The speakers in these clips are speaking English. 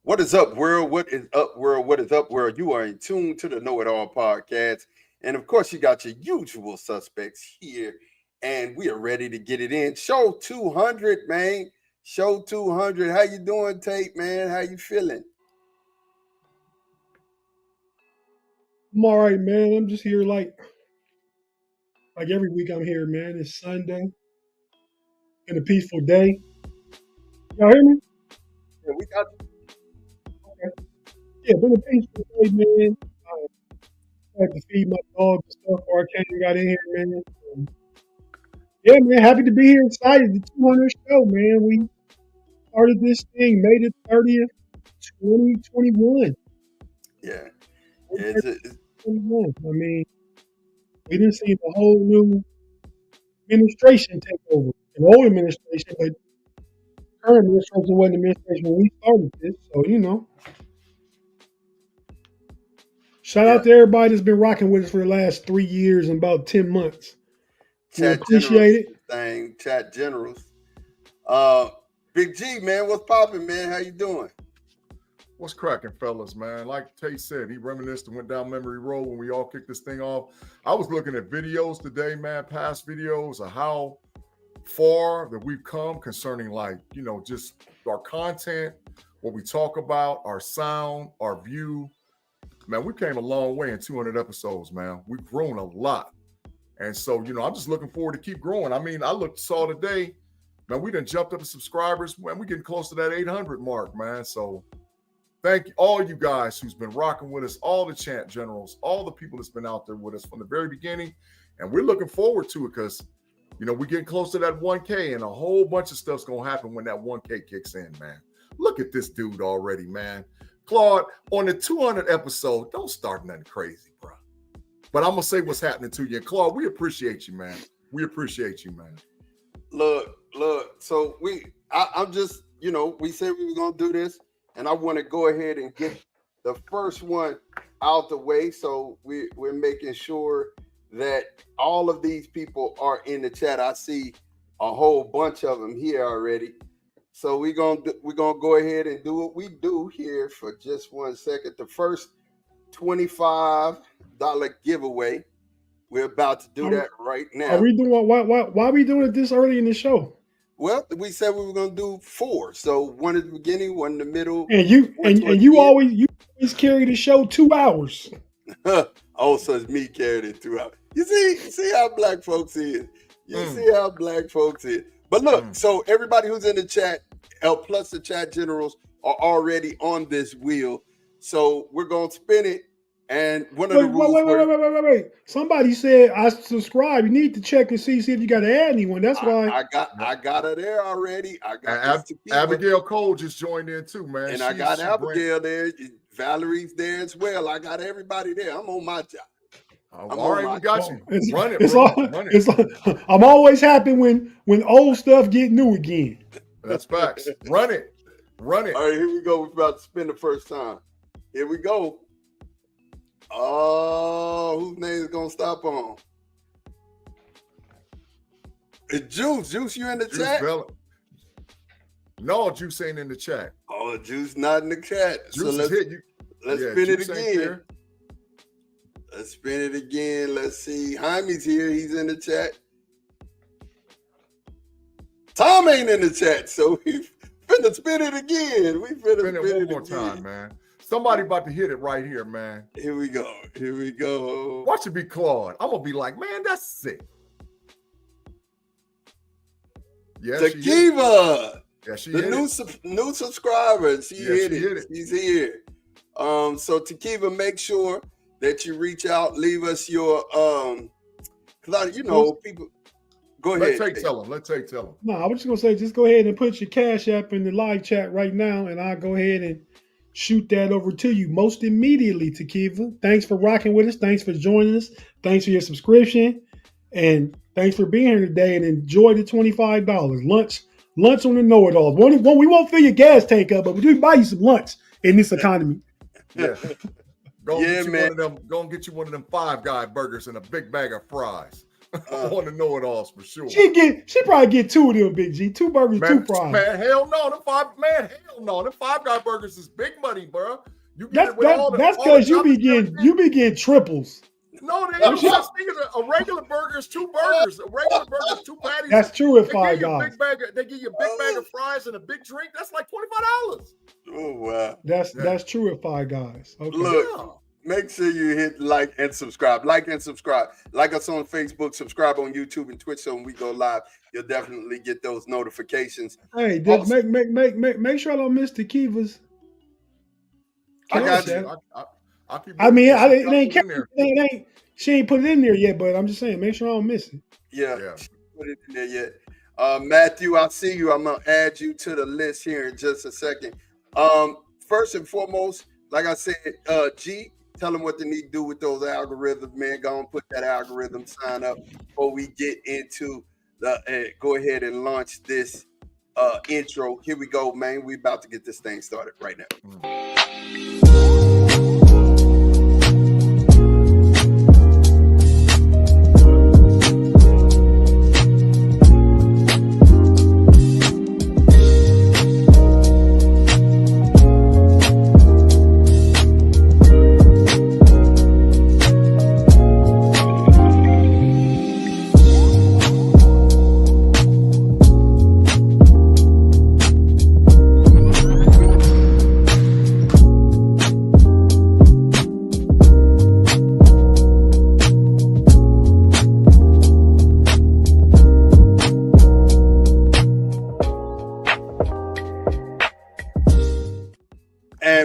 What is up, world? What is up, world? What is up, world? You are in tune to the Know It All podcast. And of course, you got your usual suspects here. And we are ready to get it in. Show 200, man. Show 200. How you doing, Tate, man? How you feeling? I'm all right, man. I'm just here like every week I'm here, man. It's Sunday. Been a peaceful day. Y'all hear me? Yeah, we got Okay. Yeah, been a peaceful day, man. I had to feed my dog and stuff before I came and got in here, man. Yeah, man, happy to be here. Excited. The 200 show, man. We started this thing May the 30th, 2021. yeah. May It's, 30th, it's 2021. I mean, we didn't see the whole new administration take over. An old administration, but current administration wasn't administration when we started this. So, shout yeah. out to everybody that's been rocking with us for the last 3 years and about 10 months. We Chat appreciate generals it. thing. Chat generals. Uh, Big G, man. What's popping, man? How you doing? What's cracking, fellas, man? Like Tate said, he reminisced and went down memory road when we all kicked this thing off. I was looking at videos today, man, past videos of how far that we've come concerning, just our content, what we talk about, our sound, our view. Man, we came a long way in 200 episodes, man. We've grown a lot. And so, I'm just looking forward to keep growing. I mean, saw today, man, we done jumped up in subscribers. Man, we getting close to that 800 mark, man. So thank all you guys who's been rocking with us, all the chant generals, all the people that's been out there with us from the very beginning. And we're looking forward to it because, we're getting close to that 1K and a whole bunch of stuff's going to happen when that 1K kicks in, man. Look at this dude already, man. Claude, on the 200 episode, don't start nothing crazy, bro. But I'm going to say what's happening to you. And Claude, we appreciate you, man. We appreciate you, man. Look. So I'm just, we said we were going to do this. And I want to go ahead and get the first one out the way. So we're making sure that all of these people are in the chat. I see a whole bunch of them here already. So we're gonna go ahead and do what we do here for just 1 second. The first $25 giveaway. We're about to do that right now. Are we doing why are we doing it this early in the show? Well, we said we were gonna do 4. So one at the beginning, one in the middle, And you always carry the show 2 hours. Oh, so it's me carrying it throughout. You see how black folks is. See how black folks is. But look, so everybody who's in the chat, plus the chat generals are already on this wheel. So we're gonna spin it. And one of the rules. Wait. Somebody said I subscribe. You need to check and see if you got to add anyone. That's why I got her there already. I got Abigail Cole just joined in too, man. And I got Abigail there. Valerie's there as well. I got everybody there. I'm on my job. All right, we got you. Run it, run it. I'm always happy when old stuff get new again. That's facts. Run it. All right, here we go. We're about to spin the first time. Here we go. Oh, whose name is gonna stop on? It's Juice. Juice, you in the chat? No, Juice ain't in the chat. Oh, Juice not in the chat. Juice so let's spin it again. Let's spin it again. Let's see. Jaime's here. He's in the chat. Tom ain't in the chat, so we finna spin it again. We finna spin it one more time, man. Somebody about to hit it right here, man. Here we go. Watch it be Claude. I'm gonna be like, man, that's sick. Yeah, Takiva. Yeah, she the new subscriber. She hit it. She's here. So Takiva, make sure that you reach out, leave us your people. Go ahead. Let Tate tell them. No, I was just gonna say, just go ahead and put your Cash App in the live chat right now, and I'll go ahead and shoot that over to you most immediately, Takiva. Thanks for rocking with us. Thanks for joining us. Thanks for your subscription, and thanks for being here today. And enjoy the $25 lunch on the KnoItAllz. We won't fill your gas tank up, but we do buy you some lunch in this economy. Yeah. Go get you one of them 5 Guy burgers and a big bag of fries. I want to know it all for sure. She probably get 2 of them, Big G. 2 burgers, 2 fries. Man, hell no. Them Five Guy burgers is big money, bro. You get it with that's because you be getting triples. No, they ain't. A regular burger is 2 burgers. A regular burger is 2 patties. That's true at Five Guys. They give you a big bag of fries and a big drink. That's like $25. Oh wow. That's true at Five Guys. Okay. Look, make sure you hit like and subscribe. Like and subscribe. Like us on Facebook. Subscribe on YouTube and Twitch. So when we go live, you'll definitely get those notifications. Hey, just make sure I don't miss the Kiva's. I got you. She ain't put it in there yet, but I'm just saying, make sure I don't miss it. Yeah. Put it in there yet. Matthew, I see you. I'm gonna add you to the list here in just a second. First and foremost, like I said, G, tell them what they need to do with those algorithms, man. Go and put that algorithm sign up before we get into the go ahead and launch this intro. Here we go, man. We about to get this thing started right now.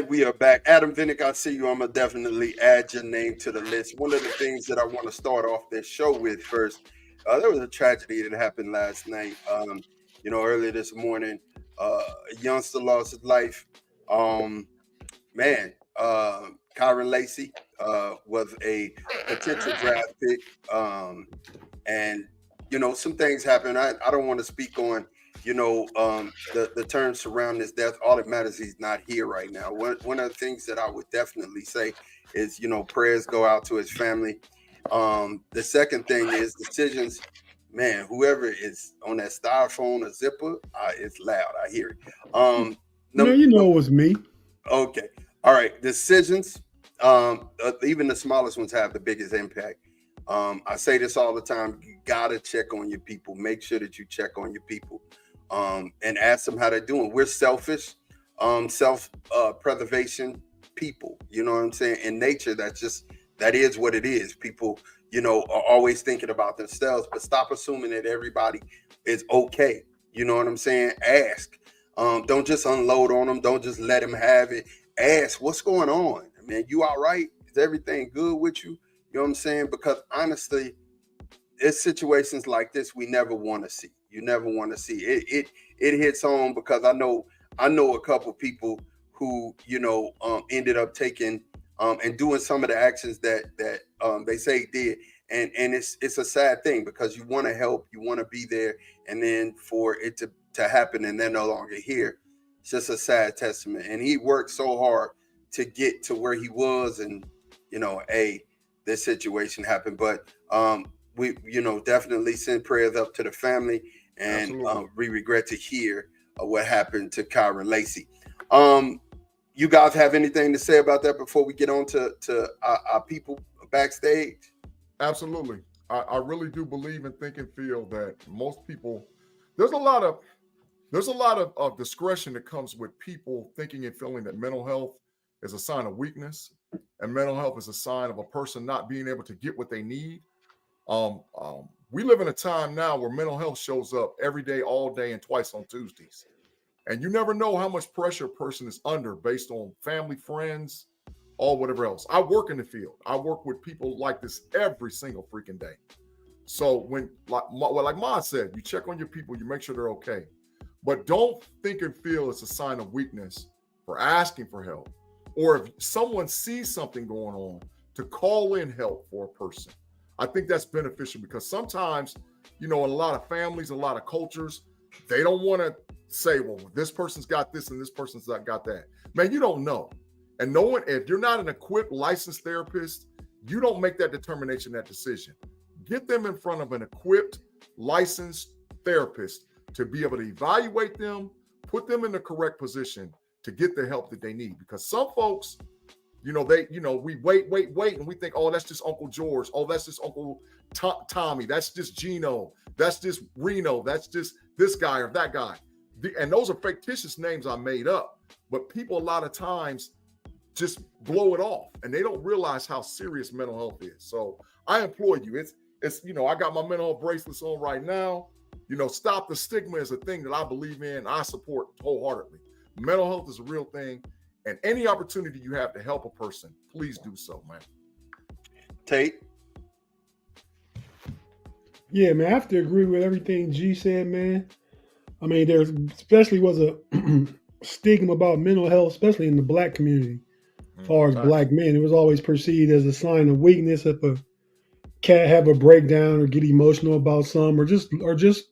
We are back. Adam Vinnick, I see you. I'm going to definitely add your name to the list. One of the things that I want to start off this show with first, there was a tragedy that happened last night. Earlier this morning, a youngster lost his life. Kyron Lacey was a potential draft pick. Some things happened. I don't want to speak on the terms surrounding his death. All that matters, he's not here right now. One of the things that I would definitely say is, prayers go out to his family. The second thing is decisions. Man, whoever is on that styrofoam or zipper, it's loud. I hear it. It was me. Okay. All right. Decisions. Even the smallest ones have the biggest impact. I say this all the time. You gotta check on your people. Make sure that you check on your people. And ask them how they're doing. We're selfish, self-preservation people. You know what I'm saying? In nature, that is what it is. People, are always thinking about themselves, but stop assuming that everybody is okay. You know what I'm saying? Ask. Don't just unload on them. Don't just let them have it. Ask, what's going on? Man, you all right? Is everything good with you? You know what I'm saying? Because honestly, it's situations like this we never want to see. You never want to see it. It hits home because I know a couple people who ended up taking and doing some of the actions that they say did, and it's a sad thing because you want to help, you want to be there, and then for it to happen and they're no longer here, it's just a sad testament. And he worked so hard to get to where he was, and this situation happened, but we definitely send prayers up to the family, and we regret to hear what happened to Kyron Lacey. You guys have anything to say about that before we get on to our people backstage? Absolutely. I really do believe and think and feel that most people, there's a lot of discretion that comes with people thinking and feeling that mental health is a sign of weakness, and mental health is a sign of a person not being able to get what they need. We live in a time now where mental health shows up every day, all day, and twice on Tuesdays. And you never know how much pressure a person is under based on family, friends, or whatever else. I work in the field. I work with people like this every single freaking day. So when, like Ma said, you check on your people, you make sure they're okay. But don't think and feel it's a sign of weakness for asking for help. Or if someone sees something going on, to call in help for a person. I think that's beneficial because sometimes, in a lot of families, a lot of cultures, they don't want to say, well, this person's got this and this person's got that. Man, you don't know. And if you're not an equipped licensed therapist, you don't make that determination, that decision. get them in front of an equipped, licensed therapist to be able to evaluate them, put them in the correct position to get the help that they need. Because some folks, we wait, and we think, oh, that's just Uncle George. Oh, that's just Uncle Tommy. That's just Gino. That's just Reno. That's just this guy or that guy. And those are fictitious names I made up. But people a lot of times just blow it off, and they don't realize how serious mental health is. So I implore you, it's I got my mental health bracelets on right now. Stop the stigma is a thing that I believe in. I support wholeheartedly. Mental health is a real thing, and any opportunity you have to help a person, please do so, man. Tate? Yeah, man, I have to agree with everything G said, man. I mean, there especially was a stigma about mental health, especially in the Black community. As far as Black men, it was always perceived as a sign of weakness if a cat have a breakdown or get emotional about something, or just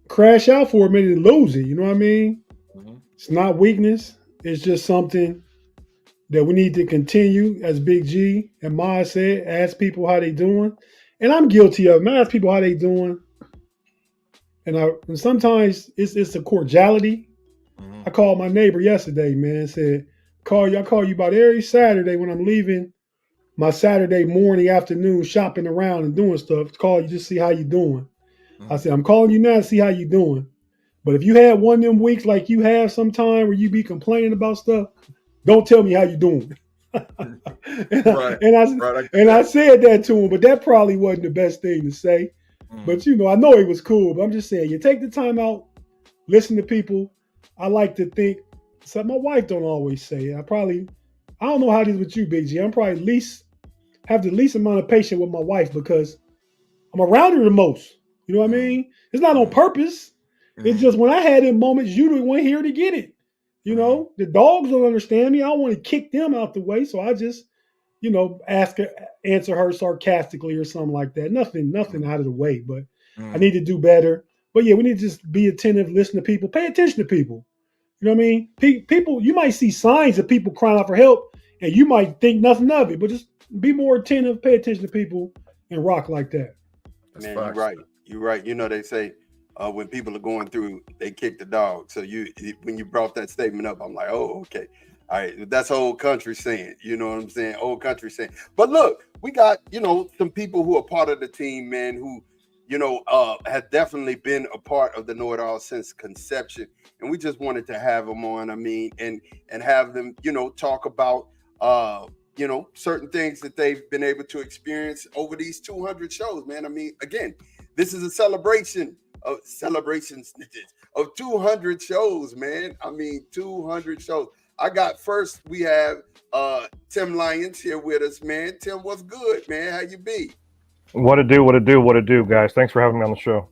crash out for a minute and lose it. You know what I mean? Mm-hmm. It's not weakness. It's just something that we need to continue, as Big G and Ma said, ask people how they doing. And I'm guilty of it. I ask people how they doing. And sometimes it's a cordiality. Mm-hmm. I called my neighbor yesterday, man, said, I call you about every Saturday when I'm leaving my Saturday morning, afternoon, shopping around and doing stuff. Call you just see how you doing. Mm-hmm. I said, I'm calling you now to see how you doing. But if you had one of them weeks like you have sometime where you be complaining about stuff, don't tell me how you doing. I said that to him, but that probably wasn't the best thing to say. Mm. But I know it was cool. But I'm just saying, you take the time out, listen to people. I like to think. So my wife don't always say it. I don't know how it is with you, Big G. I'm probably have the least amount of patience with my wife because I'm around her the most. You know what I mean? It's not on purpose. Mm. It's just when I had them moments, you the one here to get it. The dogs don't understand me. I don't want to kick them out the way. So I just, answer her sarcastically or something like that. Nothing out of the way, but I need to do better. But yeah, we need to just be attentive, listen to people, pay attention to people. You know what I mean? People, you might see signs of people crying out for help and you might think nothing of it, but just be more attentive, pay attention to people and rock like that. Man, you're right. You're right. They say, when people are going through, they kick the dog. So when you brought that statement up, I'm like, oh, okay. All right. That's old country saying, you know what I'm saying? Old country saying. But look, we got, some people who are part of the team, man, who, have definitely been a part of the KnoItAllz since conception. And we just wanted to have them on, and have them, talk about, certain things that they've been able to experience over these 200 shows, man. Again, this is a celebration of 200 shows, man. 200 shows. We have Tim Lyons here with us, man. Tim, what's good, man? How you be? What it do, guys. Thanks for having me on the show.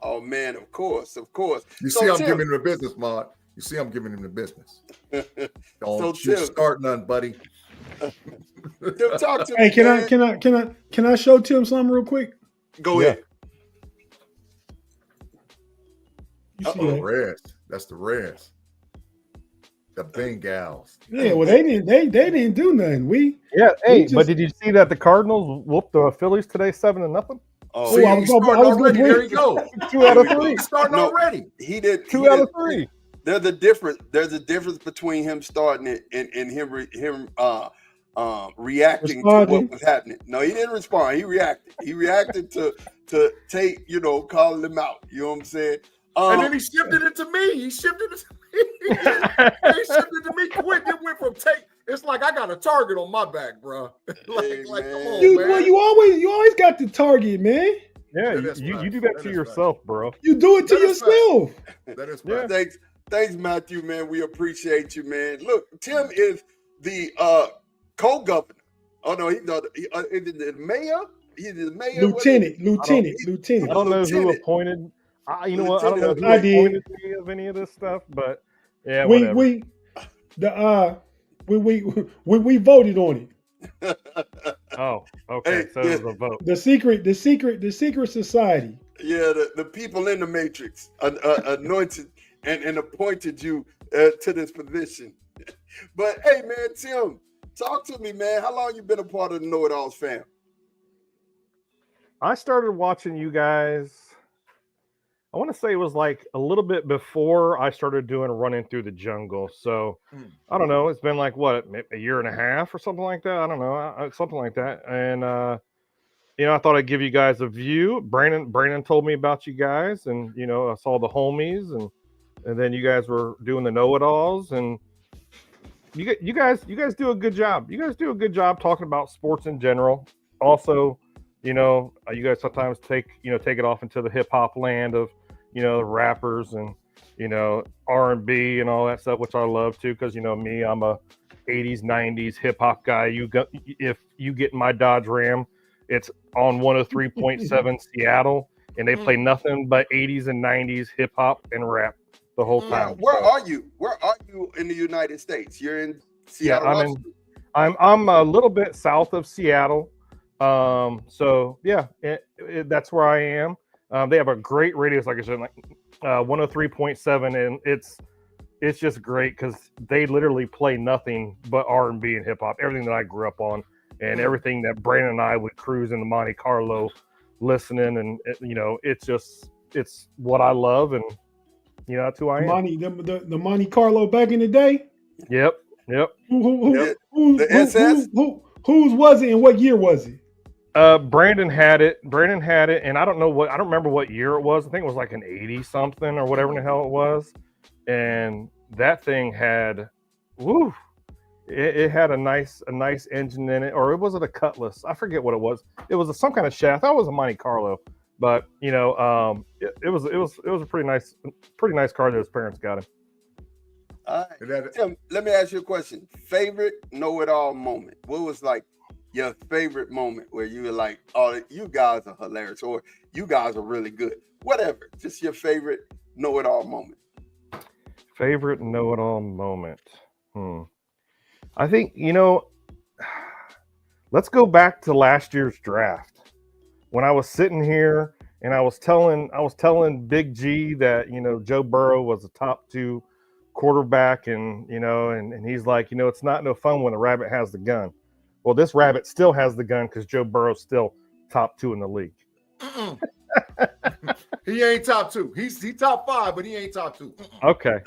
Oh, man, of course. You see, I'm giving him the business, Mod. You see, I'm giving him the business. Don't you start none, buddy. Tim, talk to me. Hey, can I show Tim something real quick? Go ahead. You see that? Res. That's the res. The Bengals. Yeah, well, they didn't do nothing. But did you see that the Cardinals whooped the Phillies today 7-0? Oh, I was already. There you go. 2 out of 3. Starting already. He did 2 out of 3. There's a difference between him starting it and him reacting to what was happening. No, he didn't respond. He reacted. He reacted to Tate, calling him out. You know what I'm saying? And then he shifted it to me. He shifted it to me quick. It went from Tate. It's like I got a target on my back, bro. Come on, man. Well, you always got the target, man. Yeah, you do that to yourself, bro. You do it to yourself. That is right. Thanks, Matthew, man. We appreciate you, man. Look, Tim is the co-governor. Oh no, he's the mayor. He's the mayor. Lieutenant. I don't know who appointed. You know what? I don't know who appointed me of any of this stuff, but yeah, whatever. We voted on it. Oh, okay. So it was a vote. The secret society. Yeah, the people in the matrix anointed and appointed you to this position. But hey, man, Tim, talk to me, man. How long you been a part of the KnoItAllz fam? I started watching you guys. I want to say it was like a little bit before I started doing Running Through the Jungle. So I don't know. It's been like what, a year and a half or something like that. I don't know, something like that. And I thought I'd give you guys a view. Brandon told me about you guys, and I saw the homies, and then you guys were doing the KnoItAllz, and you guys do a good job. You guys do a good job talking about sports in general. Also, you guys sometimes take it off into the hip hop land of the rappers and R&B and all that stuff, which I love too, because me, I'm a 80s 90s hip hop guy. If you get in my Dodge Ram, it's on 103.7 Seattle, and they play nothing but 80s and 90s hip hop and rap the whole time. Where are you? Where are you in the United States? You're in Seattle. Yeah, I'm a little bit south of Seattle. So yeah, that's where I am. They have a great radio, like I said, like 103.7, and it's just great because they literally play nothing but R&B and hip hop, everything that I grew up on, and everything that Brandon and I would cruise into Monte Carlo listening, and it's what I love, and that's who I am. The Monte Carlo back in the day. Yep. The SS. Whose was it, and what year was it? Brandon had it, and I don't remember what year it was. I think it was like an 80 something or whatever the hell it was. And that thing had, it had a nice engine in it, or was it a Cutlass? I forget what it was. It was some kind of shaft. I thought it was a Monte Carlo, but it was a pretty nice car that his parents got him. All right. Tim, let me ask you a question. Favorite KnoItAllz moment? What was like your favorite moment where you were like, oh, you guys are hilarious, or you guys are really good? Whatever. Just your favorite KnoItAllz moment. Favorite KnoItAllz moment. I think, let's go back to last year's draft. When I was sitting here and I was telling Big-G that, Joe Burrow was a top 2 quarterback, and and he's like, it's not no fun when a rabbit has the gun. Well, this rabbit still has the gun because Joe Burrow's still top 2 in the league. He ain't top 2. He's top 5, but he ain't top 2. Okay.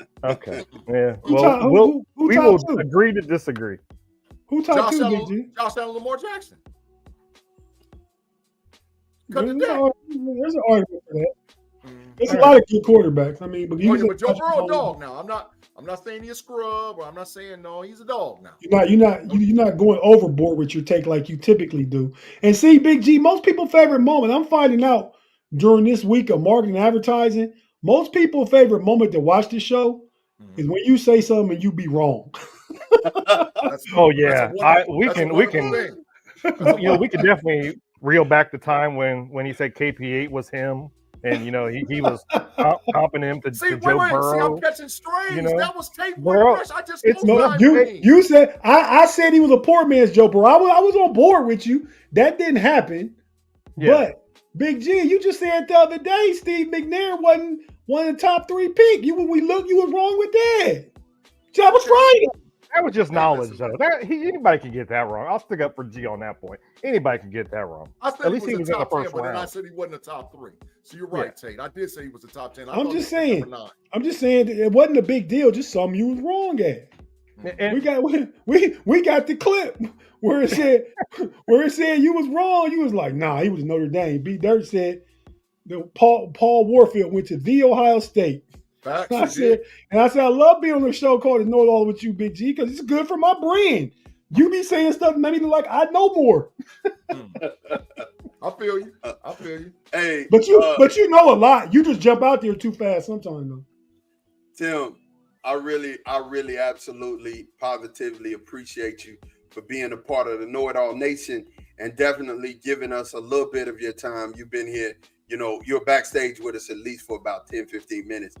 Yeah. Well, we will agree to disagree. Who top 2, Big-G? Josh Allen, Lamar Jackson. There's an argument for that. There's a lot of good quarterbacks. I mean, but Joe Burrow a dog now. I'm not saying he's a scrub, or I'm not saying no, he's a dog now. You're not going overboard with your take like you typically do. And see, Big-G, most people's favorite moment, I'm finding out during this week of marketing and advertising, most people's favorite moment to watch the show is when you say something and you be wrong. We can definitely reel back the time when he said KP8 was him. And he was comping him to Joe Burrow. See, I'm catching strays. That was Tate Big-G. I just you said I said he was a poor man's Joe Burrow. I was on board with you. That didn't happen. Yeah. But Big-G, you just said the other day Steve McNair wasn't one of the top 3 pick. You was wrong with that. That was right. That was just knowledge, though. Anybody can get that wrong. I'll stick up for G on that point. Anybody can get that wrong. At least he was in the first round. But then I said he wasn't a top 3. So you're right, Tate. I did say he was a top 10. I'm just saying it wasn't a big deal. Just something you was wrong at. And we got the clip where it said you was wrong. You was like, nah, he was Notre Dame. B Dirt said that Paul Warfield went to the Ohio State. Facts, I said, I love being on a show called KnoItAllz with you, Big-G, because it's good for my brand. You be saying stuff that made me look like I know more. I feel you. Hey, but you know a lot. You just jump out there too fast sometimes, though. Tim, I really absolutely positively appreciate you for being a part of the KnoItAllz Nation and definitely giving us a little bit of your time. You've been here. You're backstage with us at least for about 10, 15 minutes.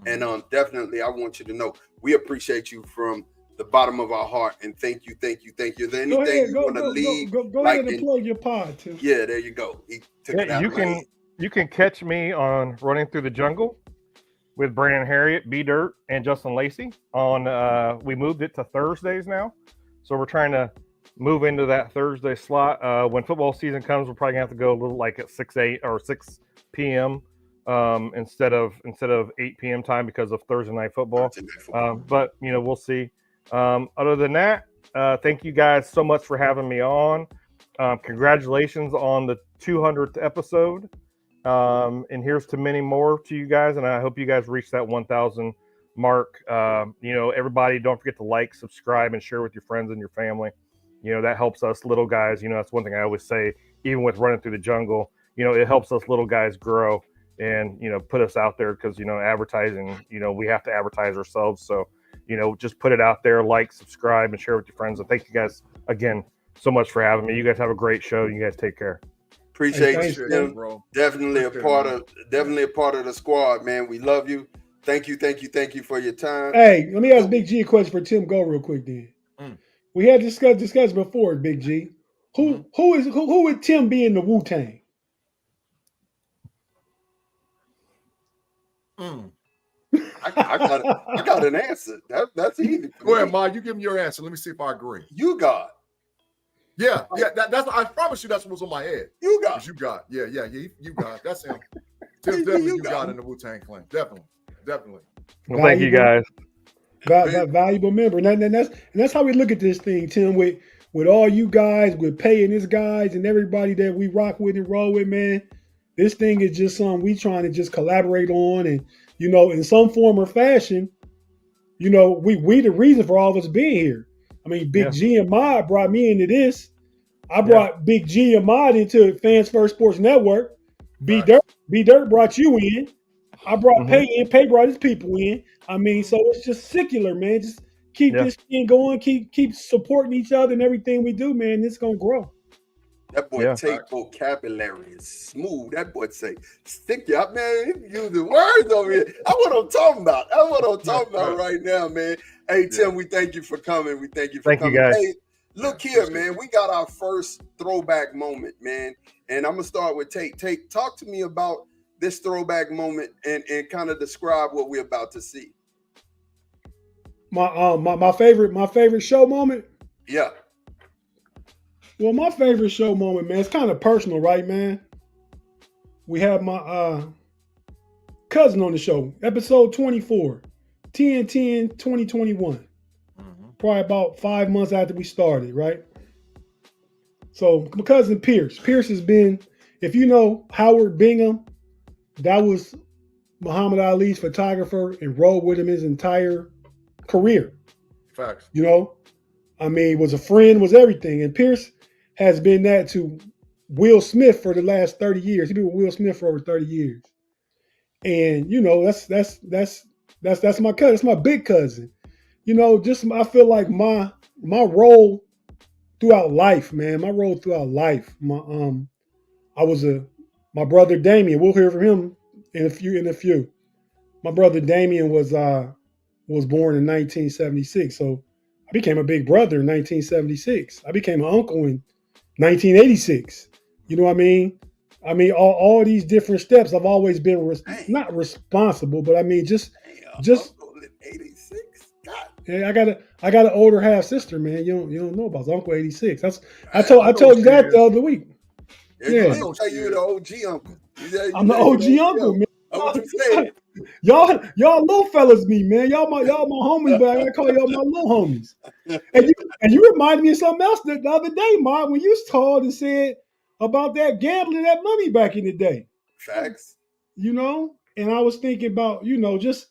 And definitely, I want you to know we appreciate you from the bottom of our heart. And thank you. Is there anything you want to leave? Go ahead and plug your pod, too. Yeah, there you go. You can catch me on Running Through the Jungle with Brandon Harriet, B Dirt, and Justin Lacey. We moved it to Thursdays now. So we're trying to move into that Thursday slot. When football season comes, we're probably gonna have to go a little like at 6 p.m. Instead of 8 p.m. time because of Thursday night football. But we'll see. Other than that, thank you guys so much for having me on. Congratulations on the 200th episode. And here's to many more to you guys. And I hope you guys reach that 1,000 mark. Everybody, don't forget to like, subscribe, and share with your friends and your family. That helps us little guys. That's one thing I always say, even with running through the jungle, it helps us little guys grow and, put us out there because, advertising, we have to advertise ourselves. So, just put it out there, like, subscribe, and share with your friends. And thank you guys again so much for having me. You guys have a great show. You guys take care. Appreciate you, bro. Definitely a part of the squad, man. We love you. Thank you for your time. Hey, let me ask Big G a question for Tim Go real quick then. We had discussed before, Big G. Who would Tim be in the Wu-Tang? I got an answer. That's easy. Go ahead, Ma. You give me your answer. Let me see if I agree. You got. Yeah. That's. I promise you, that's what was on my head. You got. You got. Yeah. You got. That's him. Tim, definitely you got in the Wu-Tang Clan. Definitely. Well, thank you guys. Valuable member, and that's how we look at this thing, Tim. With all you guys, with paying this guys and everybody that we rock with and roll with, man. This thing is just something we trying to just collaborate on, and in some form or fashion, we the reason for all of us being here. I mean, Big G and Mod brought me into this. I brought Big G and Mod into Fans First Sports Network. B Dirt brought you in. I brought Pay in. Pay brought his people in. I mean, so it's just secular, man. Just keep this thing going. Keep supporting each other and everything we do, man. It's gonna grow. That boy Tate vocabulary is smooth. That boy say, stick you up, man. Use the words over here. That's what I'm talking about. That's what I'm talking about right now, man. Hey, Tim, we thank you for coming. We thank you for coming. You guys. Hey, look here, man. We got our first throwback moment, man. And I'm going to start with Tate. Tate, talk to me about this throwback moment and kind of describe what we're about to see. My favorite show moment? Yeah. Well, my favorite show moment, man, it's kind of personal, right, man? We have my cousin on the show, episode 24, 10/10/2021. Probably about 5 months after we started, right? So my cousin Pierce has been, if you know Howard Bingham, that was Muhammad Ali's photographer and rode with him his entire career. Facts. I mean, was a friend, was everything. And Pierce has been that to Will Smith for the last 30 years. He's been with Will Smith for over 30 years. And, that's my cousin. That's my big cousin. I feel like my role throughout life, man. My role throughout life. My brother Damien. We'll hear from him in a few. My brother Damien was born in 1976. So I became a big brother in 1976. I became an uncle in 1986. You know what I mean? I mean, all these different steps. I've always been not responsible, but I mean, just 86. God. Yeah, I got an older half sister, man. You don't know about Uncle 86. I told you that the other week. Yeah, I'll tell you the OG uncle. I'm the OG uncle, man. I'm what I'm saying. Y'all little fellas, man. Y'all my homies, but I gotta call y'all my little homies. And you reminded me of something else the other day, Mark, when you called and said about that gambling, that money back in the day. Facts. And I was thinking about, just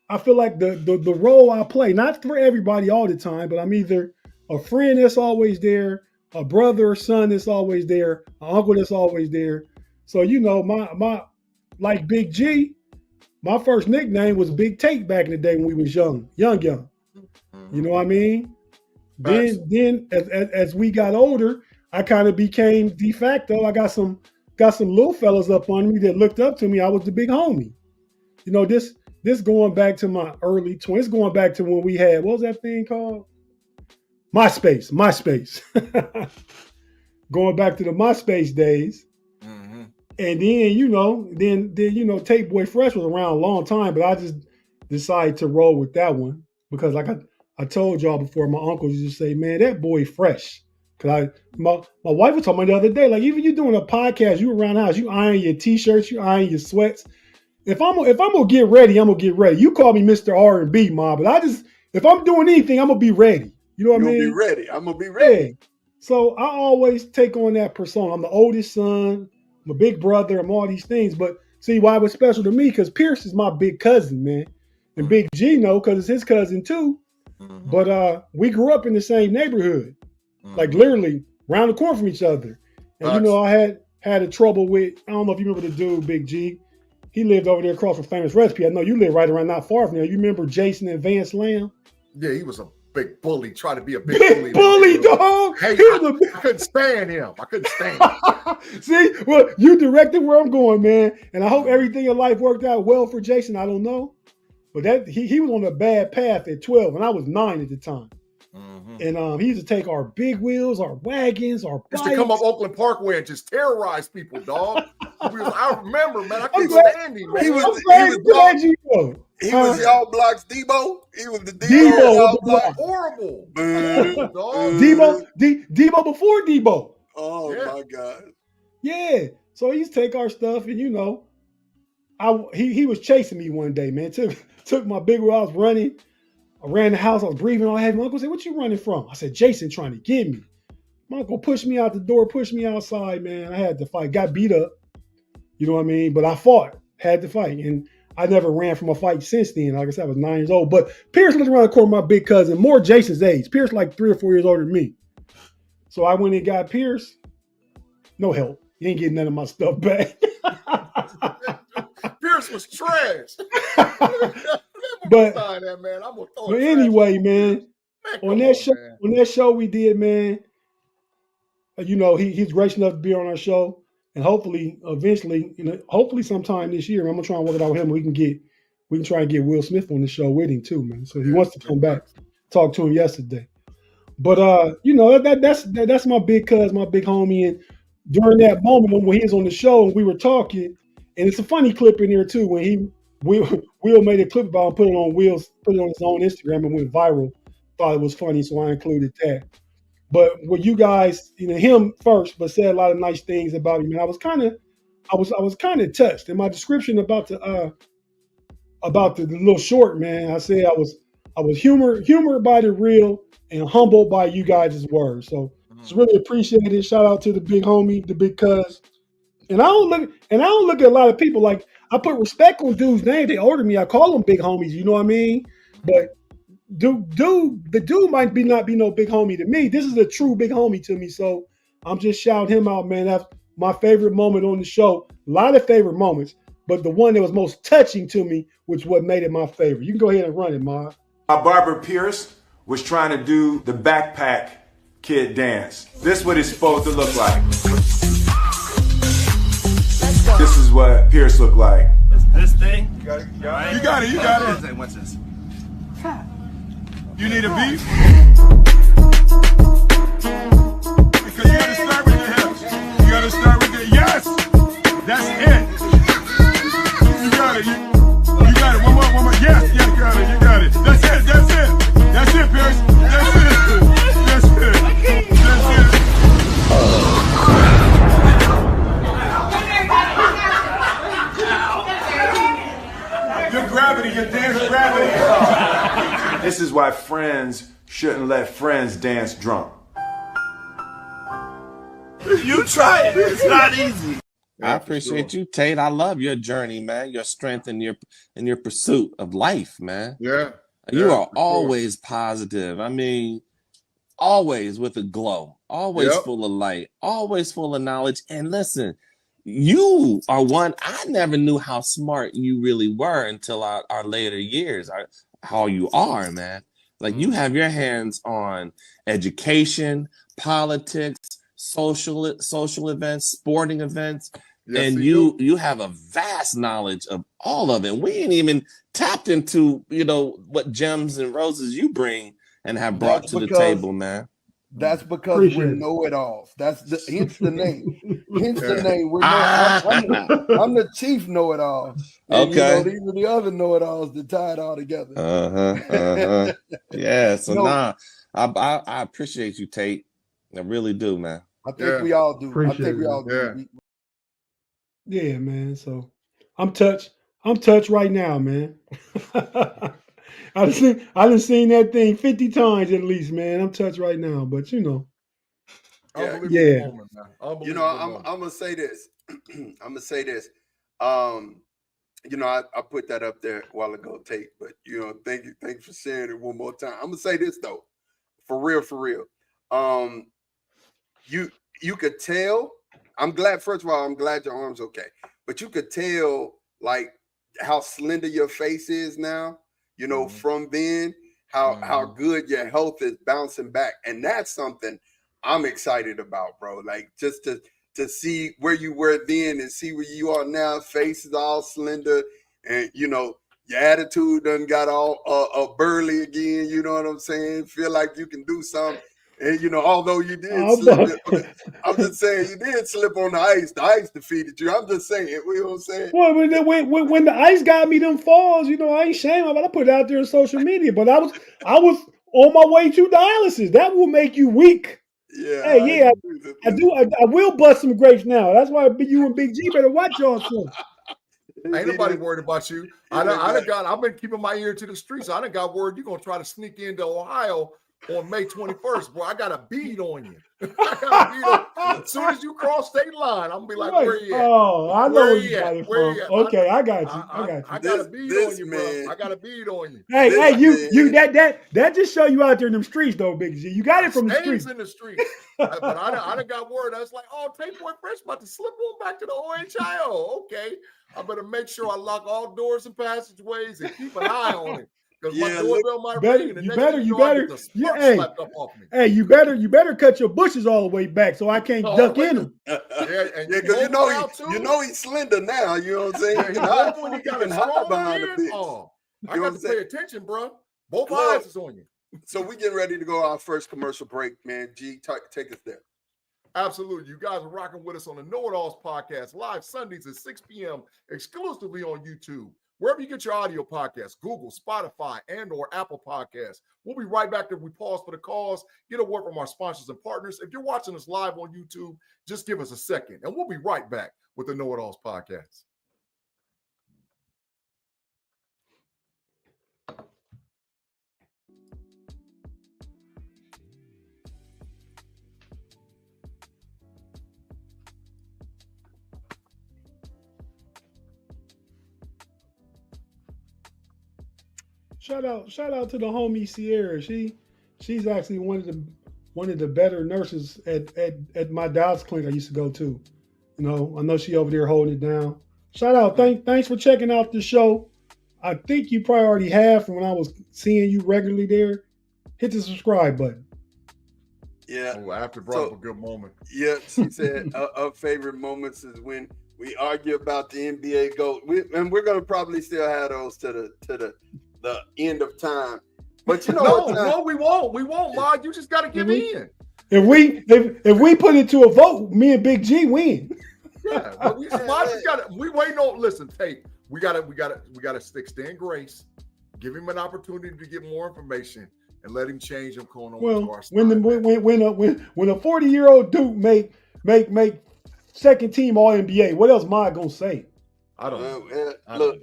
I feel like the role I play, not for everybody all the time, but I'm either a friend that's always there, a brother or son that's always there, an uncle that's always there. So my like Big G, my first nickname was Big Tate back in the day when we was young. You know what I mean? Facts. Then as we got older, I kind of became de facto. I got some little fellas up on me that looked up to me. I was the big homie. This going back to my early 20s, going back to when we had, what was that thing called? MySpace. Going back to the MySpace days. Mm-hmm. And then, Tate Boy Fresh was around a long time, but I just decided to roll with that one because like I told y'all before, my uncle used to say, man, that boy Fresh. Cause my wife was talking about the other day, like even you doing a podcast, you around the house, you iron your t-shirts, you iron your sweats. If I'm gonna get ready, I'm gonna get ready. You call me Mr. R&B, Mom, but if I'm doing anything, I'm gonna be ready. You know what I mean? Be ready. I'm gonna be ready. Yeah. So I always take on that persona. I'm the oldest son, I'm a big brother, I'm all these things. But see why it was special to me, because Pierce is my big cousin, man. And Big G because it's his cousin too. Mm-hmm. But we grew up in the same neighborhood. Like literally round the corner from each other. And you know, I had a trouble with, I don't know if you remember the dude, Big G. He lived over there across from Famous Recipe. I know you live right around not far from there. You remember Jason and Vance Lamb? Yeah, he was a big bully, trying to be a big bully, dog. Hey, I couldn't stand him. I couldn't stand him. See, well, you directed where I'm going, man. And I hope everything in life worked out well for Jason. I don't know. But that he was on a bad path at 12, and I was 9 at the time. And he used to take our big wheels, our wagons, our bikes. Used to come up Oakland Parkway and just terrorize people, dog. I remember, man. I couldn't stand him, man. He was y'all blocks Debo. He was the Debo block. Horrible. Debo before Debo. Oh my God. Yeah. So he used to take our stuff, and you know, he was chasing me one day, man. Took my big wheel. I was running. I ran the house. I was breathing all heavy. My uncle said, "What you running from?" I said, "Jason trying to get me." My uncle pushed me out the door, pushed me outside, man. I had to fight. Got beat up. You know what I mean? But I fought. Had to fight. And I never ran from a fight since then. Like I said, I was 9 years old. But Pierce lived around the corner, my big cousin, more Jason's age. Pierce like 3 or 4 years older than me. So I went and got Pierce. No help. He ain't getting none of my stuff back. Pierce was trash. But that, but anyway, man, on that show we did, man, you know, he's gracious enough to be on our show, and hopefully, eventually, you know, hopefully sometime this year, I'm gonna try and work it out with him. We can try and get Will Smith on the show with him too, man. So he wants to come back. Talked to him yesterday, but you know, that's my big cuz, my big homie, and during that moment when he was on the show and we were talking, and it's a funny clip in there too when Will made a clip about him, put it on his own Instagram and went viral. Thought it was funny, so I included that. But when you guys, you know, him first, but said a lot of nice things about him, and I was kind of touched. In my description about the little short, man, I said I was humored by the real and humbled by you guys' words. So it's really appreciated. Shout out to the big homie, the big cuz. And I don't look at a lot of people like, I put respect on dudes' name. They older me. I call them big homies. You know what I mean? But the dude might not be no big homie to me. This is a true big homie to me. So I'm just shouting him out, man. That's my favorite moment on the show. A lot of favorite moments, but the one that was most touching to me, which what made it my favorite. You can go ahead and run it, Ma. My barber Pierce was trying to do the backpack kid dance. This is what it's supposed to look like. This is what Pierce looked like. This thing? You got it. You got it. What's this? You need a beef? Because you gotta start with the hips. You gotta start with the, yes! That's it. You got it. You got it. One more. Yes, you got it. That's it, Pierce. That's it. Your gravity, your dance gravity. This is why friends shouldn't let friends dance drunk. You try it. It's not easy. I appreciate you, Tate. I love your journey, man. Your strength and your pursuit of life, man. Yeah. You are always positive. I mean, always with a glow, always full of light, always full of knowledge. And listen, you are one, I never knew how smart you really were until our later years, how you are, man. Like you have your hands on education, politics, social events, sporting events. Yes, and you have a vast knowledge of all of it. We ain't even tapped into, you know, what gems and roses you bring and have brought to the table, man. That's because we're know-it-alls. Hence the name. Hence the name. I'm the chief know-it-all. And, okay. You know, these are the other know-it-alls that tie it all together. Yeah. So I appreciate you, Tate. I really do, man. I think we all do. Appreciate I think we all Yeah. do. Yeah, man. So I'm touched. I'm touched right now, man. I done seen that thing 50 times at least, man. I'm touched right now. But Unbelievable Yeah. moment, man. Unbelievable You know, moment. I'm gonna say this. I'm gonna say this. You know, I put that up there a while ago, Tate, but you know, thank you for sharing it one more time. I'm gonna say this though, for real. You could tell. I'm glad. First of all, I'm glad your arm's okay, but you could tell like how slender your face is now. You know, from then, how good your health is bouncing back, and that's something I'm excited about, bro. Like just to see where you were then and see where you are now. Face is all slender, and you know your attitude done got all burly again. You know what I'm saying? Feel like you can do something. And you know, although you did slip, I'm just saying you did slip on the ice. The ice defeated you. I'm just saying. You know what I'm saying? Well, when the ice got me them falls, you know, I ain't shame about it. I put it out there on social media, but I was on my way to dialysis. That will make you weak. Yeah. Hey, yeah, I do. I will bust some grapes now. That's why you and Big G better watch yourself. Ain't nobody worried about you. I've been keeping my ear to the streets. I done got word you're gonna try to sneak into Ohio on May 21st, bro. I got a bead on you. I got a bead on. As soon as you cross state line, I'm gonna be like, Right. where you at? Oh, I know where you got it Where from. you at? Okay, I got you. I got a bead on you, bro. I got a bead on you. Hey, you that just show you out there in them streets though, Big G. You got it from the streets. In the streets. But I done got word. I was like, oh, Tate Boy Fresh about to slip on back to the OHIO. Okay. I better make sure I lock all doors and passageways and keep an eye on it. Because my doorbell might ring. And you better. Slapped up off me. Hey, you better cut your bushes all the way back so I can't duck in them. Because you know he's slender now. You know what I'm saying? When he got a strong behind the bitch. I got to pay attention, bro. Both eyes is on you. So we getting ready to go our first commercial break, man. G, take us there. Absolutely. You guys are rocking with us on the KnoItAllz podcast, live Sundays at 6 p.m., exclusively on YouTube. Wherever you get your audio podcasts, Google, Spotify, and or Apple Podcasts. We'll be right back there. We pause for the cause, get a word from our sponsors and partners. If you're watching us live on YouTube, just give us a second, and we'll be right back with the KnoItAllz podcast. Shout out to the homie Sierra. She's actually one of the better nurses at my dialysis clinic I used to go to. You know, I know she over there holding it down. Shout out. Thanks for checking out the show. I think you probably already have from when I was seeing you regularly there. Hit the subscribe button. Yeah. Oh, after brought up a good moment. Yeah, she said her favorite moments is when we argue about the NBA GOAT. And we're gonna probably still have those to the end of time. But you know no, we won't, Ma. You just gotta give in. If we put it to a vote, me and Big G win. Yeah, but we waiting on. Listen, Tate, we gotta stick Stan Grace, give him an opportunity to get more information, and let him change him going on to our side. When a 40-year-old dude make second team All NBA, what else am I gonna say? I don't know. Look,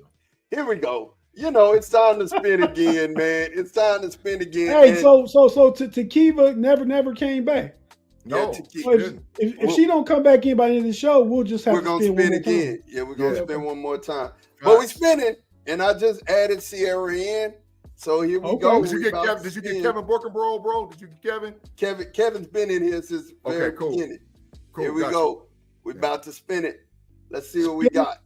here we go. You know, it's time to spin again, man. It's time to spin again. Hey, so Kiva never came back. No, if she don't come back in by the end of the show, we'll just have to spin again. Yeah, we're gonna spin one more time. But we spinning, and I just added Sierra in. So here we go. Did you get Kevin Brookenborough, bro? Did you get Kevin? Kevin's been in here since very beginning. Cool. Here we go. We're about to spin it. Let's see what we got.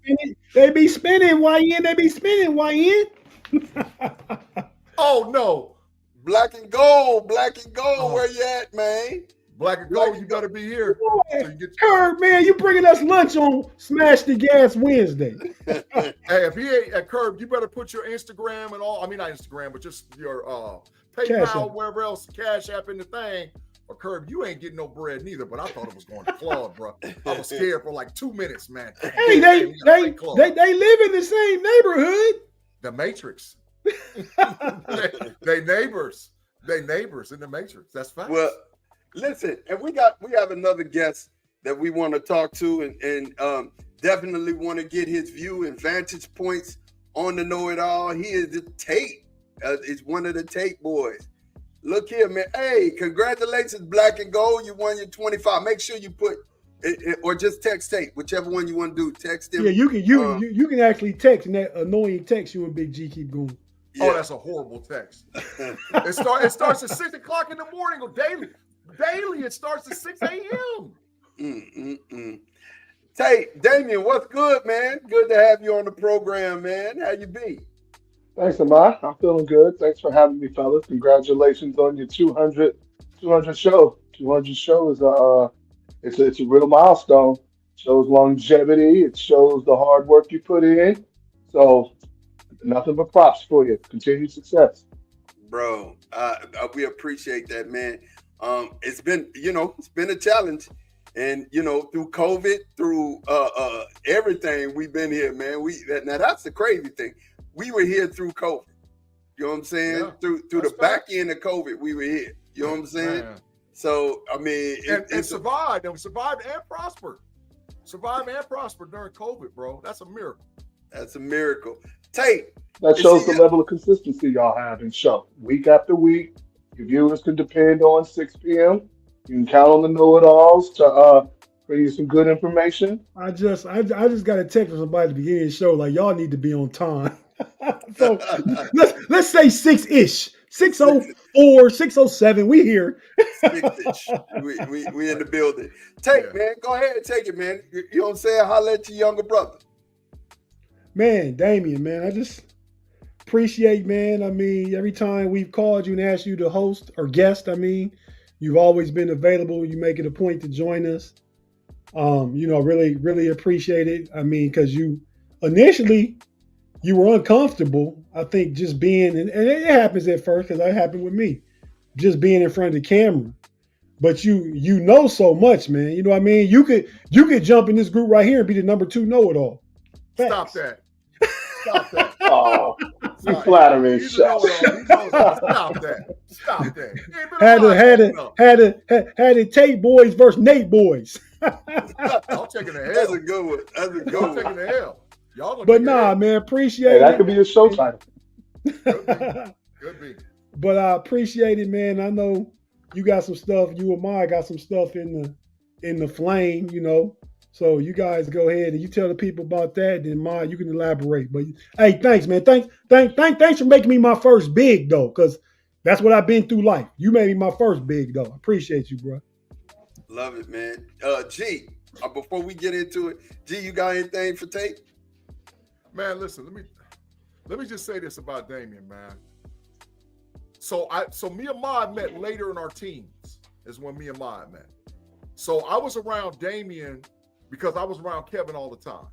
They be spinning, YN. They be spinning, YN. Oh, no. Black and gold. Where you at, man? Black and gold, you got to be here. Curb, man, you bringing us lunch on Smash the Gas Wednesday. Hey, if he ain't at Curb, you better put your Instagram and all. I mean, not Instagram, but just your PayPal, wherever else, Cash App in the thing. Or Curb, you ain't getting no bread neither, but I thought it was going to Claude, bro. I was scared for like 2 minutes, man. Hey, they live in the same neighborhood. The Matrix. they neighbors. They neighbors in the Matrix. That's fine. Well, Listen, and we have another guest that we want to talk to, and definitely want to get his view and vantage points on the know-it-all. He is the Tate. Is one of the Tate boys. Look here, man. Hey, congratulations, Black and Gold. You won your 25. Make sure you put or just text Tate, whichever one you want to do. Text him. Yeah, you can actually text, and that annoying text you and Big G keep going. Yeah. Oh, that's a horrible text. It starts at 6 o'clock in the morning or daily. Daily, it starts at 6 a.m. Tate, Damien, what's good, man? Good to have you on the program, man. How you be? Thanks, Amar. I'm feeling good. Thanks for having me, fellas. Congratulations on your 200 show. 200 show is it's a real milestone. Shows longevity. It shows the hard work you put in. So nothing but props for you. Continued success, bro. We appreciate that, man. It's been a challenge, and through COVID, through everything, we've been here, man. Now that's the crazy thing. We were here through COVID. You know what I'm saying? Yeah, through the back end of COVID, we were here. You know what I'm saying? Man. So I mean, it survived. And survived and prospered. Survived and prospered during COVID, bro. That's a miracle. That's a miracle. Tate. That shows the level of consistency y'all have in show. Week after week, your viewers can depend on 6 p.m. You can count on the know-it-alls to bring you some good information. I just got a text from somebody at the beginning of the show, like, y'all need to be on time. So let's say 6-ish. 6:04, 6:07. We here. 6-ish. We in the building. Tate, man, go ahead and take it, man. You know what I'm saying? Holla at your younger brother. Man, Damien, man, I just appreciate, man. I mean, every time we've called you and asked you to host or guest, I mean, you've always been available. You make it a point to join us. Really, really appreciate it. I mean, because initially you were uncomfortable. I think just being, and it happens at first, because that happened with me, just being in front of the camera. But you know so much, man. You know what I mean? You could jump in this group right here and be the number 2 know-it-all. Stop that. Stop that. Oh, you flatter me. Stop that. Stop that. Had the Tate boys versus Nate boys. I'm taking the hell. That's a good one. I'm taking the hell. Y'all but nah, man, appreciate it. That could be a show title. Could be. But I appreciate it, man. I know you got some stuff. You and Maya got some stuff in the flame, So you guys go ahead and you tell the people about that. Then Maya, you can elaborate. But hey, thanks, man. Thanks for making me my first big though, because that's what I've been through life. You made me my first big though. Appreciate you, bro. Love it, man. G, before we get into it, G, you got anything for Tate? Man, listen, let me just say this about Damien, man. So me and Maya met later in our teens, is when me and Maya met. So I was around Damien because I was around Kevin all the time.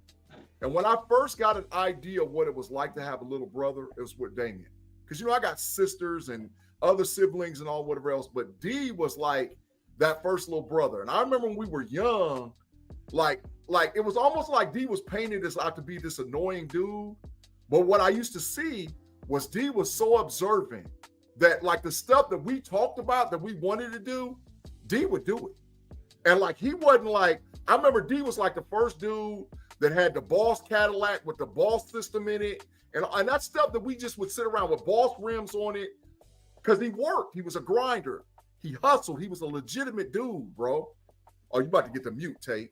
And when I first got an idea of what it was like to have a little brother, it was with Damien. Because I got sisters and other siblings and all whatever else, but D was like that first little brother. And I remember when we were young, like it was almost like D was painted as out to be this annoying dude. But what I used to see was D was so observant that like the stuff that we talked about that we wanted to do, D would do it. And like he wasn't like, I remember D was like the first dude that had the Boss Cadillac with the Boss system in it. And that stuff that we just would sit around with Boss rims on it because he worked. He was a grinder. He hustled. He was a legitimate dude, bro. Oh, you about to get the mute, Tate.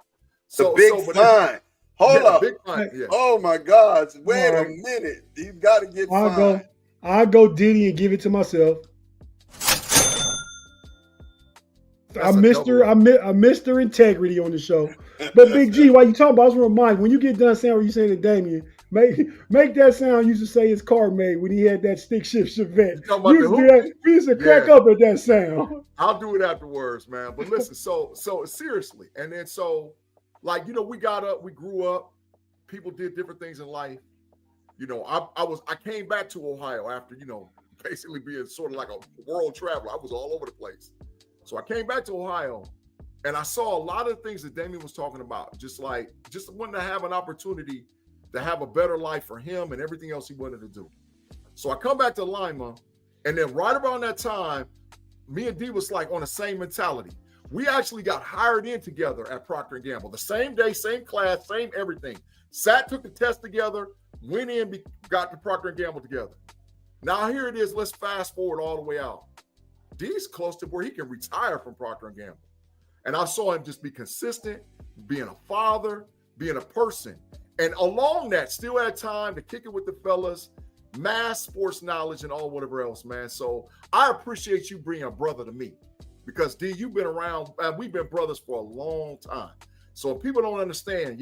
So, big fine. Hold up. Big fine, yeah. Oh, my gosh. Wait a minute. You got to get fine. I'll go Diddy and give it to myself. I missed her integrity on the show. But Big G, while you talking about, I was remind when you get done saying what you saying to Damien, make that sound you used to say his car made when he had that stick shift Chevette. We used to crack up at that sound. I'll do it afterwards, man. But listen, so seriously, and then so like we got up, we grew up, people did different things in life. I came back to Ohio after basically being sort of like a world traveler. I was all over the place. So I came back to Ohio and I saw a lot of things that Damien was talking about, just wanting to have an opportunity to have a better life for him and everything else he wanted to do. So I come back to Lima, and then right around that time, me and D was like on the same mentality. We actually got hired in together at Procter & Gamble. The same day, same class, same everything. Sat, took the test together, went in, got to Procter & Gamble together. Now here it is. Let's fast forward all the way out. D's close to where he can retire from Procter & Gamble. And I saw him just be consistent, being a father, being a person. And along that, still had time to kick it with the fellas, mass sports knowledge and all whatever else, man. So I appreciate you being a brother to me because, D, you've been around, and we've been brothers for a long time. So if people don't understand,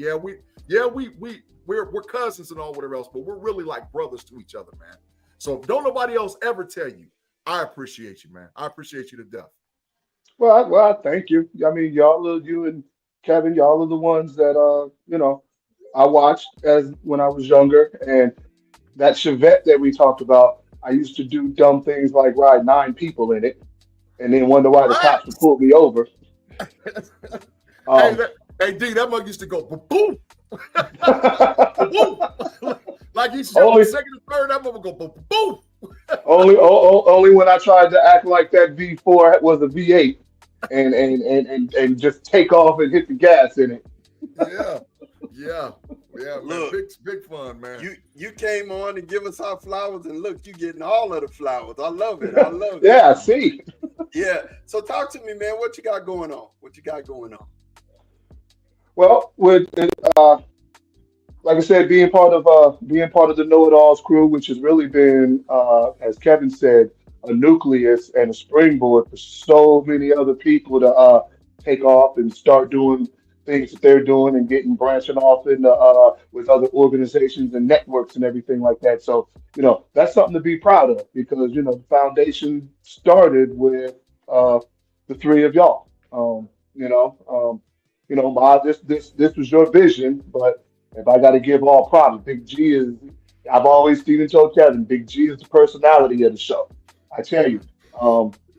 we're cousins and all whatever else, but we're really like brothers to each other, man. So don't nobody else ever tell you, I appreciate you, man. I appreciate you to death. Well, thank you. I mean, you and Kevin, y'all are the ones that I watched as when I was younger, and that Chevette that we talked about, I used to do dumb things like ride 9 people in it, and then wonder why the cops would pull me over. Hey, D, that mug used to go boom, boom, like he should go second and third. That mug would go boom, boom. Only when I tried to act like that V4 was a V8 and just take off and hit the gas in it. Yeah. Look, man, big fun, man. You came on to give us our flowers, and look, you getting all of the flowers. I love it. Yeah, I see. Yeah. So talk to me, man. What you got going on? Well, with like I said, being part of the KnoItAllz crew, which has really been, as Kevin said, a nucleus and a springboard for so many other people to take off and start doing things that they're doing and branching off into with other organizations and networks and everything like that. So, that's something to be proud of because, the foundation started with the 3 of y'all. This was your vision, but if I got to give all props, Big-G is, I've always seen and told Kevin, Big-G is the personality of the show. I tell you,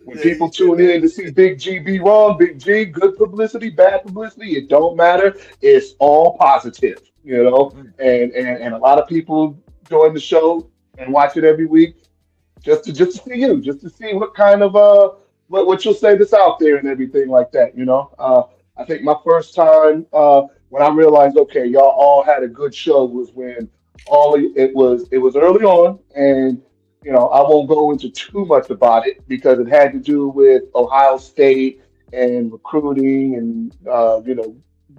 when people tune in to see Big-G be wrong, Big-G, good publicity, bad publicity, it don't matter. It's all positive, and a lot of people join the show and watch it every week just to see you, just to see what kind of what you'll say that's out there and everything like that. I think my first time when I realized, okay, y'all all had a good show was when it was early on, and I won't go into too much about it because it had to do with Ohio State and recruiting and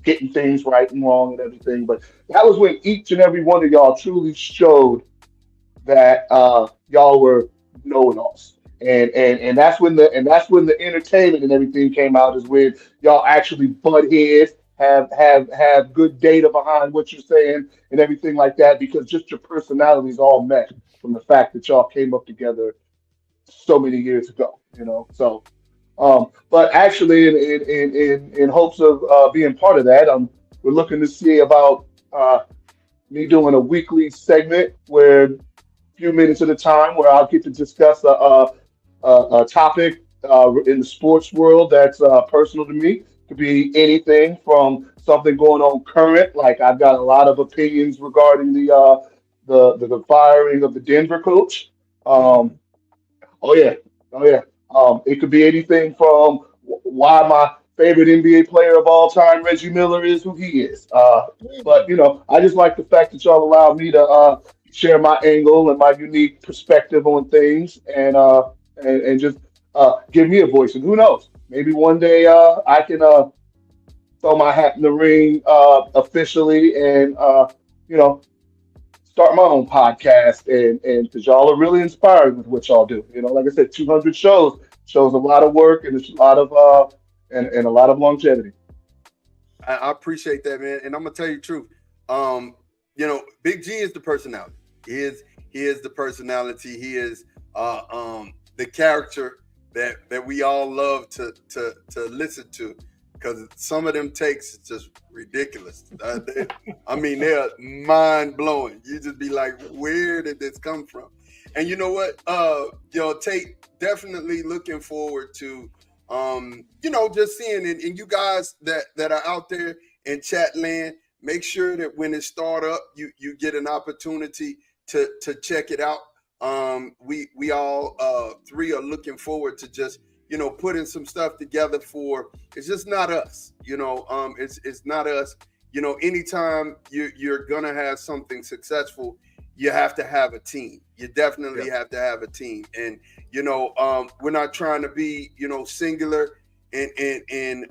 getting things right and wrong and everything. But that was when each and every one of y'all truly showed that y'all were know-it-alls. And that's when the entertainment and everything came out, is when y'all actually butt heads, have good data behind what you're saying and everything like that, because just your personalities all met from the fact that y'all came up together so many years ago, So, but actually, in hopes of being part of that, we're looking to see about me doing a weekly segment where a few minutes at a time, where I'll get to discuss a topic in the sports world that's personal to me. Could be anything from something going on current, like I've got a lot of opinions regarding the firing of the Denver coach. It could be anything from why my favorite NBA player of all time, Reggie Miller, is who he is. But I just like the fact that y'all allow me to share my angle and my unique perspective on things, and just give me a voice. And who knows, maybe one day I can throw my hat in the ring officially and start my own podcast, and because y'all are really inspired with what y'all do. Like I said, 200 shows a lot of work, and it's a lot of and a lot of longevity. I appreciate that, man. And I'm gonna tell you the truth. Big-G is the personality. He is the personality. He is the character that we all love to listen to, because some of them takes is just ridiculous. They're mind blowing. You just be like, where did this come from? And you know what? Tate, definitely looking forward to just seeing it. And you guys that are out there in chat land, make sure that when it start up, you get an opportunity to check it out. We all 3 are looking forward to just putting some stuff together for. It's just not us. It's not us. Anytime you're gonna have something successful, you have to have a team. You definitely have to have a team. And we're not trying to be singular in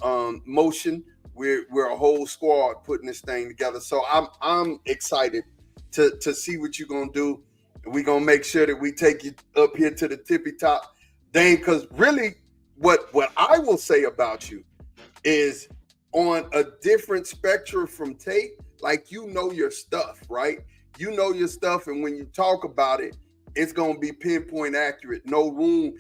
motion. We're a whole squad putting this thing together. So I'm excited to see what you're gonna do. We're gonna make sure that we take you up here to the tippy top, Dane. Because really, what I will say about you is on a different spectrum from Tate. Like your stuff, right? You know your stuff, and when you talk about it, it's gonna be pinpoint accurate. No room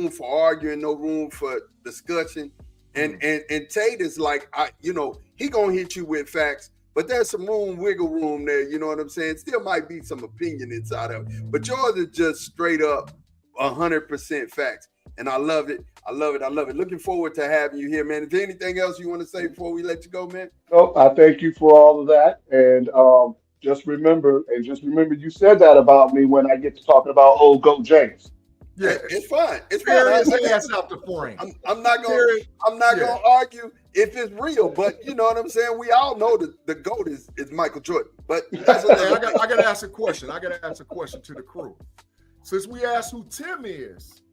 for arguing, no room for discussion. And Tate is like, he gonna hit you with facts, but there's some wiggle room there. You know what I'm saying? Still might be some opinion inside of it, but yours is just straight up 100% facts. And I love it. I love it. Looking forward to having you here, man. Is there anything else you want to say before we let you go, man? No, I thank you for all of that. And just remember you said that about me when I get to talking about old Go James. Yeah, it's fine. It's Tear his fine. ass out the frame. I'm not gonna argue if it's real, but you know what I'm saying. We all know that the GOAT is Michael Jordan. But that's I gotta ask a question. I gotta ask a question to the crew. Since we asked who Tim is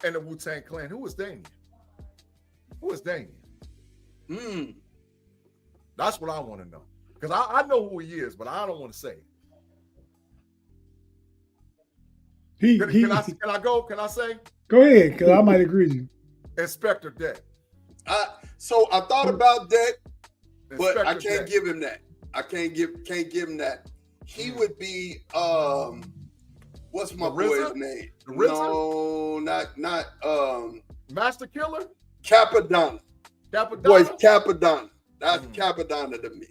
and the Wu-Tang Clan, who is Damien? Who is Damien? That's what I want to know. Because I know who he is, but I don't want to say it. Can I go? Can I say? Go ahead, because I might agree with you. Inspector Deck. So I thought about that, but I Inspector can't Deck. give him that. I can't give him that. He would be what's my boy's RZA? name? The RZA? No, not Master Killer? Capadonna. Capadonna? Boy's Capadonna. That's Capadonna to me.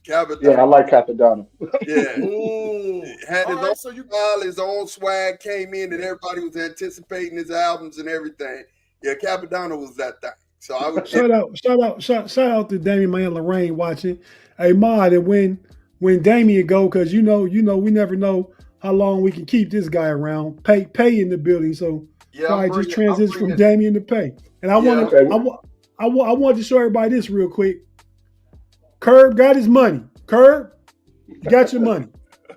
Capadonna. Yeah, I like Capadonna. Yeah. Ooh. Had his All own right, so you style, his own swag came in, and everybody was anticipating his albums and everything. Yeah, Capadonna was that thing. So I would Shout out to Damien, man, Lorraine watching. Hey, Mod, and when Damien go, because we never know how long we can keep this guy around. Pay in the building, so probably just transition from Damien to Pay. And I wanted to show everybody this real quick. Curb got his money. Curb, you got your money.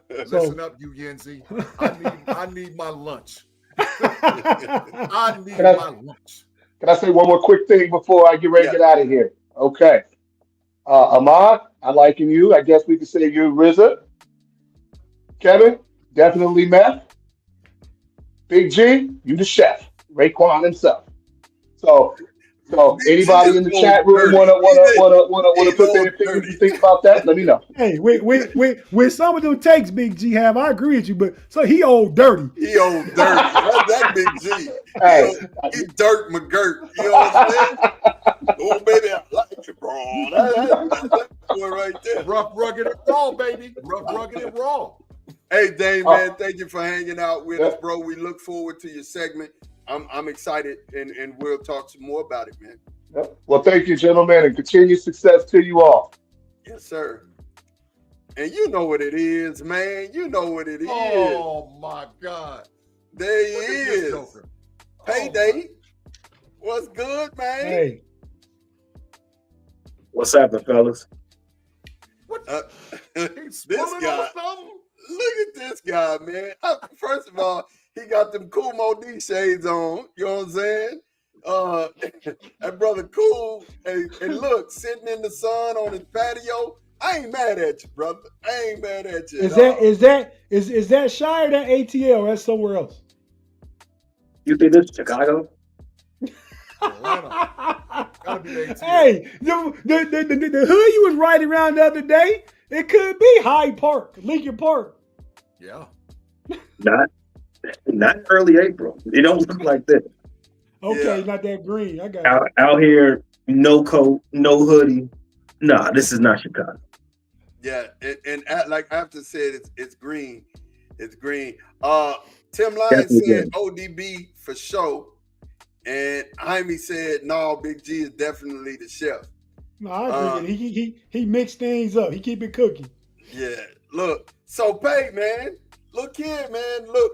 Listen up, you Yenzi. I need my lunch. I need my lunch. Can I say one more quick thing before I get ready to get out of here? Okay. Ahmad, I liken you. I guess we could say you're RZA. Kevin, definitely Meth. Big G, you the chef. Raekwon himself. So anybody in the chat room wanna put their opinion, you think about that? Let me know. Hey, with some of them takes Big G have, I agree with you, but so he old dirty. He old dirty. That Big G. He dirt McGirt. You know what I'm saying? Oh baby, I like you, bro. That's boy right there. Rough, rugged, and raw, baby. Rough, rugged, and raw. Hey, Dane, man, thank you for hanging out with us, bro. We look forward to your segment. I'm excited, and we'll talk some more about it, man. Yep. Well, thank you, gentlemen, and continued success to you all. Yes, sir. And you know what it is, man. You know what it is. Oh my God. There he is. Payday. What's good, man? Hey. What's happening, fellas? This guy. Look at this guy, man. First of all, he got them Cool Modi shades on. You know what I'm saying? That brother Cool, and look, sitting in the sun on his patio. I ain't mad at you, brother. I ain't mad at you. Is that Shy or that ATL? That's somewhere else. You think this is Chicago? Gotta be ATL. Hey, the hood you was riding around the other day, it could be Hyde Park, Lincoln Park. Yeah. Not early April. It don't look like this. Okay, not that green. I got it. Out here, no coat, no hoodie. Nah, this is not Chicago. Yeah, and like I have to say, it's green. It's green. Tim Lyons said ODB for sure. And Jaime said, no, Big G is definitely the chef. No, I agree. He mixed things up. He keep it cooking. Yeah. Look, so Pay, man. Look here, man. Look,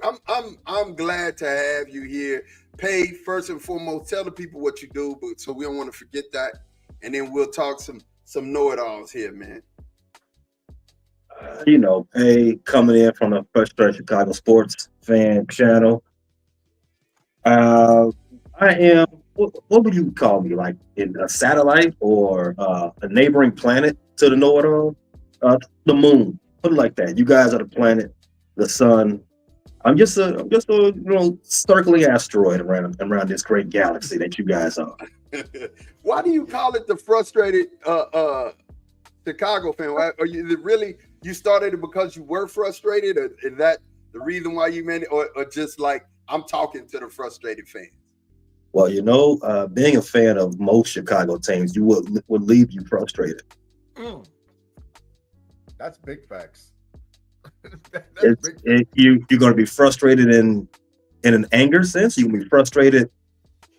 I'm glad to have you here. Pay, first and foremost, tell the people what you do, but so we don't want to forget that. And then we'll talk some know-it-alls here, man. Pay coming in from the Frustrated Chicago Sports Fan channel. I am, what would you call me? Like in a satellite or a neighboring planet to the know-it-all? The moon. Put it like that. You guys are the planet, the sun. I'm just a circling asteroid around this great galaxy that you guys are. Why do you call it the Frustrated Chicago Fan? Are you started it because you were frustrated, or is that the reason why you made it, or just like I'm talking to the frustrated fans? Well, being a fan of most Chicago teams, you would leave you frustrated. That's big facts. You're going to be frustrated in an anger sense. You can be frustrated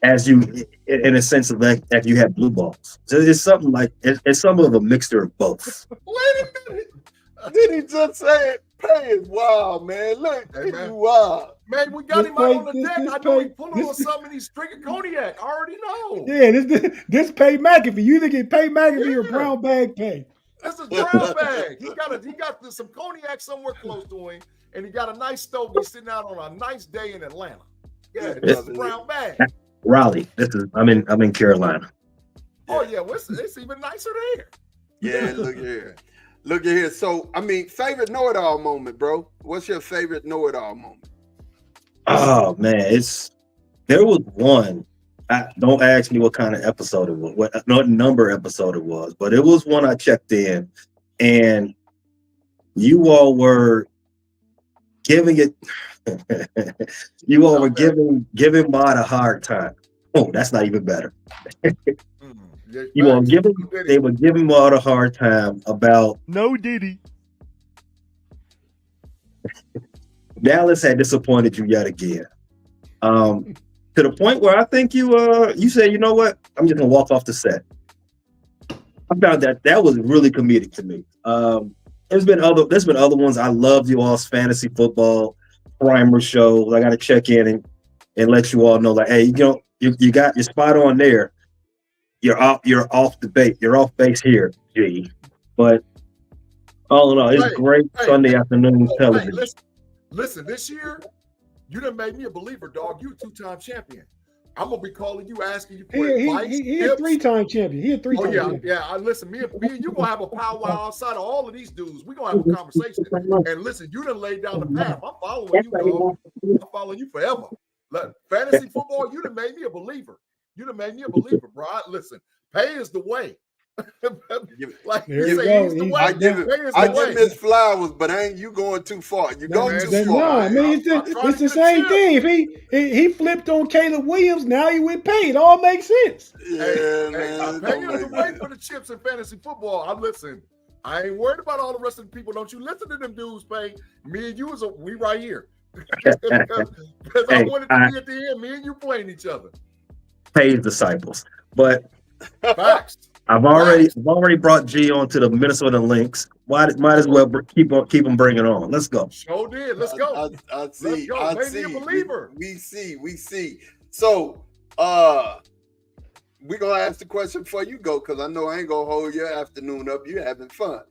in a sense of that you have blue balls. So it's something like it's some of a mixture of both. Wait a minute. Did he just say it? Pay is wild, man. Look, hey, man. Wild. Man, we got him out on the deck. I know he pulling on something. He's drinking cognac. I already know. Yeah, this Pay McAfee. You either get Pay McAfee or brown bag pay. That's a brown bag. He got some cognac somewhere close to him, and he got a nice stogie sitting out on a nice day in Atlanta. Yeah, this is a brown bag. Raleigh. I'm in Carolina. Oh yeah, well, it's even nicer there. Yeah, look here. Look at here. So, favorite know-it-all moment, bro. What's your favorite know-it-all moment? Oh man, there was one. Don't ask me what kind of episode it was, what number episode it was, but it was one I checked in, and you all were giving it. You all were giving Mod a hard time. Oh, that's not even better. They were giving Mod a hard time about no Diddy. Dallas had disappointed you yet again. To the point where I think you said, you know what? I'm just gonna walk off the set. I found that was really comedic to me. There's been other ones. I love you all's fantasy football primer show. I got to check in and let you all know, like, hey, you got your spot on there. You're off debate. You're off base here, G. But all in all, it's great Sunday afternoon television. Listen, this year, you done made me a believer, dog. You a two-time champion. I'm gonna be calling you, asking you for advice. He a three-time champion. He a three-time champion. Yeah. Listen, me and you gonna have a powwow outside of all of these dudes. We gonna have a conversation. And listen, you done laid down the path. I'm following you, dog. I'm following you forever. Look, fantasy football, you done made me a believer. You done made me a believer, bro. Listen, pay is the way. Like you say, he's the way. I give Miss Flowers, but ain't you going too far? You going too far. No, it's the same thing. If he flipped on Caleb Williams, now he with Pay. It all makes sense. Yeah, man. Pay is the way for the chips in fantasy football. I ain't worried about all the rest of the people. Don't you listen to them dudes, Pay. Me and you we right here. Because I wanted to be at the end. Me and you playing each other. Pay's disciples, but facts. I've already brought G on to the Minnesota Lynx. Might as well keep them bringing on. Let's go. Sure did. Let's go. I see. Let's go. Made me a believer. We see. So, we're gonna ask the question before you go, because I know I ain't gonna hold your afternoon up. You having fun.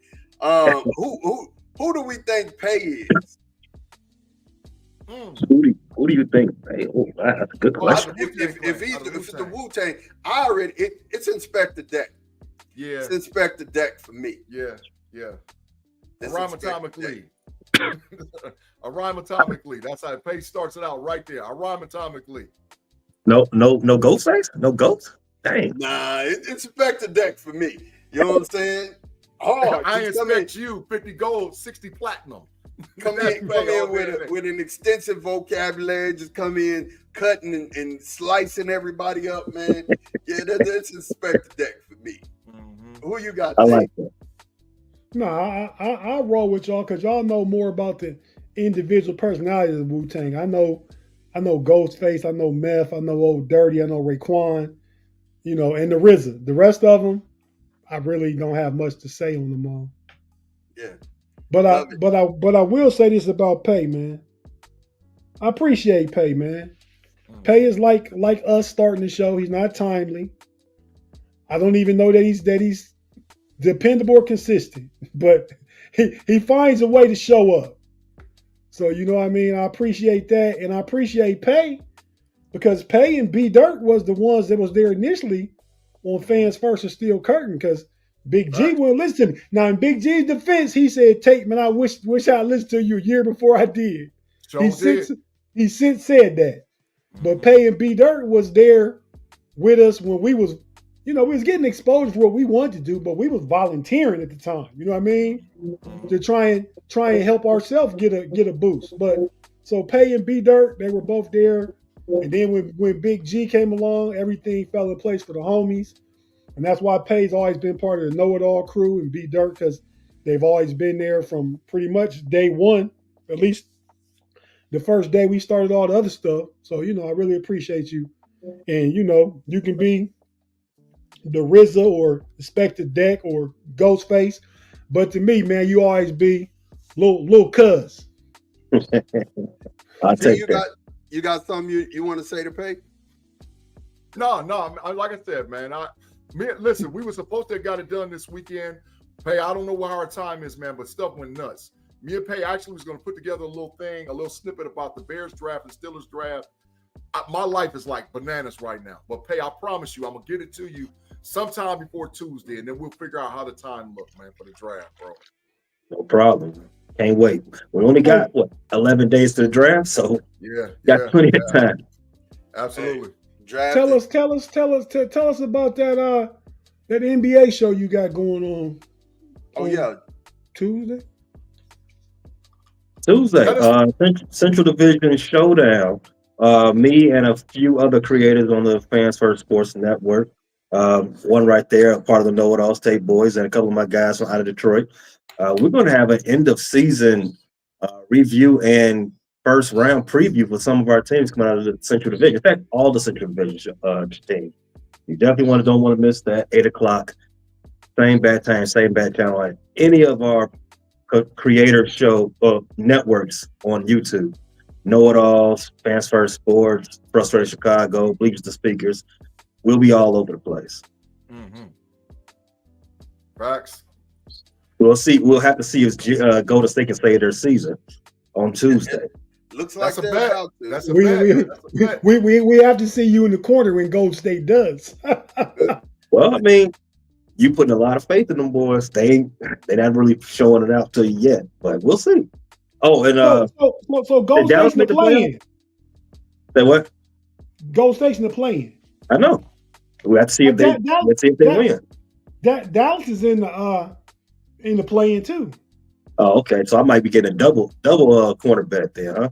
Who do we think Pay is? Who do you think? Oh, that's a good question. If it's the Wu-Tang, it's Inspector Deck. Yeah, it's Inspector Deck for me. Yeah. A rhyme atomically. That's how the page starts it out right there. A rhyme atomically. No Ghostface? No Ghost? Dang. Nah, it's Inspector Deck for me. You know what I'm saying? Hard. I expect you 50 gold, 60 platinum. Come in with an extensive vocabulary. Just come in cutting and slicing everybody up, man. Yeah, that's Inspector Deck for me. Mm-hmm. Who you got? I like that. No, I roll with y'all because y'all know more about the individual personalities of Wu-Tang. I know Ghostface, I know Meth, I know Old Dirty, I know Raekwon, and the RZA. The rest of them, I really don't have much to say on them all. Yeah. But I will say this about Pay, man. I appreciate Pay, man. Pay is like us starting the show. He's not timely. I don't even know that he's dependable or consistent, but he finds a way to show up. So you know what I mean? I appreciate that, and I appreciate Pay because Pay and B Dirt was the ones that was there initially on Fans First and Steel Curtain because Big G wouldn't listen to me. Now in Big G's defense, he said, "Tate, man, I wish I listened to you a year before I did." He since said that. But Pay and B Dirt was there with us when we was, we was getting exposed for what we wanted to do, but we was volunteering at the time. You know what I mean? To try and help ourselves get a boost. But so Pay and B Dirt, they were both there. And then when Big G came along, everything fell in place for the homies. And that's why Pay's always been part of the KnoItAllz crew and B Dirt because they've always been there from pretty much day one, at least the first day we started all the other stuff. So, I really appreciate you. And, you can be the RZA or the Spectre Deck or Ghostface. But to me, man, you always be little cuz. I'll take that. You got something you want to say to Pay? No. Like I said, man, listen, we were supposed to have got it done this weekend. Pay, I don't know what our time is, man, but stuff went nuts. Me and Pay actually was going to put together a little snippet about the Bears draft and Steelers draft. My life is like bananas right now. But Pay, I promise you, I'm going to get it to you sometime before Tuesday, and then we'll figure out how the time looks, man, for the draft, bro. No problem. Can't wait. We only got 11 days to the draft, so got plenty of time. Absolutely. Hey, tell us about that NBA show you got going on. Oh yeah, Tuesday, Central Division Showdown. Me and a few other creators on the Fans First Sports Network. One right there, a part of the KnoItAllz Tate Boys, and a couple of my guys from out of Detroit. We're going to have an end of season review and first round preview for some of our teams coming out of the Central Division. In fact, all the Central Division teams. You definitely don't want to miss that 8:00. Same bad time, same bad channel. Like any of our creator show networks on YouTube. KnoItAllz, Fans First Sports, Frustrated Chicago, Bleachers to Speakers. We'll be all over the place. Mm-hmm. Facts. We'll see. We'll have to see if Golden State can save their season on Tuesday. Looks like that's a bet. That's a bet. We have to see you in the corner when Golden State does. Well, I mean, you putting a lot of faith in them boys. They're not really showing it out to you yet, but we'll see. Oh, and so Golden State's in the play-in. Say what? Golden State's in the play-in. I know. We have to see if they win. Dallas is in the play-in too. Oh, okay. So I might be getting a double corner bet there, huh?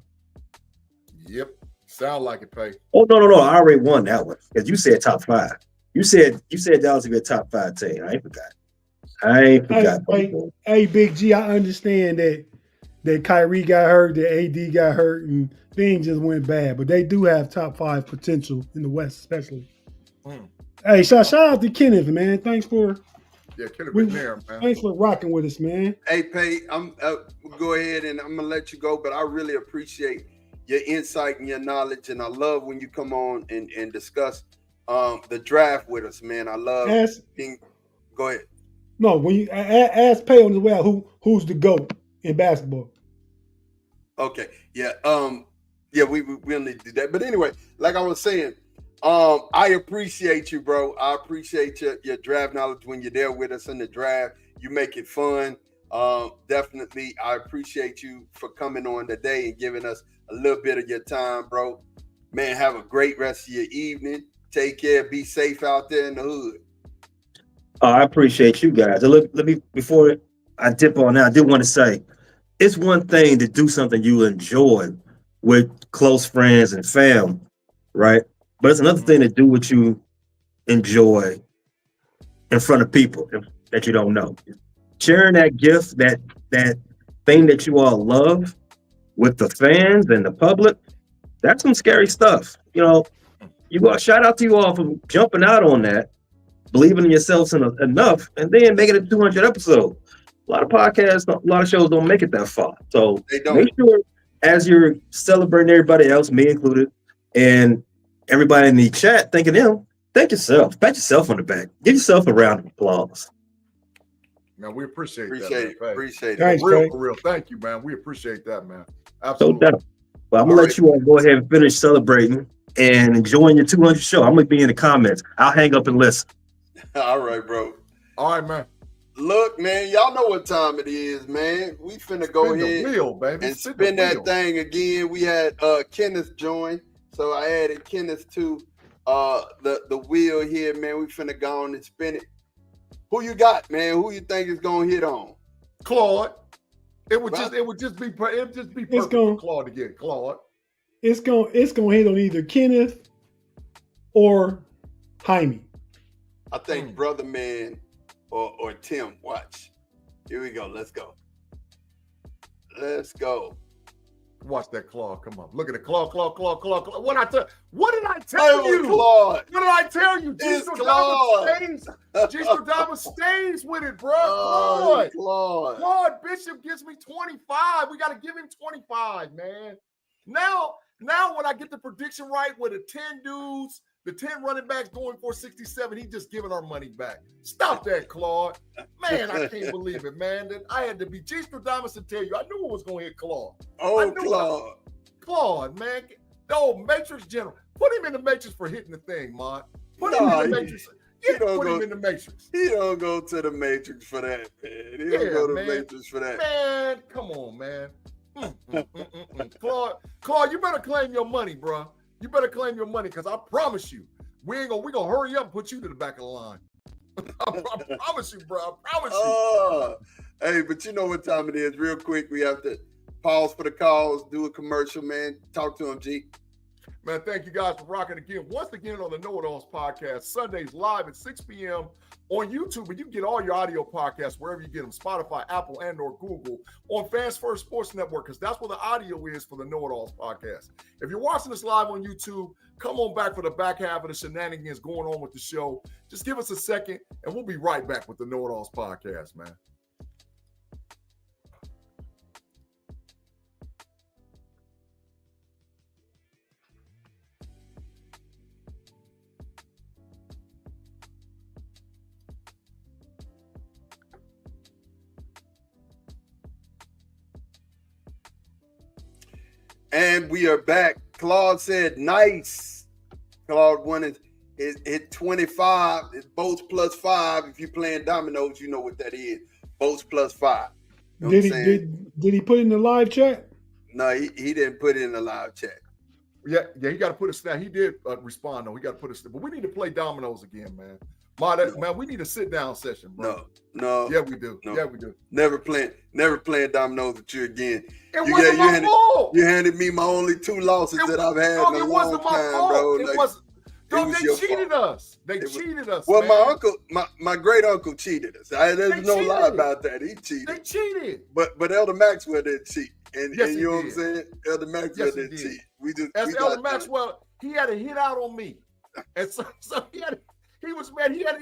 Yep. Sound like it, Pay. Oh no! I already won that one because you said top 5. You said Dallas would be a top 5 team. I ain't forgot. Hey, Big G, I understand that Kyrie got hurt, that AD got hurt, and things just went bad. But they do have top 5 potential in the West, especially. Hey, shout out to Kenneth, man. Thanks for there, man. Thanks for rocking with us, man. Hey, Pay, I'm go ahead and I'm gonna let you go, but I really appreciate your insight and your knowledge, and I love when you come on and discuss the draft with us, man. I love being. Go ahead. No, when you ask Pay on the way out, who's the GOAT in basketball? Okay, yeah, we'll need to do that. But anyway, like I was saying, I appreciate you, bro. I appreciate your draft knowledge when you're there with us in the draft. You make it fun. Definitely, I appreciate you for coming on today and giving us a little bit of your time, bro. Man, have a great rest of your evening. Take care. Be safe out there in the hood. I appreciate you guys. Look, let me before I dip on that, I did want to say it's one thing to do something you enjoy with close friends and family, right? But it's another thing to do what you enjoy in front of people that you don't know. Sharing that gift, that thing that you all love with the fans and the public, that's some scary stuff. Shout out to you all for jumping out on that, believing in yourselves enough, and then making it 200 episodes. A lot of podcasts, a lot of shows don't make it that far. So make sure as you're celebrating everybody else, me included, and everybody in the chat thanking him, thank yourself. Pat yourself on the back. Give yourself a round of applause. Man, we appreciate that. Appreciate it. Thanks, For Faye. real. Thank you, man. We appreciate that, man. No Absolutely. doubt. Well, I'm gonna let you all go ahead and finish celebrating and enjoying your 200 show. I'm gonna be in the comments. I'll hang up and listen. All right, bro. All right, man. Look, man, y'all know what time it is, man. We finna go ahead and spin that thing again. We had Kenneth join, so I added Kenneth to the wheel here, man. We finna go on and spin it. Who you got, man? Who you think is gonna hit on? Claude. It would just be perfect for Claude to get Claude. It's gonna hit on either Kenneth or Jaime. I think Brother Man or Tim. Watch. Here we go. Let's go. Let's go. Watch that Claude come up. Look at the Claude. What did I tell you? Claude. What did I tell you? It's Claude. G-Stradama stays with it, bro. Claude Bishop gives me 25. We got to give him 25, man. Now when I get the prediction right with the 10 dudes, the 10 running backs going for 67, he just giving our money back. Stop that, Claude. Man, I can't believe it, man. That I had to be G-Stradamus to tell you. I knew it was going to hit Claude. Claude. Claude, man. The old Matrix General. Put him in the Matrix for hitting the thing, man. Put him in the Matrix. Put him in the Matrix. He don't go to the Matrix for that, man. He don't go to the Matrix for that. Man, come on, man. Claude, you better claim your money, bro. You better claim your money, because I promise you, we gonna hurry up and put you to the back of the line. I promise you, bro. I promise you. Hey, but you know what time it is. Real quick, we have to pause for the calls, do a commercial, man. Talk to him, G. Man, thank you guys for rocking again. Once again on the KnoItAllz podcast, Sundays live at 6 p.m. on YouTube, and you can get all your audio podcasts wherever you get them, Spotify, Apple, and or Google, on Fans First Sports Network, because that's where the audio is for the KnoItAllz podcast. If you're watching this live on YouTube, come on back for the back half of the shenanigans going on with the show. Just give us a second, and we'll be right back with the KnoItAllz podcast, man. And we are back. Claude said, nice. Claude won hit 25. It's boats plus 5. If you're playing dominoes, you know what that is. Boats plus 5. You know Did he put it in the live chat? No, he didn't put it in the live chat. Yeah, he got to put a snap. He did respond, though. He got to put a snap. But we need to play dominoes again, man. Man, we need a sit-down session, bro. No. Yeah, we do. No. Yeah, we do. Never playing dominoes with you again. It wasn't my fault. You handed me my only 2 losses that I've had in a long time, bro. They cheated us. They cheated us. Well, man. my uncle, my great uncle cheated us. There's no lie about that. He cheated. They cheated. But Elder Maxwell didn't cheat. And Yes, you know what I'm saying? Elder Maxwell didn't cheat. Elder Maxwell, he had a hit out on me. And so he was mad. He had a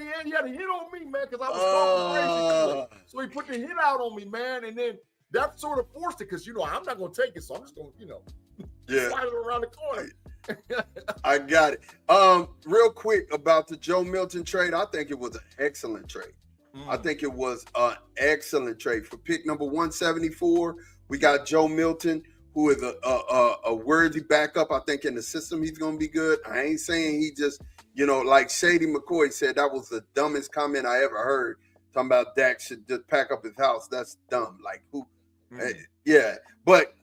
hit on me, man, because I was talking crazy. So he put the hit out on me, man, and then that sort of forced it, because I'm not gonna take it, so I'm just gonna, slide it around the corner. I got it. Real quick about the Joe Milton trade, I think it was an excellent trade. I think it was an excellent trade. For pick number 174, we got Joe Milton, who is a worthy backup. I think in the system he's gonna be good. I ain't saying he just, like Shady McCoy said, that was the dumbest comment I ever heard. Talking about Dak should just pack up his house. That's dumb. Like who? Yeah, but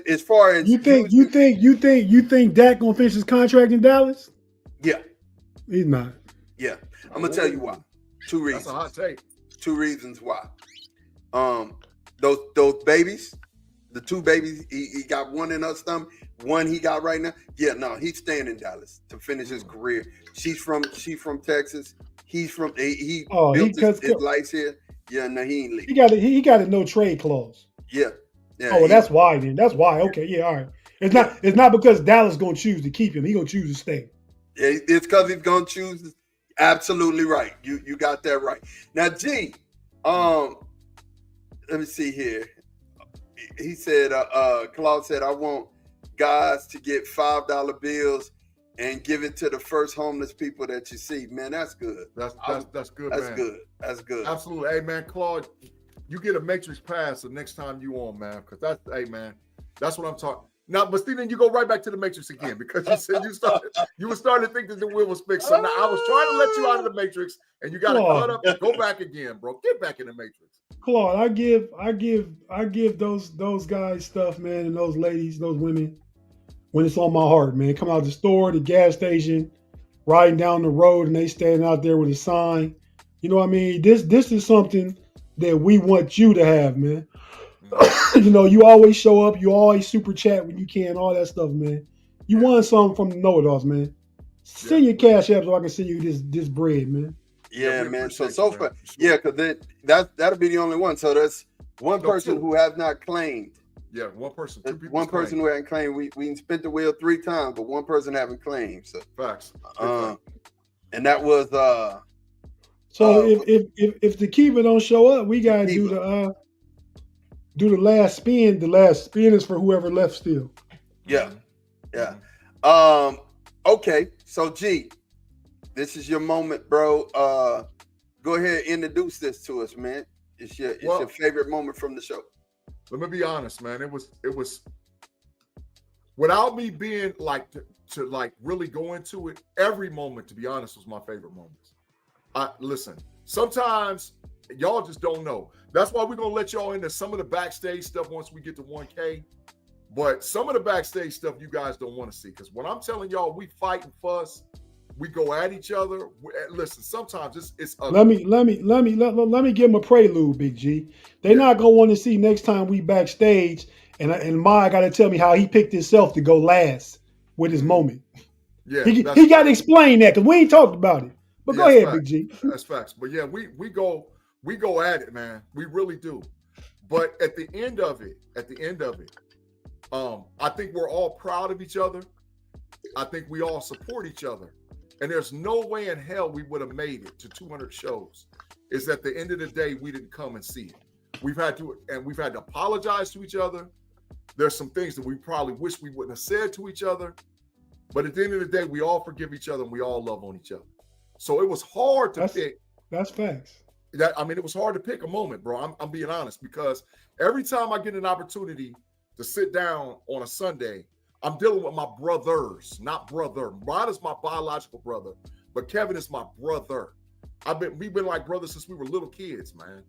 as far as you think Dak gonna finish his contract in Dallas? Yeah, he's not. Yeah, I'm gonna tell you why. 2 reasons. That's a hot take. 2 reasons why. Those babies, the 2 babies, he got one in her stomach, one he got right now. Yeah, no, he's staying in Dallas to finish his career. She's from Texas. He's from he built his life here. Yeah, no, he ain't leaving. He got a no trade clause. Yeah. That's why then. That's why. Okay, yeah, all right. It's not because Dallas gonna choose to keep him. He gonna choose to stay. Yeah, it's because he's gonna choose. Absolutely right. You got that right. Now, G, let me see here. He said, Claude said, I want guys to get $5 bills and give it to the first homeless people that you see. Man, that's good. That's good, That's man. good. That's good. Absolutely. Hey, man, Claude, you get a Matrix pass the next time you on, man, because hey, man, that's what I'm talking. Now, but Steven, you go right back to the Matrix again because you said you were starting to think that the wheel was fixed. So now I was trying to let you out of the Matrix, and you got to cut up and go back again, bro. Get back in the Matrix. Claude, I give those guys stuff, man, and those ladies, those women, when it's on my heart, man. Come out the store, the gas station, riding down the road, and they standing out there with a sign. You know what I mean? This is something that we want you to have, man. You know, you always show up, you always super chat when you can, all that stuff, man. You want something from the KnoItAllz, man. Send your cash app so I can send you this bread, man. Yeah, man. So far, yeah, because that'll be the only one. So that's one person who has not claimed. Yeah, one person. Two people. One person who hasn't claimed. We spent the wheel 3 times, but one person haven't claimed. So facts. And that was So if the keeper don't show up, we gotta do the last spin. The last spin is for whoever left still. Yeah. Yeah. Okay. So G, this is your moment, bro. Go ahead and introduce this to us, man. It's your favorite moment from the show. Let me be honest, man. It was without me being like to like really go into it. Every moment, to be honest, was my favorite moments. Listen, sometimes y'all just don't know. That's why we're gonna let y'all into some of the backstage stuff once we get to 1K. But some of the backstage stuff you guys don't want to see, because when I'm telling y'all we fight and fuss, we go at each other. Listen, sometimes it's ugly. Let me give him a prelude, Big G. They're not gonna want to see next time we backstage, and Maya got to tell me how he picked himself to go last with his moment. Yeah, he got to explain that because we ain't talked about it. But go ahead, Big G. That's facts. But yeah, we go at it, man. We really do. But at the end of it, I think we're all proud of each other. I think we all support each other. And there's no way in hell we would have made it to 200 shows. Is at the end of the day, we didn't come and see it. We've had to apologize to each other. There's some things that we probably wish we wouldn't have said to each other. But at the end of the day, we all forgive each other and we all love on each other. So it was hard to pick. That's facts. It was hard to pick a moment, bro. I'm being honest, because every time I get an opportunity to sit down on a Sunday, I'm dealing with my brothers, not brother. Rod is my biological brother, but Kevin is my brother. We've been like brothers since we were little kids, man.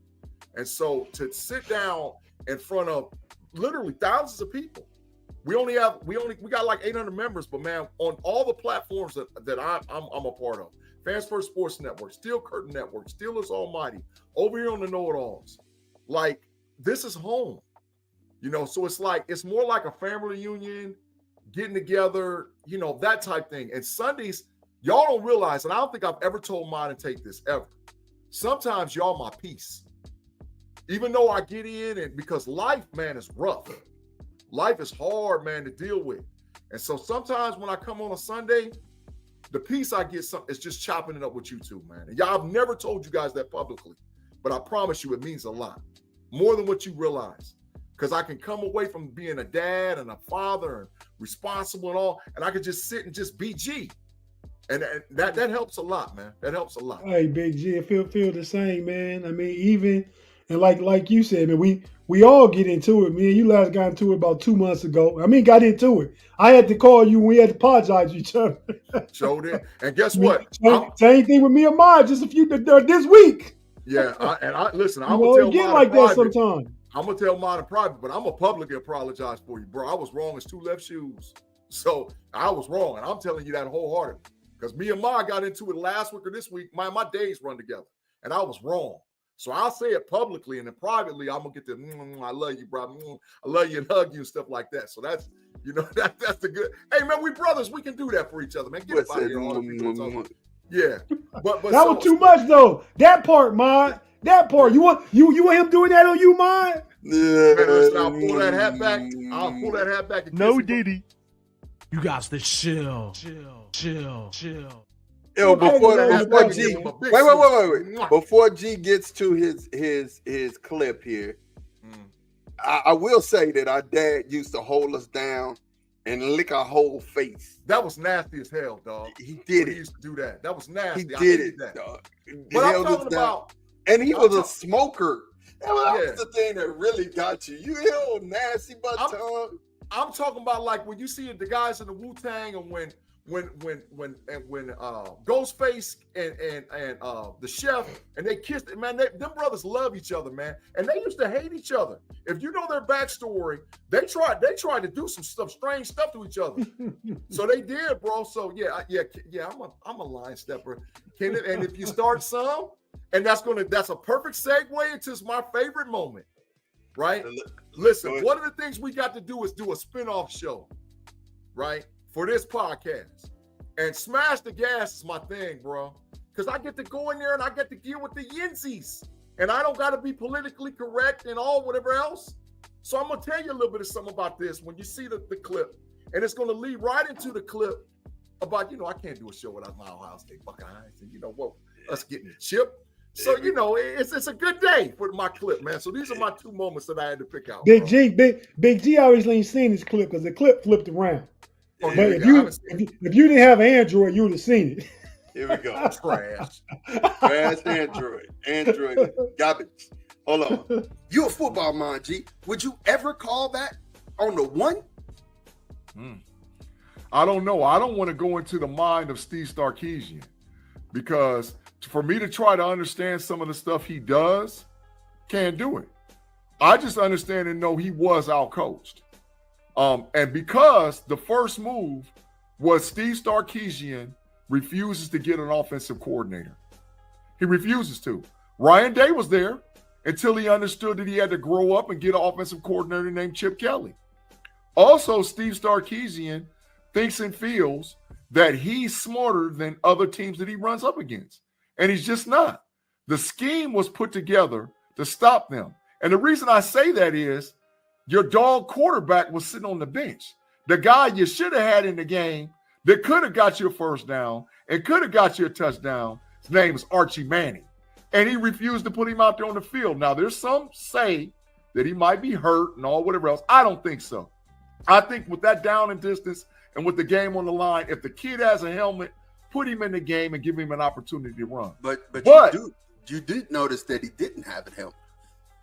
And so to sit down in front of literally thousands of people, we got like 800 members, but man, on all the platforms that I'm a part of, Fans First Sports Network, Steel Curtain Network, Steelers Almighty, over here on the KnoItAllz, like this is home, you know. So it's more like a family reunion, getting together, you know, that type thing. And Sundays, y'all don't realize, and I don't think I've ever told mine to take this ever. Sometimes y'all my peace. Even though I get in, and because life, man, is rough. Life is hard, man, to deal with. And so sometimes when I come on a Sunday, the peace I get is just chopping it up with you two, man. And y'all, I've never told you guys that publicly, but I promise you it means a lot. More than what you realize. Because I can come away from being a dad and a father and responsible and all, and I can just sit and just be G. And that helps a lot, man. That helps a lot. Hey, Big G, I feel the same, man. I mean, even, and like you said, man, we all get into it. Me and you last got into it about 2 months ago. I mean, got into it. I had to call you when we had to apologize to each other. Showed it. And guess what? Same thing with me and mine just this week. Yeah, listen, I'm going to tell get like that sometimes. I'm going to tell mine in private, but I'm going to publicly apologize for you, bro. I was wrong as 2 left shoes. So I was wrong, and I'm telling you that wholeheartedly. Because me and Ma got into it last week or this week. My days run together, and I was wrong. So I'll say it publicly, and then privately, I'm going to get the, I love you, bro. I love you and hug you and stuff like that. So that's, you know, that's the good. Hey, man, we brothers. We can do that for each other, man. Get out here. Yeah. But that was too much, though. That part, Ma. That part, you want him doing that on you, mine? Yeah. Man, listen, I'll pull that hat back. I'll pull that hat back. No, Diddy. You got to chill. Yo, before G, wait. Before G gets to his clip here, I will say that our dad used to hold us down and lick a whole face. That was nasty as hell, dog. He did He it. used to do that. That was nasty. He I did hated it, that. dog. But I'm Held us talking down. about, And he I'm was a talk- smoker. That Yeah. was the thing that really got you. You hell nasty butt tongue. I'm talking about like when you see the guys in the Wu-Tang and when Ghostface and the chef and they kissed it, man. Them brothers love each other, man, and they used to hate each other. If you know their backstory, they tried to do some strange stuff to each other. So they did, bro. So yeah. I'm a line stepper, Kenneth. And if you start some, and that's a perfect segue into my favorite moment, right? Listen, one of the things we got to do is do a spinoff show, right? For this podcast. And Smash the Gas is my thing, bro. Because I get to go in there and I get to deal with the Yinzies. And I don't got to be politically correct and all whatever else. So I'm going to tell you a little bit of something about this when you see the clip. And it's going to lead right into the clip about, I can't do a show without my Ohio State Buckeyes. And us getting the chip. So, it's a good day for my clip, man. So these are my two moments that I had to pick out. Big G always ain't seen this clip because the clip flipped around. Oh, but if you didn't have an Android, you would have seen it. Here we go. Trash. Trash Android. Garbage. Hold on. You a football mind, G. Would you ever call that on the one? I don't know. I don't want to go into the mind of Steve Sarkisian because for me to try to understand some of the stuff he does, can't do it. I just understand and know he was out-coached. And because the first move was Steve Sarkisian refuses to get an offensive coordinator. He refuses to. Ryan Day was there until he understood that he had to grow up and get an offensive coordinator named Chip Kelly. Also, Steve Sarkisian thinks and feels that he's smarter than other teams that he runs up against. And he's just not. The scheme was put together to stop them. And the reason I say that is your dog quarterback was sitting on the bench. The guy you should have had in the game that could have got you a first down and could have got you a touchdown, his name is Archie Manning. And he refused to put him out there on the field. Now, there's some say that he might be hurt and all whatever else. I don't think so. I think with that down and distance and with the game on the line, if the kid has a helmet, put him in the game and give him an opportunity to run. But you did notice that he didn't have a helmet.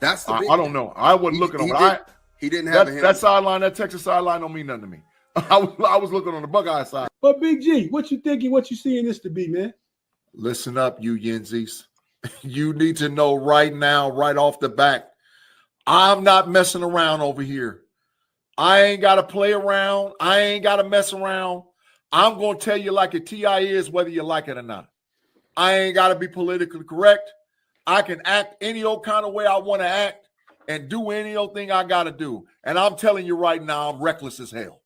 That's the big I don't know. I wasn't looking on it. He didn't have a helmet. That sideline, that Texas sideline don't mean nothing to me. I was looking on the Buckeye side. But Big G, what you thinking? What you seeing this to be, man? Listen up, you Yinzies. You need to know right now, right off the bat, I'm not messing around over here. I ain't got to play around. I ain't got to mess around. I'm going to tell you like a TI is, whether you like it or not. I ain't got to be politically correct. I can act any old kind of way I want to act and do any old thing I got to do. And I'm telling you right now, I'm reckless as hell.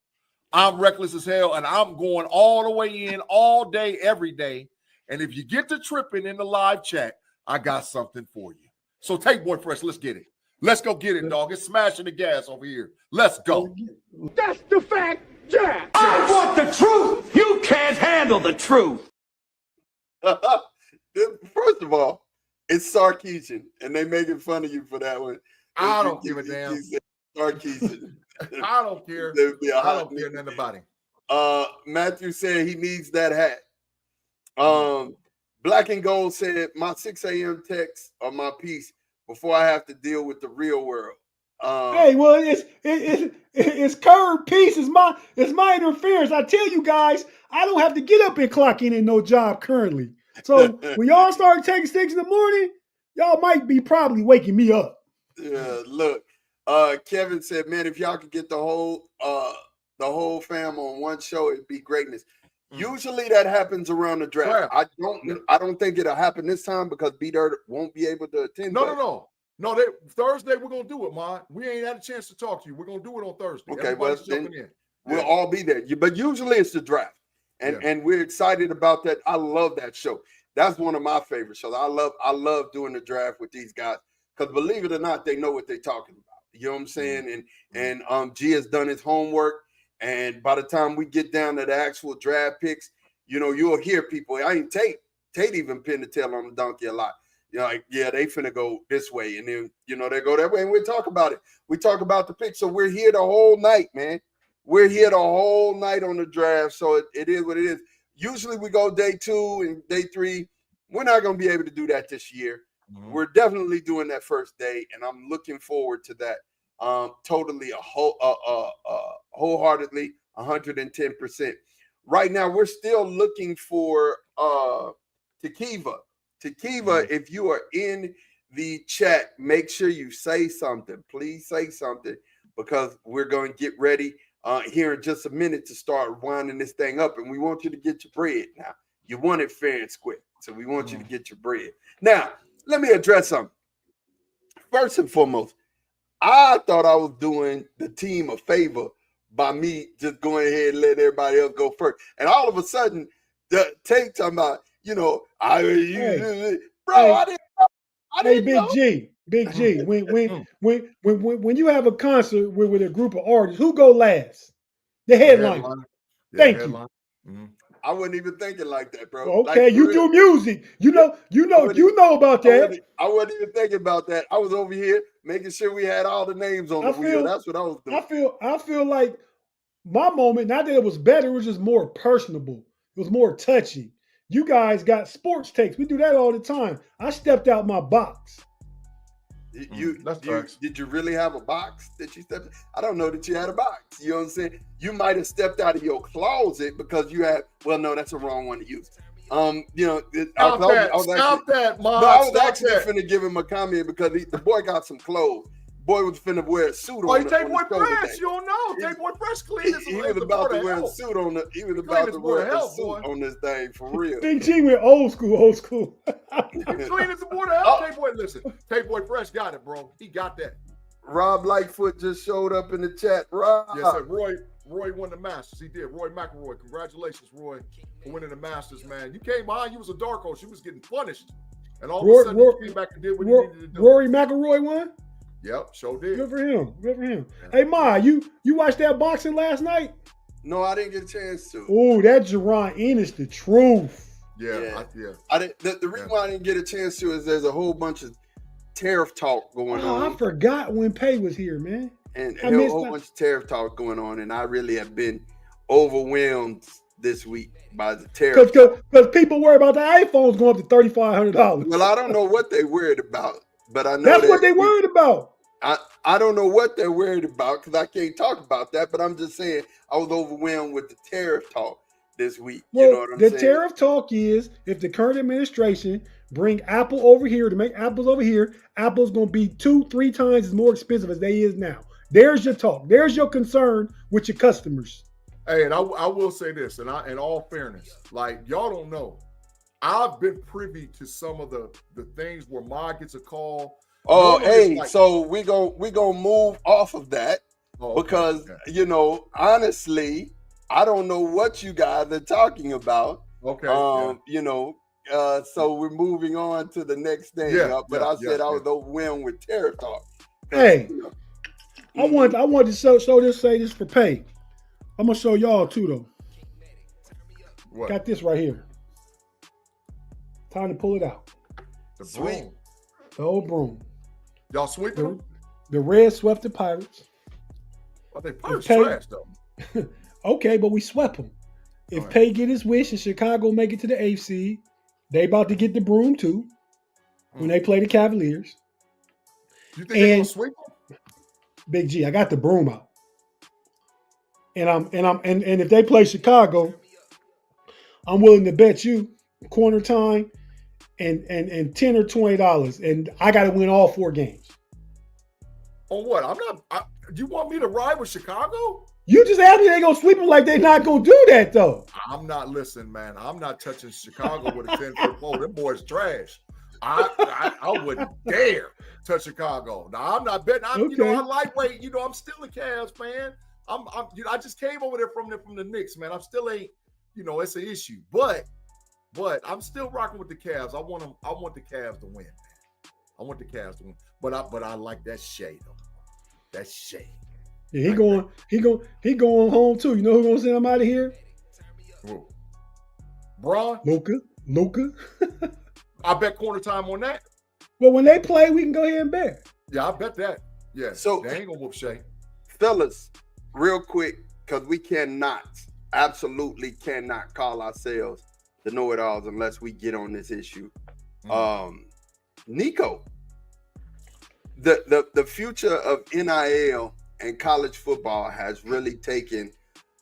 I'm reckless as hell, and I'm going all the way in all day, every day. And if you get to tripping in the live chat, I got something for you. So take Boy Fresh, let's get it. Let's go get it, dog. It's smashing the gas over here. Let's go. That's the fact, Jack. I want the truth. You can't handle the truth. First of all, it's Sarkisian, and they making fun of you for that one. I don't give a damn. Sarkisian. I don't care. I don't care nothing about him. Matthew said he needs that hat. Black and Gold said my 6 a.m. text or my piece before I have to deal with the real world. Hey, well, it's curved piece. It's my interference. I tell you guys, I don't have to get up and clock in no job currently. So when y'all start taking 6 in the morning, y'all might be probably waking me up. Yeah, look. Kevin said, man, if y'all could get the whole fam on one show, it'd be greatness. Usually that happens around the draft. I don't think it'll happen this time because B-Dirt won't be able to attend. No. Thursday we're gonna do it, man. We ain't had a chance to talk to you. We're gonna do it on Thursday. Okay, well then we'll all be there. But usually it's the draft, and we're excited about that. I love that show. That's one of my favorite shows. I love doing the draft with these guys because believe it or not, they know what they're talking about. You know what I'm saying? And G has done his homework. And by the time we get down to the actual draft picks, you'll hear people. I ain't Tate even pinned the tail on the donkey a lot. Like, yeah, they finna go this way. And then, they go that way. And we talk about it. We talk about the picks. So we're here the whole night, man. we're here the whole night on the draft, so it is what it is. Usually we go day 2 and day 3. We're not going to be able to do that this year. Mm-hmm. We're definitely doing that first day, and I'm looking forward to that. Totally, wholeheartedly, 110%. Right now, we're still looking for Takiva. Takiva, if you are in the chat, make sure you say something. Please say something, because we're going to get ready here in just a minute to start winding this thing up, and we want you to get your bread now. You want it fair and square, so we want you to get your bread. Now, let me address something. First and foremost, I thought I was doing the team a favor by me just going ahead and letting everybody else go first. And all of a sudden, the Tate talking about, I didn't know. Big G. When you have a concert with a group of artists, who go last? The headliner. Thank you. Mm-hmm. I wasn't even thinking like that, bro. Okay, you do music. You know about that. I wasn't even thinking about that. I was over here making sure we had all the names on the wheel. That's what I was doing. I feel like my moment, not that it was better, it was just more personable. It was more touchy. You guys got sports takes. We do that all the time. I stepped out my box. Did you really have a box that you stepped? I don't know that you had a box. You know what I'm saying? You might have stepped out of your closet because you had. Well, no, that's the wrong one to use. Stop that, Mom. No, I was actually finna give him a comment because the boy got some clothes. Boy was finna wear a suit on. Tate Boy Fresh, you don't know. Tate Boy Fresh clean as he was about to wear a suit on the. He was about to wear a suit on this thing for real. Big G went old school. He's clean as a board of health. Tate Boy, listen. Tate Boy Fresh got it, bro. He got that. Rob Lightfoot just showed up in the chat. Rob. Yes, sir. Roy won the Masters. He did. Roy McIlroy. Congratulations, Roy, for winning the Masters, man. You came behind. You was a dark horse. You was getting punished. And all of a sudden, you came back and did what you needed to do. Rory McIlroy won? Yep, sure did. Good for him. Yeah. Hey, Ma, you watched that boxing last night? No, I didn't get a chance to. Oh, that Jerron Ennis, the truth. Yeah. I didn't. The reason why I didn't get a chance to is there's a whole bunch of tariff talk going on. I forgot when Pay was here, man. And there was a whole bunch of tariff talk going on, and I really have been overwhelmed this week by the tariff. Because people worry about the iPhones going up to $3,500. Well, I don't know what they worried about, but I know that's what they worried about. I don't know what they're worried about because I can't talk about that, but I'm just saying I was overwhelmed with the tariff talk this week. Well, you know what I'm saying? The tariff talk is if the current administration bring Apple over here to make apples over here, Apple's going to be 2-3 times as more expensive as they is now. There's your talk. There's your concern with your customers. Hey, and I will say this, and in all fairness, like y'all don't know, I've been privy to some of the things where Ma gets a call. Oh, hey, so we gonna move off of that because honestly, I don't know what you guys are talking about. Okay. So we're moving on to the next thing. I was overwhelmed with tariff talk. Hey, I want to say this for Pay. I'm gonna show y'all too though. What? Got this right here. Time to pull it out. The broom. The old broom. Y'all sweeping them? The Reds swept the Pirates. Well, they Pirates trash though. Okay, but we swept them. If Pay get his wish and Chicago make it to the eighth seed, they about to get the broom too when they play the Cavaliers. You think they're gonna sweep them? Big G, I got the broom out. And if they play Chicago, I'm willing to bet you corner time and $10 or $20, and I got to win all 4 games. On what? You want me to ride with Chicago? You just asked me they gonna sweep them like they're not gonna do that though. I'm not listening, man. I'm not touching Chicago with a 10-foot pole. Them boys trash. I wouldn't dare touch Chicago. Now I'm not betting. I lightweight. I'm still a Cavs fan. I just came over there from the Knicks, man. I'm still ain't. It's an issue, but I'm still rocking with the Cavs. I want the Cavs to win, man. I want the Cavs to win. But I like that shade though. That shade. Yeah, he going home too. You know who's gonna send him out of here? Who? Braun? Luka. I bet corner time on that. Well, when they play, we can go ahead and bet. Yeah, I bet that. Yeah. So they ain't gonna whoop Shea. Fellas, real quick, because we absolutely cannot call ourselves the know-it-alls unless we get on this issue. Nico, the future of NIL and college football has really taken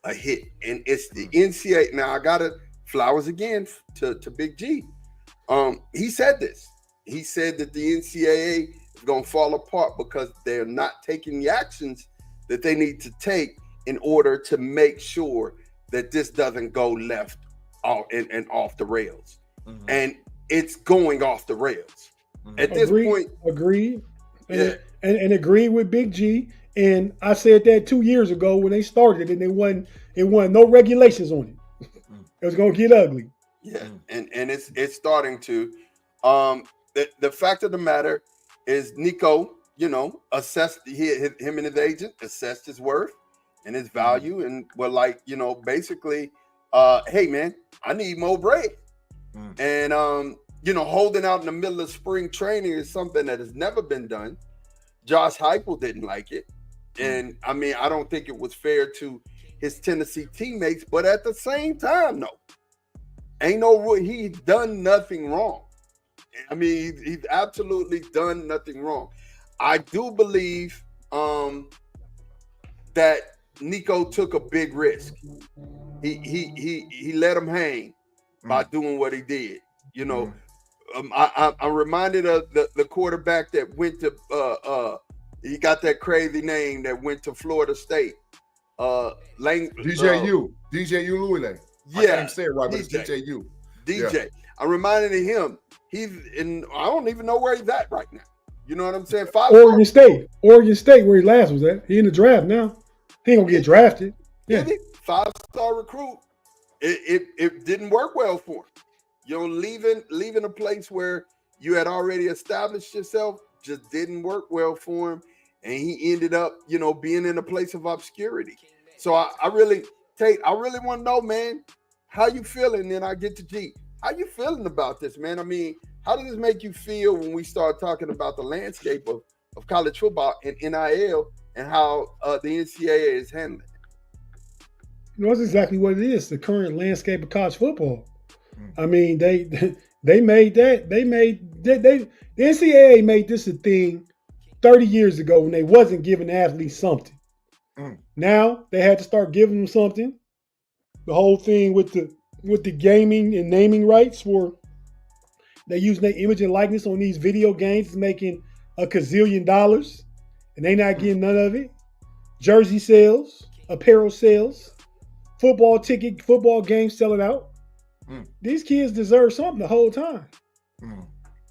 a hit, and it's the NCAA. Now I gotta flowers again to Big-G. He said this. He said that the NCAA is gonna fall apart because they're not taking the actions that they need to take in order to make sure that this doesn't go left and off the rails. And it's going off the rails. At this point, agreed. Yeah. And agree with Big-G. And I said that 2 years ago when they started, and it wasn't no regulations on it. It was gonna get ugly. Yeah, and it's starting to. The fact of the matter is Nico, assessed him and his agent assessed his worth and his value, and were like, basically, hey man, I need more bread. And holding out in the middle of spring training is something that has never been done. Josh Heupel didn't like it. And I mean, I don't think it was fair to his Tennessee teammates, but at the same time, no, he's done nothing wrong. I mean, he's absolutely done nothing wrong. I do believe that Nico took a big risk. He let him hang by doing what he did. I'm reminded of the quarterback that went to he got that crazy name that went to Florida State. DJU Louisville. Yeah, I can't say it right, but it's DJU. DJ. Yeah. I'm reminded of him. He's in. I don't even know where he's at right now. You know what I'm saying? Oregon State, where he last was at. He in the draft now. He ain't gonna get drafted. Yeah, 5-star recruit. It didn't work well for him. Leaving a place where you had already established yourself just didn't work well for him, and he ended up, being in a place of obscurity. So I really want to know, man, how you feeling? Then I get to G. How you feeling about this, man? I mean, how does this make you feel when we start talking about the landscape of college football and NIL and how the NCAA is handling it? That's exactly what it is. The current landscape of college football. I mean, they made that. The NCAA made this a thing 30 years ago when they wasn't giving athletes something. Now they had to start giving them something. The whole thing with the gaming and naming rights for they using their image and likeness on these video games is making $1 gazillion, and they not getting none of it. Jersey sales, apparel sales, football games selling out. These kids deserve something the whole time.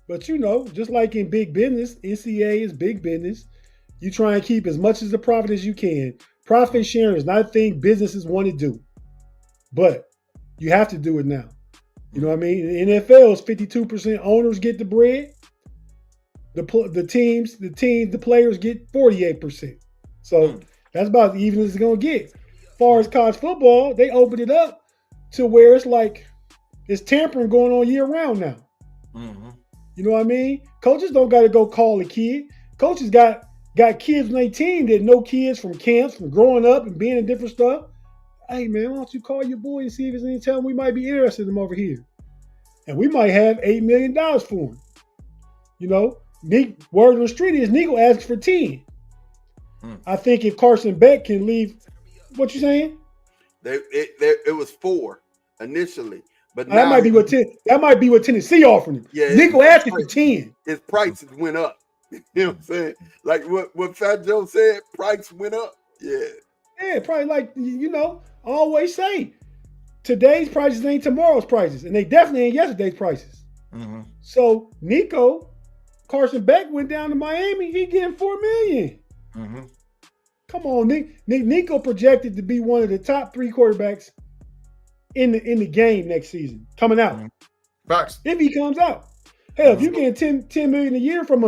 But just like in big business, NCAA is big business. You try and keep as much as the profit as you can. Profit sharing is not a thing businesses want to do, but you have to do it now. You know what I mean? In the NFL, is 52% owners get the bread. The players get 48%. So that's about as even as it's gonna get. As far as college football, they opened it up to where it's like it's tampering going on year round now. You know what I mean? Coaches don't got to go call a kid. Coaches got kids on their team that know kids from camps, from growing up and being in different stuff. Hey, man, why don't you call your boy and see if there's any time we might be interested in him over here? And we might have $8 million for him. Word on the street is Nico asks for 10. I think if Carson Beck can leave, what you saying? It was 4 initially. But that might be what Tennessee offering him. Yeah, Nico asking for 10. His prices went up. You know what I'm saying? Like what Fat Joe said, price went up. Yeah. Yeah, probably like, I always say, today's prices ain't tomorrow's prices. And they definitely ain't yesterday's prices. So Nico, Carson Beck went down to Miami. He getting $4 million. Come on, Nico projected to be one of the top 3 quarterbacks in the game next season, coming out. Facts. If he comes out. Hell, if you get $10 million a year from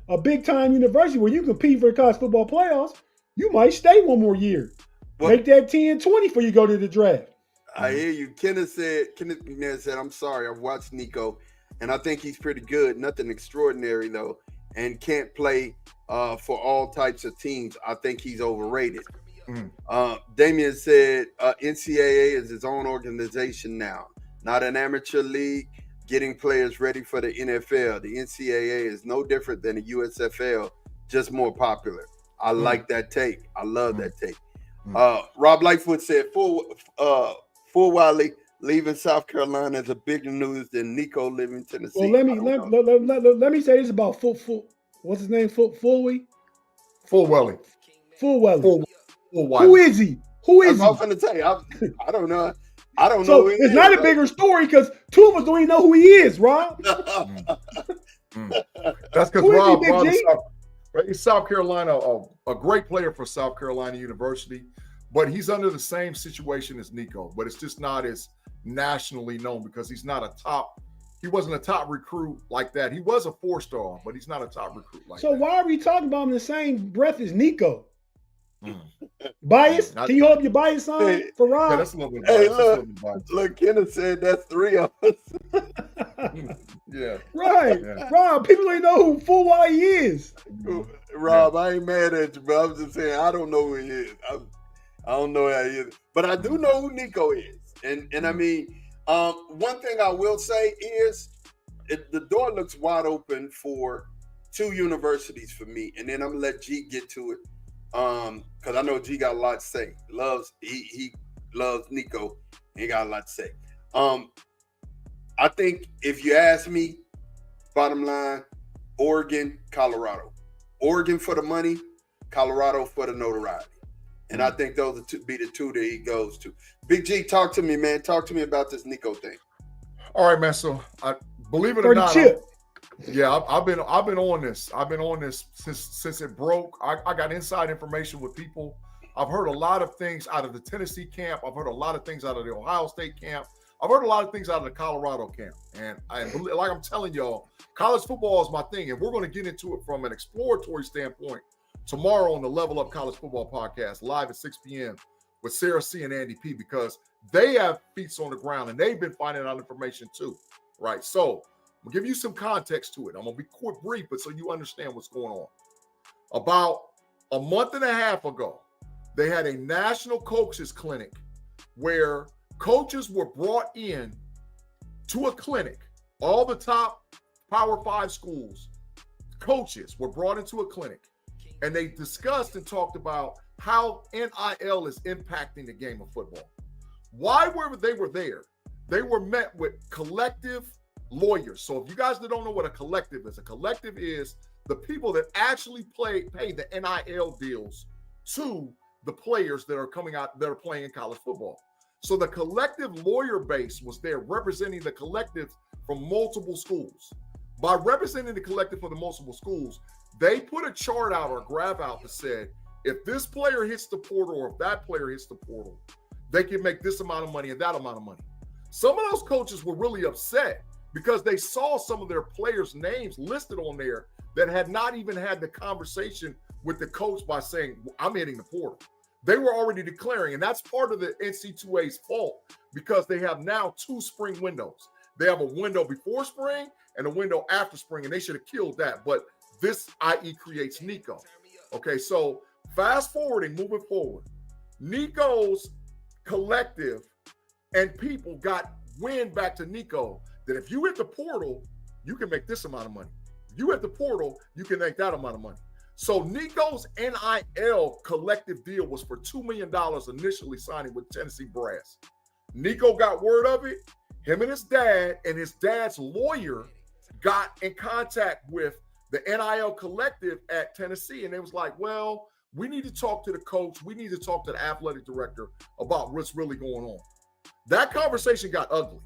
a big time university where you compete for the college football playoffs, you might stay one more year. Make that 10-20 before you go to the draft. I hear you. Kenneth McNair said, I'm sorry, I've watched Nico, and I think he's pretty good. Nothing extraordinary, though, and can't play for all types of teams. I think he's overrated. Damian said NCAA is its own organization now, not an amateur league getting players ready for the NFL. The NCAA is no different than the USFL, just more popular. I like that take. I love that take. Rob Lightfoot said, Full Wiley leaving South Carolina is a bigger news than Nico leaving Tennessee. Well, let me say this about what's his name? Fulwelly. Fulwelly. Who is he? Who is he? I'm going to tell you. I don't know. I don't so know. It's not a bigger story because two of us don't even know who he is, Rob. That's because Rob is South Carolina, a great player for South Carolina University, but he's under the same situation as Nico, but it's just not as nationally known because he wasn't a top recruit like that. He was a 4-star, but he's not a top recruit like that. So why are we talking about him in the same breath as Nico? Bias? Can you hold up your bias sign for Rob? Yeah, that's a little bit biased. Hey, look, Kenneth said that's 3 of us. Yeah. Right. Yeah. Rob, people don't know who Fulwiley is. Rob, I ain't mad at you, but I'm just saying I don't know who he is. I don't know how he is. But I do know who Nico is. And I mean, one thing I will say is the door looks wide open for 2 universities for me. And then I'm going to let G get to it. Because I know G got a lot to say. He loves Nico. He got a lot to say. I think if you ask me, bottom line, Oregon, Colorado. Oregon for the money, Colorado for the notoriety. And I think those be the 2 that he goes to. Big G, talk to me, man. Talk to me about this Nico thing. All right, man. So believe it or not, I've been on this. I've been on this since it broke. I got inside information with people. I've heard a lot of things out of the Tennessee camp. I've heard a lot of things out of the Ohio State camp. I've heard a lot of things out of the Colorado camp. And like I'm telling y'all, college football is my thing. And we're going to get into it from an exploratory standpoint tomorrow on the Level Up College Football Podcast, live at 6 p.m. with Sarah C. and Andy P. because they have feet on the ground and they've been finding out information too, right? So I'm going to give you some context to it. I'm going to be quick, brief, but so you understand what's going on. About a month and a half ago, they had a national coaches clinic where coaches were brought in to a clinic. All the top Power 5 schools, coaches were brought into a clinic, and they discussed and talked about how NIL is impacting the game of football. Why were they there? They were met with collective lawyers. So if you guys don't know what a collective is the people that actually pay the NIL deals to the players that are coming out, that are playing in college football. So the collective lawyer base was there representing the collective from multiple schools. By representing the collective for the multiple schools, they put a chart out or a graph out that said, if this player hits the portal or if that player hits the portal, they can make this amount of money and that amount of money. Some of those coaches were really upset because they saw some of their players' names listed on there that had not even had the conversation with the coach by saying, I'm hitting the portal. They were already declaring, and that's part of the NC2A's fault because they have now 2 spring windows. They have a window before spring and a window after spring, and they should have killed that. But this, i.e., creates Nico. Okay, so fast forwarding, moving forward, Nico's collective and people got wind back to Nico that if you hit the portal, you can make this amount of money. If you hit the portal, you can make that amount of money. So Nico's NIL collective deal was for $2 million initially signing with Tennessee Brass. Nico got word of it. Him and his dad's lawyer got in contact with the NIL collective at Tennessee. And they was like, well, we need to talk to the coach. We need to talk to the athletic director about what's really going on. That conversation got ugly.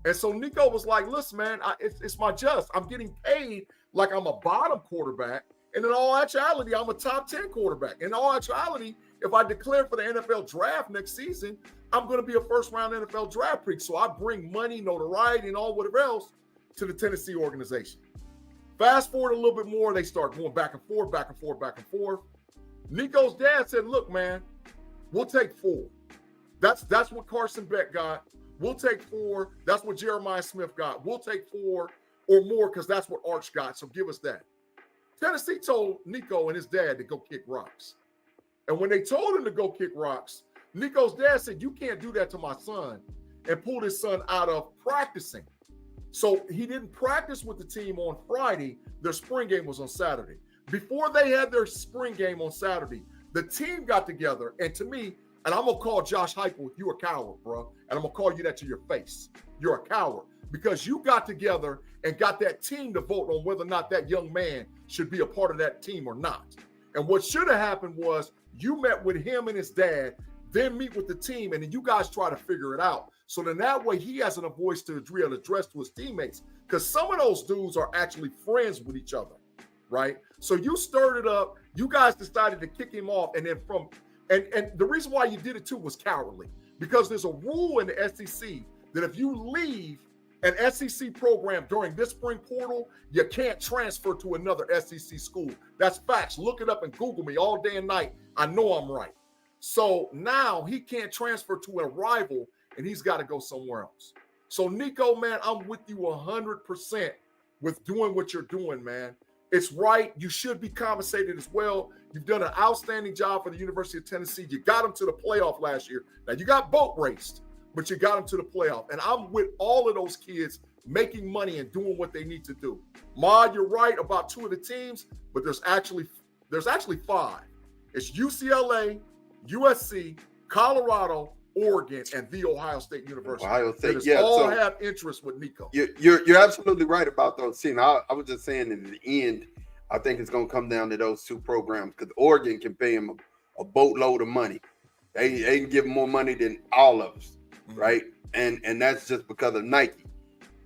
And so Nico was like, listen, man, it's my just. I'm getting paid like I'm a bottom quarterback. And in all actuality, I'm a top 10 quarterback. In all actuality, if I declare for the NFL draft next season, I'm going to be a first-round NFL draft pick. So I bring money, notoriety, and all whatever else to the Tennessee organization. Fast forward a little bit more, they start going back and forth, back and forth, back and forth. Nico's dad said, look, man, we'll take 4. That's what Carson Beck got. We'll take 4. That's what Jeremiah Smith got. We'll take 4 or more because that's what Arch got. So give us that. Tennessee told Nico and his dad to go kick rocks. And when they told him to go kick rocks, Nico's dad said, you can't do that to my son, and pulled his son out of practicing. So he didn't practice with the team on Friday. Their spring game was on Saturday. Before they had their spring game on Saturday, the team got together, and to me, and I'm going to call Josh Heupel, you're a coward, bro. And I'm going to call you that to your face. You're a coward because you got together and got that team to vote on whether or not that young man should be a part of that team or not. And what should have happened was you met with him and his dad, then meet with the team, and then you guys try to figure it out. So then that way he has a voice to address to his teammates, because some of those dudes are actually friends with each other, right? So you stirred it up. You guys decided to kick him off, and then and the reason why you did it too was cowardly, because there's a rule in the SEC that if you leave an SEC program during this spring portal, you can't transfer to another SEC school. That's facts. Look it up and Google me all day and night. I know I'm right. So now he can't transfer to a rival, and he's got to go somewhere else. So Nico, man, I'm with you 100% with doing what you're doing, man. It's right. You should be compensated as well. You've done an outstanding job for the University of Tennessee. You got them to the playoff last year. Now, you got boat raced, but you got them to the playoff. And I'm with all of those kids making money and doing what they need to do. Ma, you're right about 2 of the teams, but there's actually 5. It's UCLA, USC, Colorado, Oregon, and The Ohio State University. Ohio State, that yeah. all So have interest with Nico. You're absolutely right about those teams. I was just saying in the end, I think it's going to come down to those 2 programs, because Oregon can pay him a boatload of money. They can give him more money than all of us, right? And that's just because of Nike.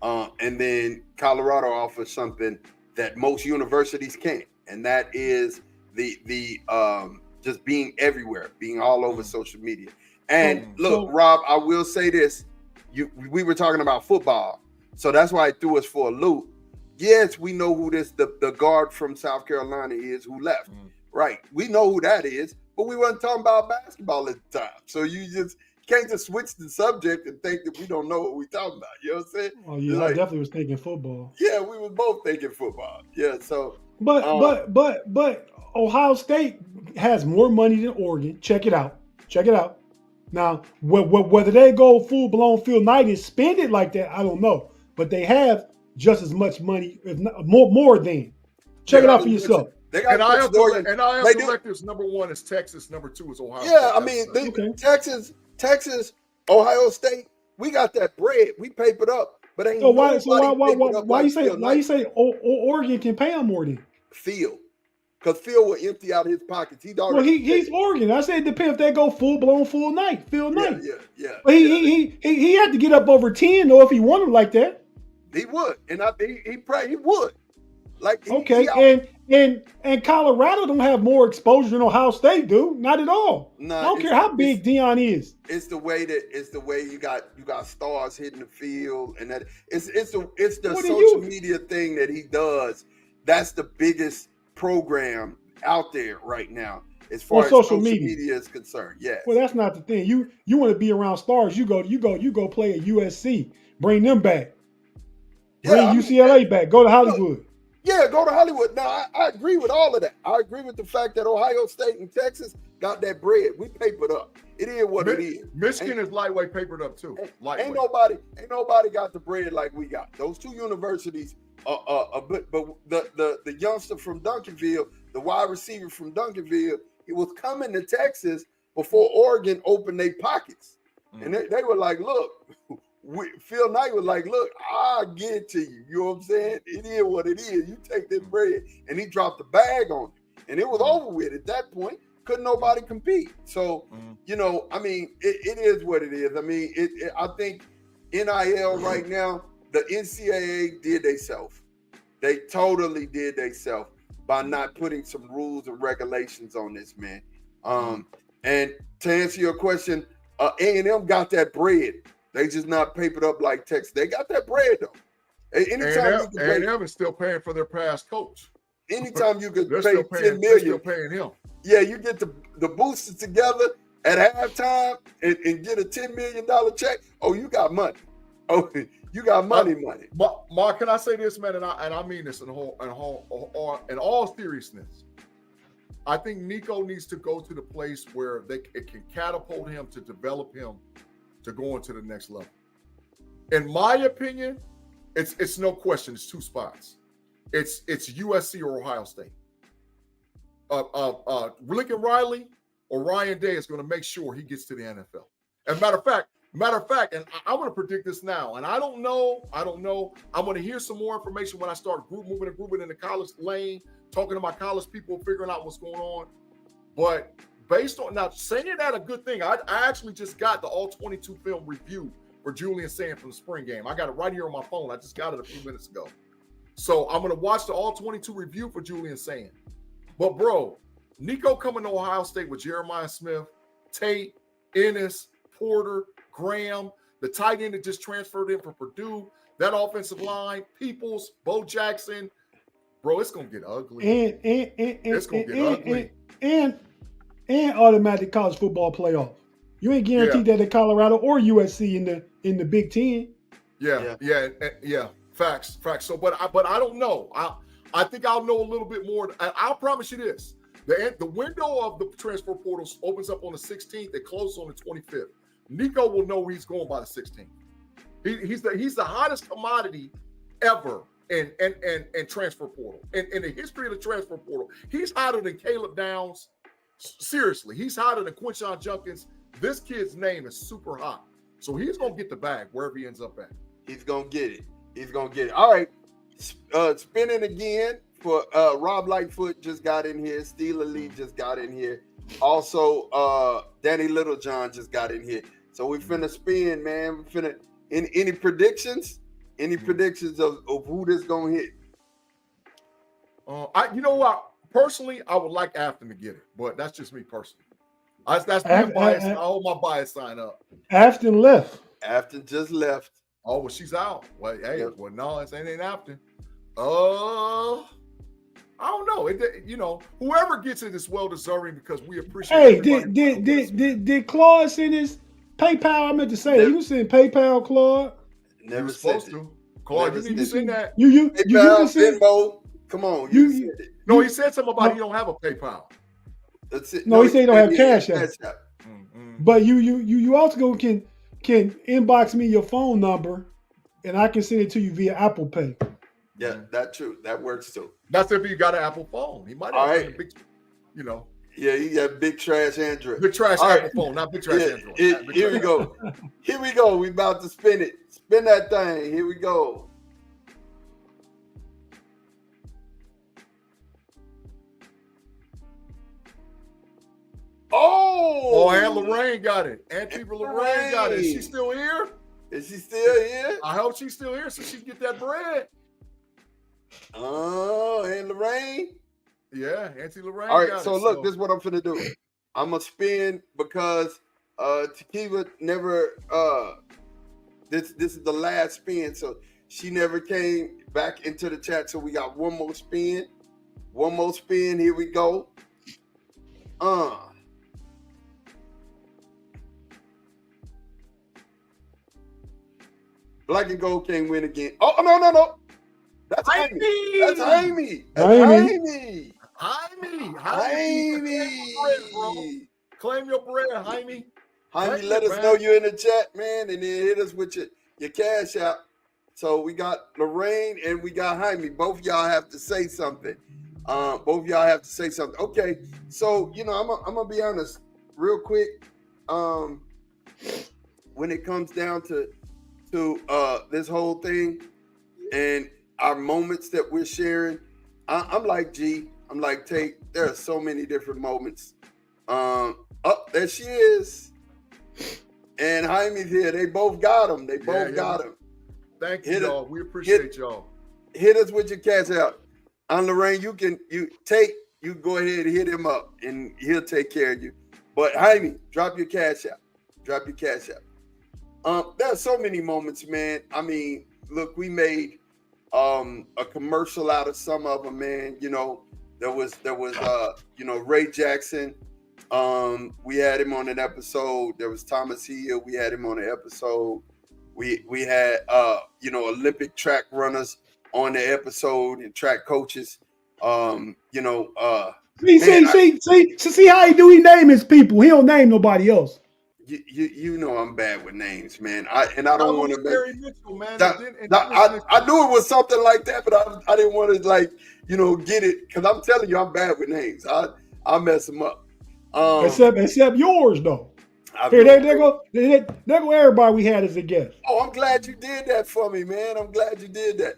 And then Colorado offers something that most universities can't, and that is the just being everywhere, being all over social media. And look, Rob, I will say this. We were talking about football, so that's why it threw us for a loop. Yes, we know who the guard from South Carolina is who left. Right. We know who that is, but we weren't talking about basketball at the time. So you can't just switch the subject and think that we don't know what we're talking about. You know what I'm saying? Oh yeah, I definitely was thinking football. Yeah, we were both thinking football. Yeah, so but Ohio State has more money than Oregon. Check it out. Now, whether they go full-blown Phil Knight and spend it like that, I don't know. But they have just as much money, if not more than. Check it out for yourself. And I have electives. Number 1 is Texas. Number 2 is Ohio. Yeah, I mean, Texas, Ohio State, we got that bread. We papered up, but ain't why you say Oregon can pay him more than Phil? Because Phil will empty out his pockets. He's Oregon. I said it depends if they go full Knight. Phil Knight. Yeah. But he had to get up over 10 though if he wanted like that. He would, and he would. Like and Colorado don't have more exposure than Ohio State do. Not at all. No, I don't care how big Dion is. It's the way you got stars hitting the field, and that it's the social media thing that he does. That's the biggest program out there right now as far as social media is concerned. Yeah. Well, that's not the thing. You want to be around stars. You go play at USC. Bring them back. Bring UCLA back. Go to Hollywood. Yeah, go to Hollywood. Now, I agree with all of that. I agree with the fact that Ohio State and Texas got that bread. We papered up. It is what it is. Michigan is lightweight papered up too. Ain't nobody got the bread like we got. Those 2 universities but the youngster from Duncanville, the wide receiver from Duncanville, he was coming to Texas before Oregon opened their pockets. And they were like, look, Phil Knight was like, look, I'll get it to you. You know what I'm saying? It is what it is. You take this bread. And he dropped the bag on it. And it was over with at that point. Couldn't nobody compete. So, I mean, it is what it is. I mean, I think NIL right now, the NCAA did themselves. They totally did themselves by not putting some rules and regulations on this, man. And to answer your question, A&M got that bread. They just not papered up like Texas. They got that bread though. Anytime A&M is still paying for their past coach. Anytime you could pay $10 million, they're still paying him. Yeah, you get the boosters together at halftime and get a $10 million check. Oh, you got money. Oh, you got money. Mark, can I say this, man? And I mean this in all seriousness. I think Nico needs to go to the place where it can catapult him to develop him to go into the next level. In my opinion, it's no question. It's two spots. It's USC or Ohio State. Lincoln Riley or Ryan Day is going to make sure he gets to the NFL. As a matter of fact, and I'm going to predict this now. And I don't know. I'm going to hear some more information when I start moving in the college lane, talking to my college people, figuring out what's going on. But based on now saying that a good thing, I actually just got the all 22 film review for Julian Sand from the spring game. I got it right here on my phone. I just got it a few minutes ago. So I'm going to watch the all 22 review for Julian Sand. But bro, Nico coming to Ohio State with Jeremiah Smith, Tate, Ennis, Porter, Graham, the tight end that just transferred in from Purdue, that offensive line, Peoples, Bo Jackson. Bro, it's going to get ugly. It's going to get ugly. And automatic college football playoff. You ain't guaranteed that in Colorado or USC in the Big Ten. Yeah. Facts. So, but I don't know. I think I'll know a little bit more. I'll promise you this: the window of the transfer portal opens up on the 16th. It closes on the 25th. Nico will know where he's going by the 16th. He's the hottest commodity ever in transfer portal. In the history of the transfer portal, he's hotter than Caleb Downs. Seriously, he's hotter than Quinshon Junkins. This kid's name is super hot. So he's going to get the bag wherever he ends up at. He's going to get it. All right. Spinning again for Rob Lightfoot just got in here. Steeler Lee just got in here. Also, Danny Littlejohn just got in here. So we finna spin, man. Any predictions? Any predictions of who this going to hit? You know what? Personally, I would like Afton to get it, but that's just me personally. That's me biased. I hold my bias sign up. Afton left. Afton just left. Oh, well, she's out. Well, hey, well, no, it ain't Afton. I don't know. Whoever gets it is well deserving because we appreciate. Hey, did Claude send his PayPal? I meant to say he was sending PayPal, Claude. Never supposed to. Claude, you need to send that. You can send Venmo. Come on, you send it. No, he said something about he don't have a PayPal. That's it. No, he said he don't have CashApp. But you also can inbox me your phone number, and I can send it to you via Apple Pay. Yeah, that's true. That works too. That's if you got an Apple phone. He might have a big, Yeah, you got big trash Android. Big trash Apple phone, not big trash Android. Here we go. Here we go. We about to spin it. Spin that thing. Here we go. Oh, Aunt Lorraine got it. Auntie Lorraine got it. Is she still here? Is she still here? I hope she's still here so she can get that bread. Oh, Aunt Lorraine? Yeah, Auntie Lorraine. All right, got so it, look, this is what I'm finna do. I'm gonna spin because Tequila never this is the last spin, so she never came back into the chat. So we got one more spin. One more spin. Here we go. Black and Gold can't win again. Oh, no. That's Amy. That's Amy. Jaime. Claim your bread, Jaime. Jaime, let us know you're in the chat, man, and then hit us with your cash app. So we got Lorraine and we got Jaime. Both of y'all have to say something. Okay, so I'm gonna be honest, real quick. When it comes down to this whole thing and our moments that we're sharing, I'm like G. I'm like Tate. There are so many different moments. There she is. And Jaime's here. They both got him. Thank you, y'all. We appreciate y'all. Hit us with your cash out. On Lorraine, you go ahead and hit him up and he'll take care of you. But Jaime, drop your cash out. There are so many moments, man. I mean, look, we made a commercial out of some of them, man. There was Ray Jackson. We had him on an episode. There was Thomas Hill. We had him on an episode. We had Olympic track runners on the episode and track coaches. See how he do. He name his people. He don't name nobody else. You know I'm bad with names, man. I don't want to make. Gary Mitchell, man. I knew it was something like that, but I didn't want to get it because I'm telling you I'm bad with names. I mess them up. Except yours though. Here, there go everybody we had as a guest. Oh, I'm glad you did that for me, man. I'm glad you did that.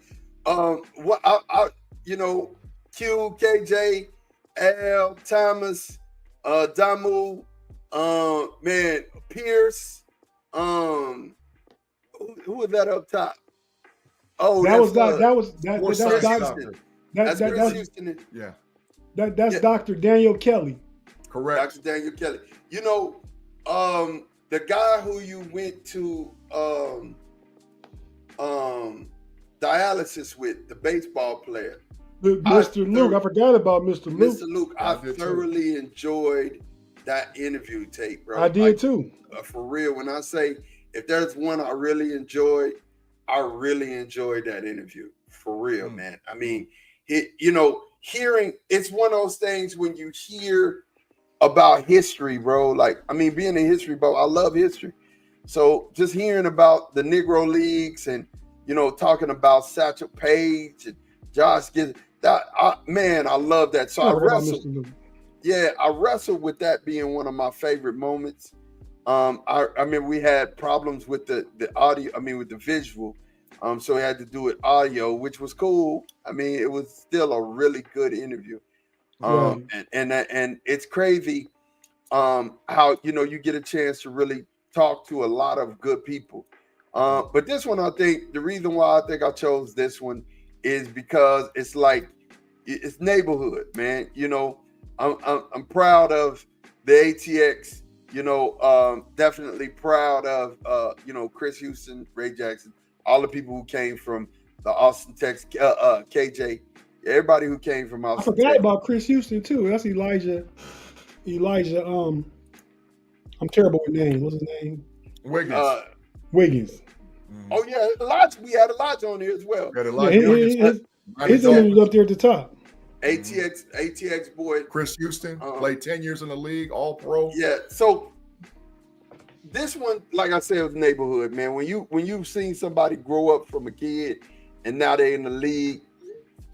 Q, KJ, Al, Thomas, Damu, man, Pierce, who was that up top? Oh, that's Dr. Daniel Kelly. Correct. Dr. Daniel Kelly. The guy who you went to dialysis with, the baseball player. Mr. Luke. I forgot about Mr. Luke. Mr. Luke, I thoroughly enjoyed that interview tape, bro. I did too. For real. When I say if there's one I really enjoyed that interview. For real, man. I mean, hearing, it's one of those things when you hear about history, bro. Like, I mean, being a history bro, I love history. So just hearing about the Negro Leagues and, talking about Satchel Paige and Josh Gibbs, I love that. So I wrestled with that being one of my favorite moments. I mean, we had problems with the audio, with the visual. So we had to do it audio, which was cool. I mean, it was still a really good interview. And it's crazy how, you get a chance to really talk to a lot of good people. But this one, I think the reason why I think I chose this one is because it's like, it's neighborhood, man. I'm proud of the ATX, definitely proud of, Chris Houston, Ray Jackson, all the people who came from the Austin, Texas, KJ, everybody who came from Austin. I forgot about Chris Houston too. That's Elijah. I'm terrible with names. What's his name? Wiggins. Oh yeah, Elijah. We had Elijah on here as well. His name was up there at the top. ATX boy. Chris Houston played 10 years in the league, all pro. Yeah. So this one, like I said, was neighborhood, man. When you've seen somebody grow up from a kid and now they're in the league,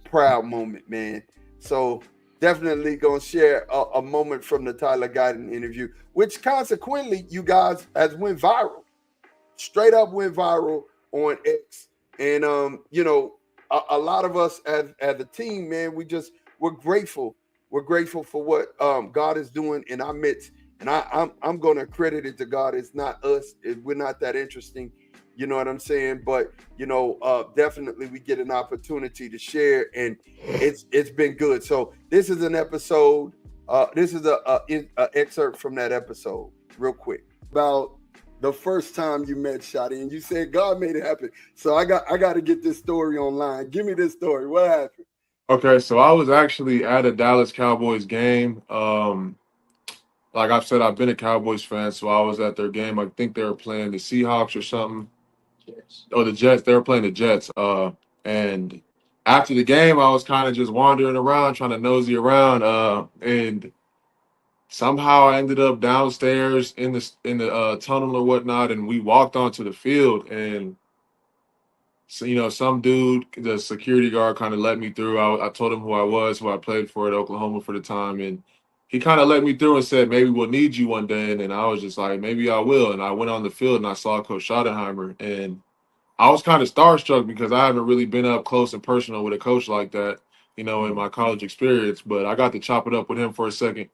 proud moment, man. So definitely gonna share a moment from the Tyler Guyton interview, which consequently you guys has went viral. Straight up went viral on X. And a lot of us as a team, man, we're grateful. We're grateful for what God is doing in our midst. And I'm gonna credit it to God. It's not us. We're not that interesting. You know what I'm saying? But definitely we get an opportunity to share, and it's been good. So this is an episode. This is a excerpt from that episode, real quick, about the first time you met Shotty, and you said God made it happen. So I got to get this story online. Give me this story. What happened? Okay, so I was actually at a Dallas Cowboys game. Like I've said, I've been a Cowboys fan, so I was at their game. I think they were playing the Seahawks or something. Oh, the Jets. They were playing the Jets. And after the game, I was kind of just wandering around, trying to nosy around. And somehow I ended up downstairs in the tunnel or whatnot, and we walked onto the field. And so, some dude, the security guard, kind of let me through. I told him who I was, who I played for at Oklahoma for the time, and he kind of let me through and said, maybe we'll need you one day. And then I was just like, maybe I will. And I went on the field and I saw Coach Schottenheimer. And I was kind of starstruck because I haven't really been up close and personal with a coach like that, in my college experience. But I got to chop it up with him for a second.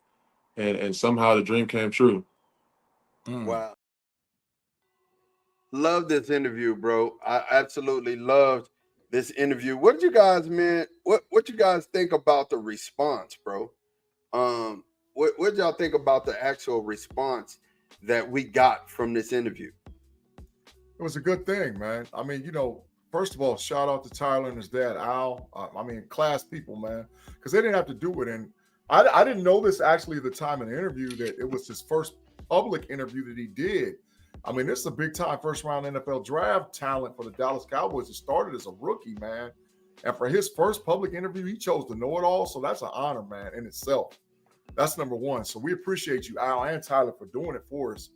And somehow the dream came true. Wow. Love this interview, bro. I absolutely loved this interview. What did you guys, man, what you guys think about the response, bro? What did y'all think about the actual response that we got from this interview? It was a good thing, man. I mean, first of all, shout out to Tyler and his dad, Al. Class people, man, because they didn't have to do it. And I didn't know this actually at the time in the interview that it was his first public interview that he did. I mean, this is a big time first round NFL draft talent for the Dallas Cowboys. It started as a rookie, man. And for his first public interview, he chose to know it all. So that's an honor, man, in itself. That's number one. So we appreciate you, Al and Tyler, for doing it for us.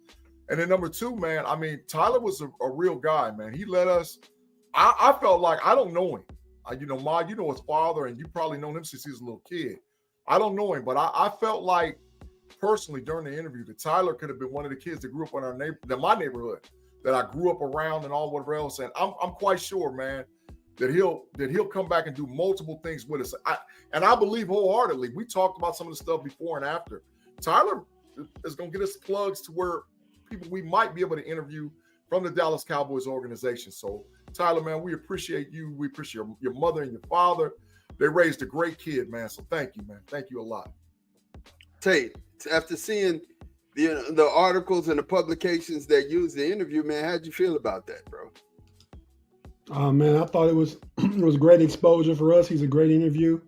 And then number two, man, I mean, Tyler was a real guy, man. He let us, I felt like, I don't know him. You know, Ma, you know his father, and you probably known him since he was a little kid. I don't know him, but I felt like personally during the interview that Tyler could have been one of the kids that grew up in my neighborhood, that I grew up around and all whatever else. And I'm quite sure, man, that he'll come back and do multiple things with us. And I believe wholeheartedly. We talked about some of the stuff before and after. Tyler is going to get us plugs to where people we might be able to interview from the Dallas Cowboys organization. So Tyler, man, we appreciate you. We appreciate your mother and your father. They raised a great kid, man. So thank you, man. Thank you a lot. Tate, after seeing the articles and the publications that use the interview, man, how'd you feel about that, bro? Man, I thought it was great exposure for us. He's a great interview,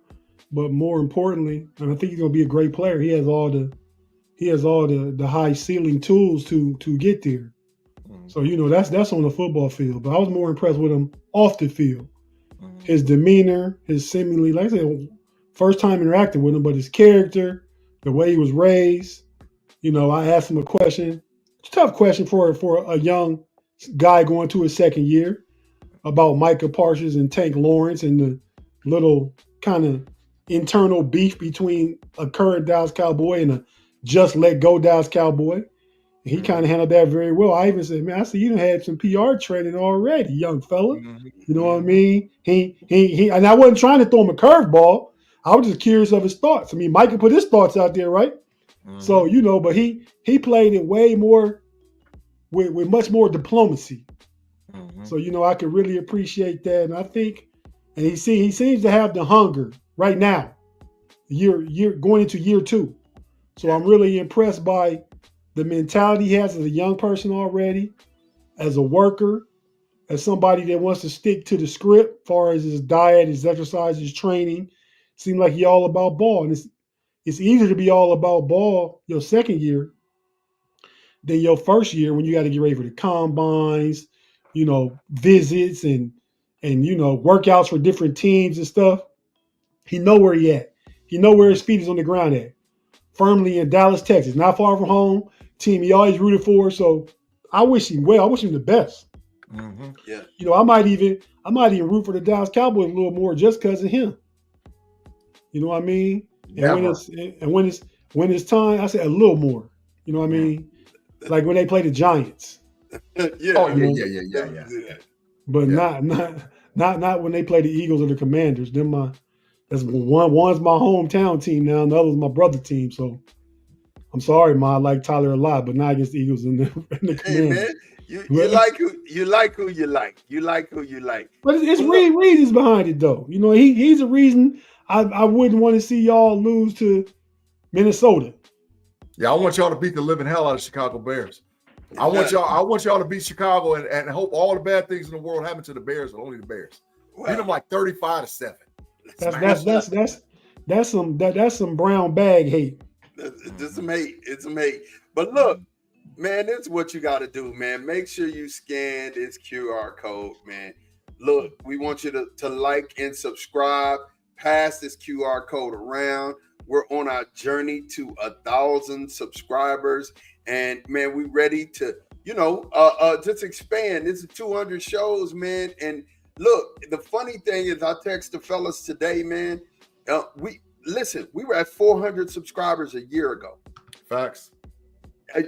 but more importantly, and I think he's gonna be a great player. He has all the high ceiling tools to get there. So that's on the football field. But I was more impressed with him off the field. His demeanor, his seemingly, like I said, first time interacting with him, but his character, the way he was raised. I asked him a question. It's a tough question for a young guy going to his second year about Micah Parsons and Tank Lawrence and the little kind of internal beef between a current Dallas Cowboy and a just let go Dallas Cowboy. And he kind of handled that very well. I even said, man, I see you done had some PR training already, young fella. You know what I mean? He and I wasn't trying to throw him a curveball. I was just curious of his thoughts. I mean, Micah put his thoughts out there, right? So, but he played it way more with much more diplomacy. So, I could really appreciate that. And I think, and he seems to have the hunger right now, year going into year 2. So I'm really impressed by the mentality he has as a young person already, as a worker, as somebody that wants to stick to the script as far as his diet, his exercise, his training. Seems like he all about ball. And it's easier to be all about ball your second year than your first year when you got to get ready for the combines, visits and workouts for different teams and stuff. He know where he at. He know where his feet is on the ground at. Firmly in Dallas, Texas, not far from home. Team he always rooted for. So I wish him well. I wish him the best. Yeah. I might even root for the Dallas Cowboys a little more just because of him. You know what I mean? And when it's time, I say a little more. You know what I mean? Like when they play the Giants. Yeah. But not when they play the Eagles or the Commanders. One's my hometown team now, and the other's my brother team. So I'm sorry, Ma, I like Tyler a lot, but not against the Eagles and the Commanders. Hey man, you like who you like. You like who you like. But it's reasons behind it though. He's a reason I wouldn't want to see y'all lose to Minnesota. Yeah, I want y'all to beat the living hell out of Chicago Bears. I want y'all to beat Chicago and hope all the bad things in the world happen to the Bears, but only the Bears. Beat them like 35-7. That's some brown bag hate. It's some hate. It's some hate. But look, man, that's what you got to do, man. Make sure you scan this QR code, man. Look, we want you to like and subscribe. Pass this QR code around. We're on our journey to 1,000 subscribers, and man, we ready to just expand. This is 200 shows, man. And look, the funny thing is, I text the fellas today, man. We were at 400 subscribers a year ago. Facts.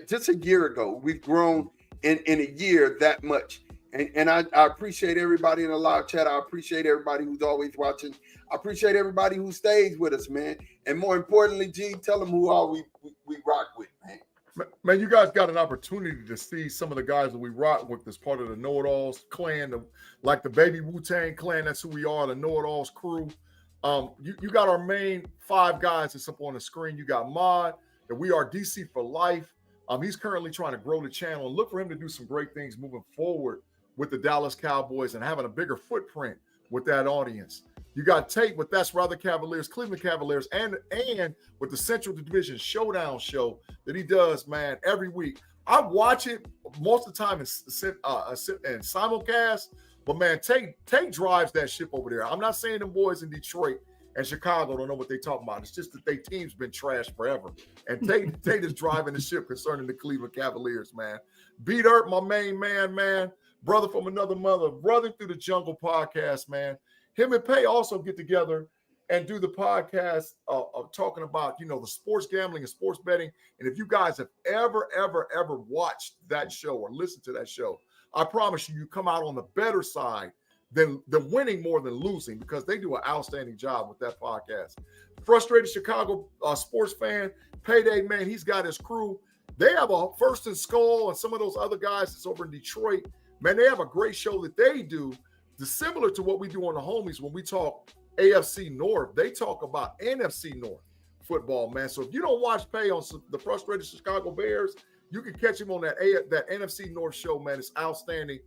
Just a year ago, we've grown in a year that much. And I appreciate everybody in the live chat. I appreciate everybody who's always watching. I appreciate everybody who stays with us, man. And more importantly, G, tell them who all we rock with, man. Man, you guys got an opportunity to see some of the guys that we rock with as part of the KnoItAllz clan, like the Baby Wu-Tang clan. That's who we are, the KnoItAllz crew. You got our main 5 guys that's up on the screen. You got Mod, that we are DC for life. He's currently trying to grow the channel and look for him to do some great things moving forward with the Dallas Cowboys and having a bigger footprint with that audience. You got Tate with That's Rather Cavaliers, Cleveland Cavaliers, and with the Central Division Showdown show that he does, man, every week. I watch it most of the time in simulcast, But man, Tate drives that ship over there. I'm not saying them boys in Detroit and Chicago don't know what they talking about. It's just that their team's been trashed forever. And Tate is driving the ship concerning the Cleveland Cavaliers, man. B-Dirt, my main man, brother from another mother, Running Through the Jungle podcast, man. Him and Pay also get together and do the podcast of talking about, the sports gambling and sports betting. And if you guys have ever watched that show or listened to that show, I promise you come out on the better side than winning more than losing, because they do an outstanding job with that podcast. Frustrated Chicago sports fan, Payday, man, he's got his crew. They have a First and Skull and some of those other guys that's over in Detroit. Man, they have a great show that they do, similar to what we do on the Homies when we talk AFC North. They talk about NFC North football, man. So if you don't watch Pay on the Frustrated Chicago Bears, you can catch him on that NFC North show, man. It's outstanding.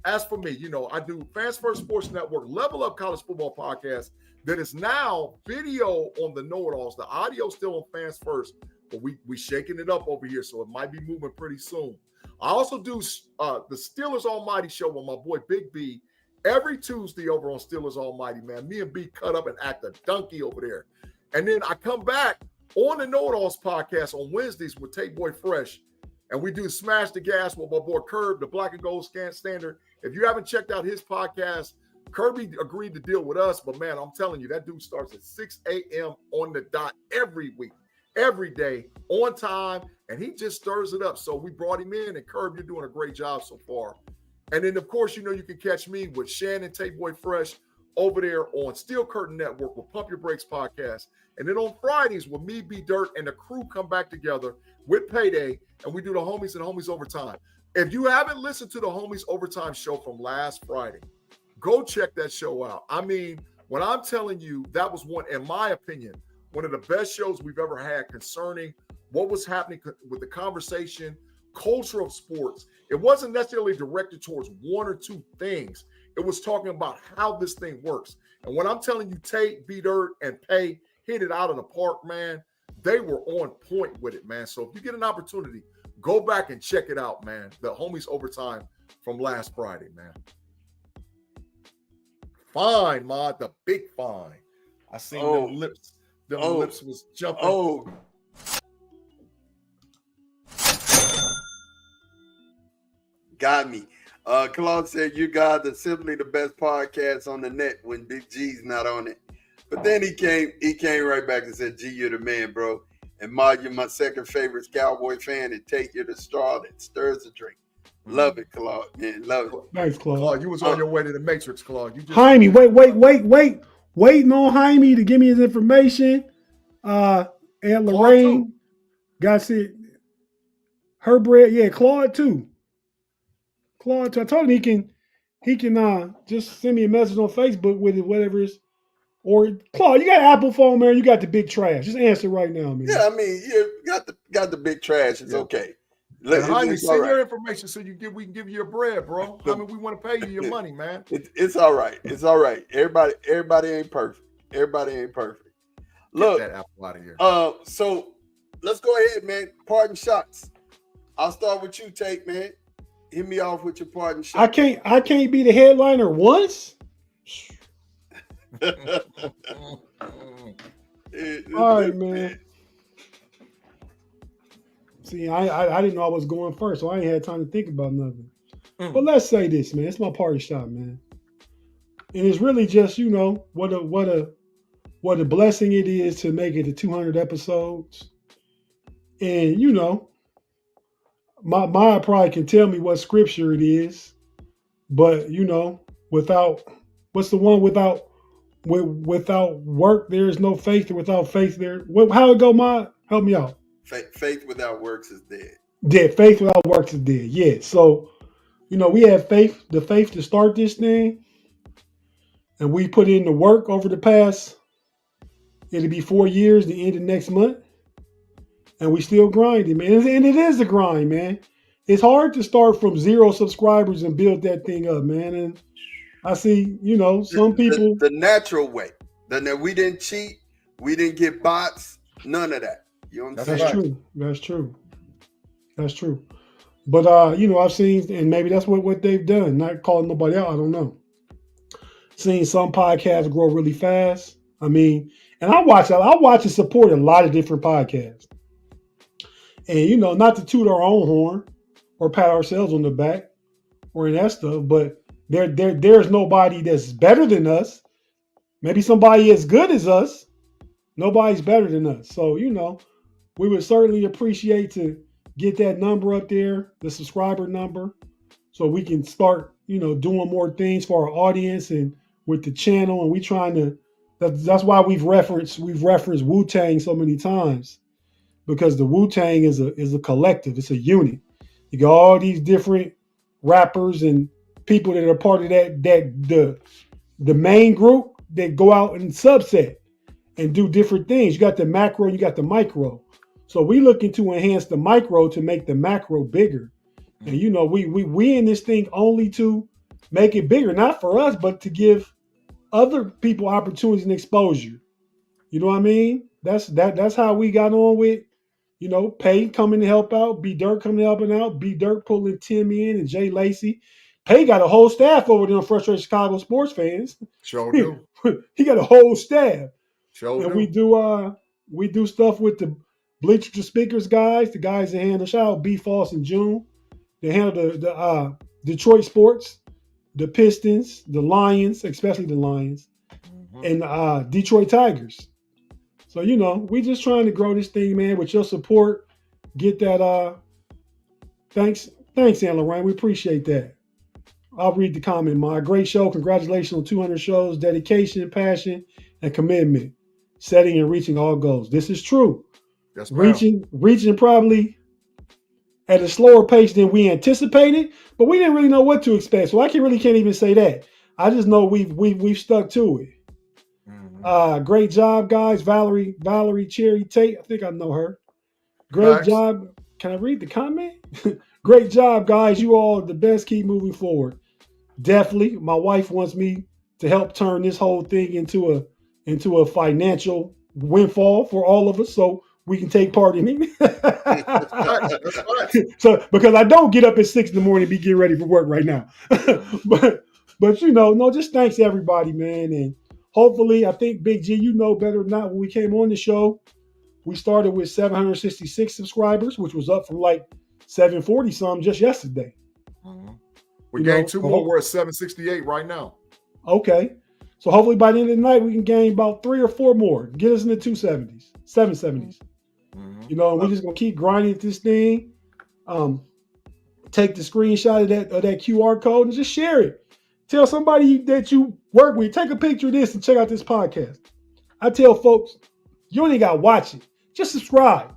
As for me, I do Fans First Sports Network, Level Up College Football Podcast that is now video on the KnoItAllz. The audio still on Fans First, but we shaking it up over here, so it might be moving pretty soon. I also do the Steelers Almighty show with my boy Big B every Tuesday over on Steelers Almighty, man. Me and B cut up and act a donkey over there. And then I come back on the KnoItAllz podcast on Wednesdays with Tate Boy Fresh, and we do Smash the Gas with my boy Curb, the Black and Gold Standard. If you haven't checked out his podcast, Kirby agreed to deal with us, but man, I'm telling you, that dude starts at 6 a.m. on the dot every week, every day, on time, and he just stirs it up. So we brought him in, and Curb, you're doing a great job so far. And then, of course, you can catch me with Shannon, Tate Boy Fresh, over there on Steel Curtain Network with Pump Your Brakes podcast. And then on Fridays with me, B-Dirt, and the crew come back together with Payday, and we do the Homies and Homies Overtime. If you haven't listened to the Homies Overtime show from last Friday, go check that show out. I mean, when I'm telling you, that was one, in my opinion, one of the best shows we've ever had concerning what was happening with the conversation, culture of sports. It wasn't necessarily directed towards one or two things. It was talking about how this thing works. And when I'm telling you, Tate, B-Dirt, and Pay hit it out of the park, man, they were on point with it, man. So if you get an opportunity, go back and check it out, man. The Homies Overtime from last Friday, man. Fine, Mod, the big fine. I seen them lips. Them lips was jumping. Got me. Claude said you guys are simply the best podcast on the net when Big G's not on it. But then he came right back and said, G, you're the man, bro. And Ma, you're my second favorite Cowboy fan, and Tate, you're the straw that stirs the drink. Love it, Claude, man. Love it. Thanks, Claude. Claude, you was on your way to the Matrix, Claude. You just Jaime, wait. Waiting on Jaime to give me his information. And Lorraine got it. Her bread, yeah, Claude too. I told him he can just send me a message on Facebook with it, whatever it is. Or Claude, you got an Apple phone, man. You got the big trash. Just answer right now, man. Yeah, I mean, you got the big trash. It's okay. Jaime, send your information so we can give you your bread, bro. I mean, we want to pay you your money, man. It's all right. It's all right. Everybody ain't perfect. Everybody ain't perfect. Look, get that Apple out of here. So let's go ahead, man. Pardon shots. I'll start with you, Tate, man. Hit me off with your pardon shot. I can't be the headliner once. All right, man. See, I didn't know I was going first, so I ain't had time to think about nothing. But let's say this, man. It's my party shot, man. And it's really just, what a blessing it is to make it to 200 episodes. And, Maya probably can tell me what scripture it is, but without work there is no faith, and without faith there. How it go, Maya? Help me out. Faith without works is dead. Dead. Faith without works is dead. Yeah. So, we have the faith to start this thing, and we put in the work over the past. It'll be 4 years, the end of next month. And we still grinding, man. And it is a grind, man. It's hard to start from 0 subscribers and build that thing up, man. And I see, some people. The natural way. We didn't cheat. We didn't get bots. None of that. You know what I'm saying? That's true. But I've seen, and maybe that's what they've done. Not calling nobody out. I don't know. Seen some podcasts grow really fast. I mean, and I watch and support a lot of different podcasts. And not to toot our own horn or pat ourselves on the back or in that stuff, but there's nobody that's better than us. Maybe somebody as good as us. Nobody's better than us. So, we would certainly appreciate to get that number up there, the subscriber number, so we can start, doing more things for our audience and with the channel. And we trying to. That's why we've referenced Wu-Tang so many times, because the Wu-Tang is a collective. It's a unit. You got all these different rappers and people that are part of the main group that go out and subset and do different things. You got the macro, you got the micro. So we looking to enhance the micro to make the macro bigger. And we in this thing only to make it bigger, not for us, but to give other people opportunities and exposure. You know what I mean? That's how we got on with, Pay coming to help out, B Dirt coming to helping out, B Dirt pulling Tim in and Jay Lacey. Pay got a whole staff over there on Frustrated Chicago sports fans. Sure do. He got a whole staff. Sure And do. we do stuff with the Bleacher to Speakers guys, the guys that handle, shout out B Foss and June. They handle the Detroit sports, the Pistons, the Lions, especially the Lions, and the Detroit Tigers. So, we just trying to grow this thing, man, with your support. Get that thanks, Ann Lorraine. We appreciate that. I'll read the comment. My great show. Congratulations on 200 shows. Dedication, passion, and commitment. Setting and reaching all goals. This is true. Yes, ma'am. Reaching probably at a slower pace than we anticipated, but we didn't really know what to expect. So I can't even say that. I just know we've stuck to it. Great job, guys. Valerie Cherry Tate. I think I know her. Great job. Can I read the comment? Great job, guys. You all are the best. Keep moving forward. Definitely. My wife wants me to help turn this whole thing into a financial windfall for all of us, so we can take part in it. So because I don't get up at 6 a.m. and be getting ready for work right now. but just thanks to everybody, man. And hopefully, I think Big G, better than not, when we came on the show, we started with 766 subscribers, which was up from like 740 some just yesterday. We gained 2 more. We're at 768 right now. Okay. So hopefully by the end of the night, we can gain about 3 or 4 more. Get us in the 270s, 770s. And we're just going to keep grinding at this thing. Take the screenshot of that QR code and just share it. Tell somebody that you work with, take a picture of this and check out this podcast. I tell folks, you only got to watch it. Just subscribe.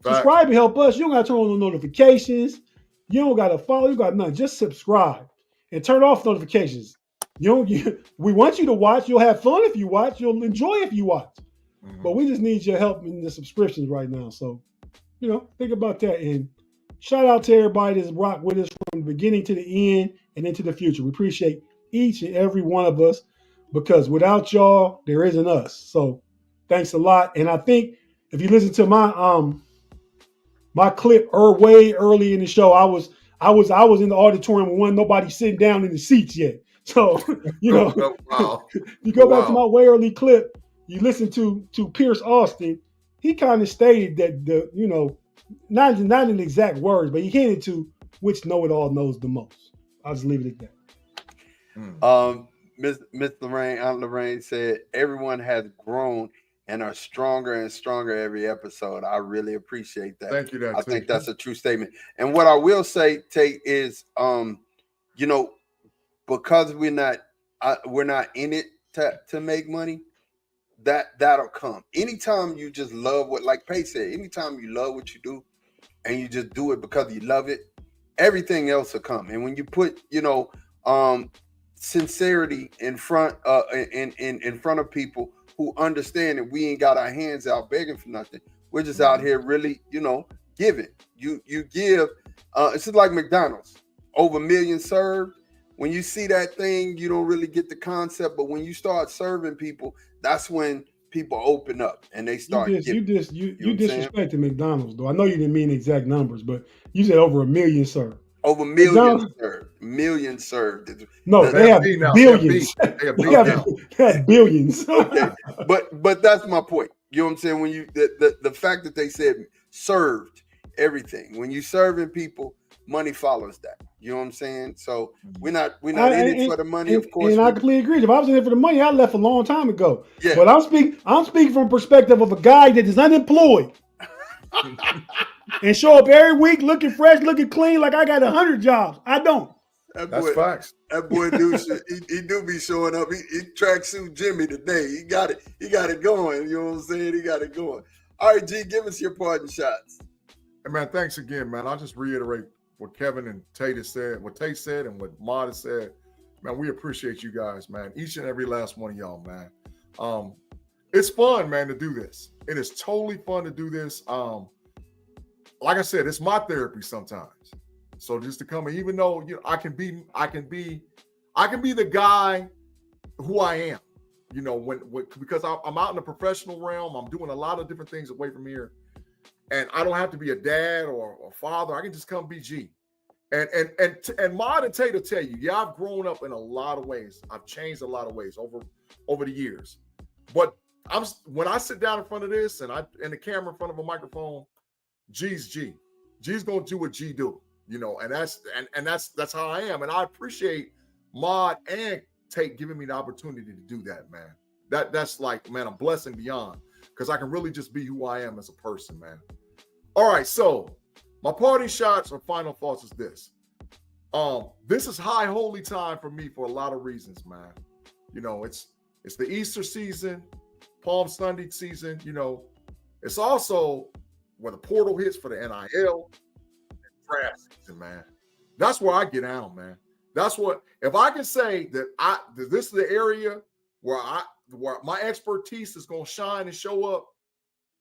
Subscribe and help us. You don't got to turn on the notifications. You don't got to follow. You got nothing. Just subscribe and turn off notifications. We want you to watch. You'll have fun if you watch. You'll enjoy if you watch. But we just need your help in the subscriptions right now. So, think about that. And shout out to everybody that's rocked with us from the beginning to the end and into the future. We appreciate each and every one of us, because without y'all, there isn't us. So thanks a lot. And I think if you listen to my clip way early in the show, I was in the auditorium when wasn't nobody sitting down in the seats yet. So, you go back to my way early clip, you listen to Pierce Austin, he kind of stated that not in exact words, but he hinted to which know-it-all knows the most. I'll just leave it at that. Miss Lorraine, Aunt Lorraine said, everyone has grown and are stronger and stronger every episode. I really appreciate that. Thank you. I think that's a true statement. And what I will say, Tate, is because we're not in it to make money, that'll come. Anytime you just love what, like Pay said, anytime you love what you do and you just do it because you love it, everything else will come. And when you put, sincerity in front in front of people who understand that we ain't got our hands out begging for nothing. We're just out here really, giving. You give. It's just like McDonald's, over 1 million served. When you see that thing, you don't really get the concept. But when you start serving people, that's when people open up and they start You getting, you know what I'm saying? disrespected McDonald's though. I know you didn't mean exact numbers, but you said over 1 million served. Over millions McDonald's, served. Millions served. no, they have billions. They have billions. Okay, but that's my point. You know what I'm saying? When you the fact that they said served everything. When you serving people, money follows that. You know what I'm saying? So we're not in it for the money, of course. And I completely agree. If I was in it for the money, I left a long time ago. Yeah. But I'm speaking from perspective of a guy that is unemployed and show up every week looking fresh, looking clean, like I got 100 jobs. I don't. That's facts. That boy do he do be showing up. He tracksuit Jimmy today. He got it going. You know what I'm saying? He got it going. All right, G, give us your parting shots. Hey man, thanks again, man. I'll just reiterate what Kevin and Tate said, what Tate said, and what Mod has said. Man, we appreciate you guys, man. Each and every last one of y'all, man. It's fun, man, to do this. It is totally fun to do this. Like I said, it's my therapy sometimes. So just to come, even though I can be the guy who I am, because I'm out in the professional realm. I'm doing a lot of different things away from here. And I don't have to be a dad or a father. I can just come be G. And Mod and Tate will tell you, I've grown up in a lot of ways. I've changed a lot of ways over the years. But when I sit down in front of this and the camera in front of a microphone, G's G. G's gonna do what G do, and that's how I am. And I appreciate Mod and Tate giving me the opportunity to do that, man. That's like, man, a blessing beyond, because I can really just be who I am as a person, man. All right, so my party shots or final thoughts is this. This is high holy time for me for a lot of reasons, man. It's the Easter season, Palm Sunday season, It's also where the portal hits for the NIL and draft season, man. That's where I get out, man. That's what, if I can say that this is the area where my expertise is going to shine and show up,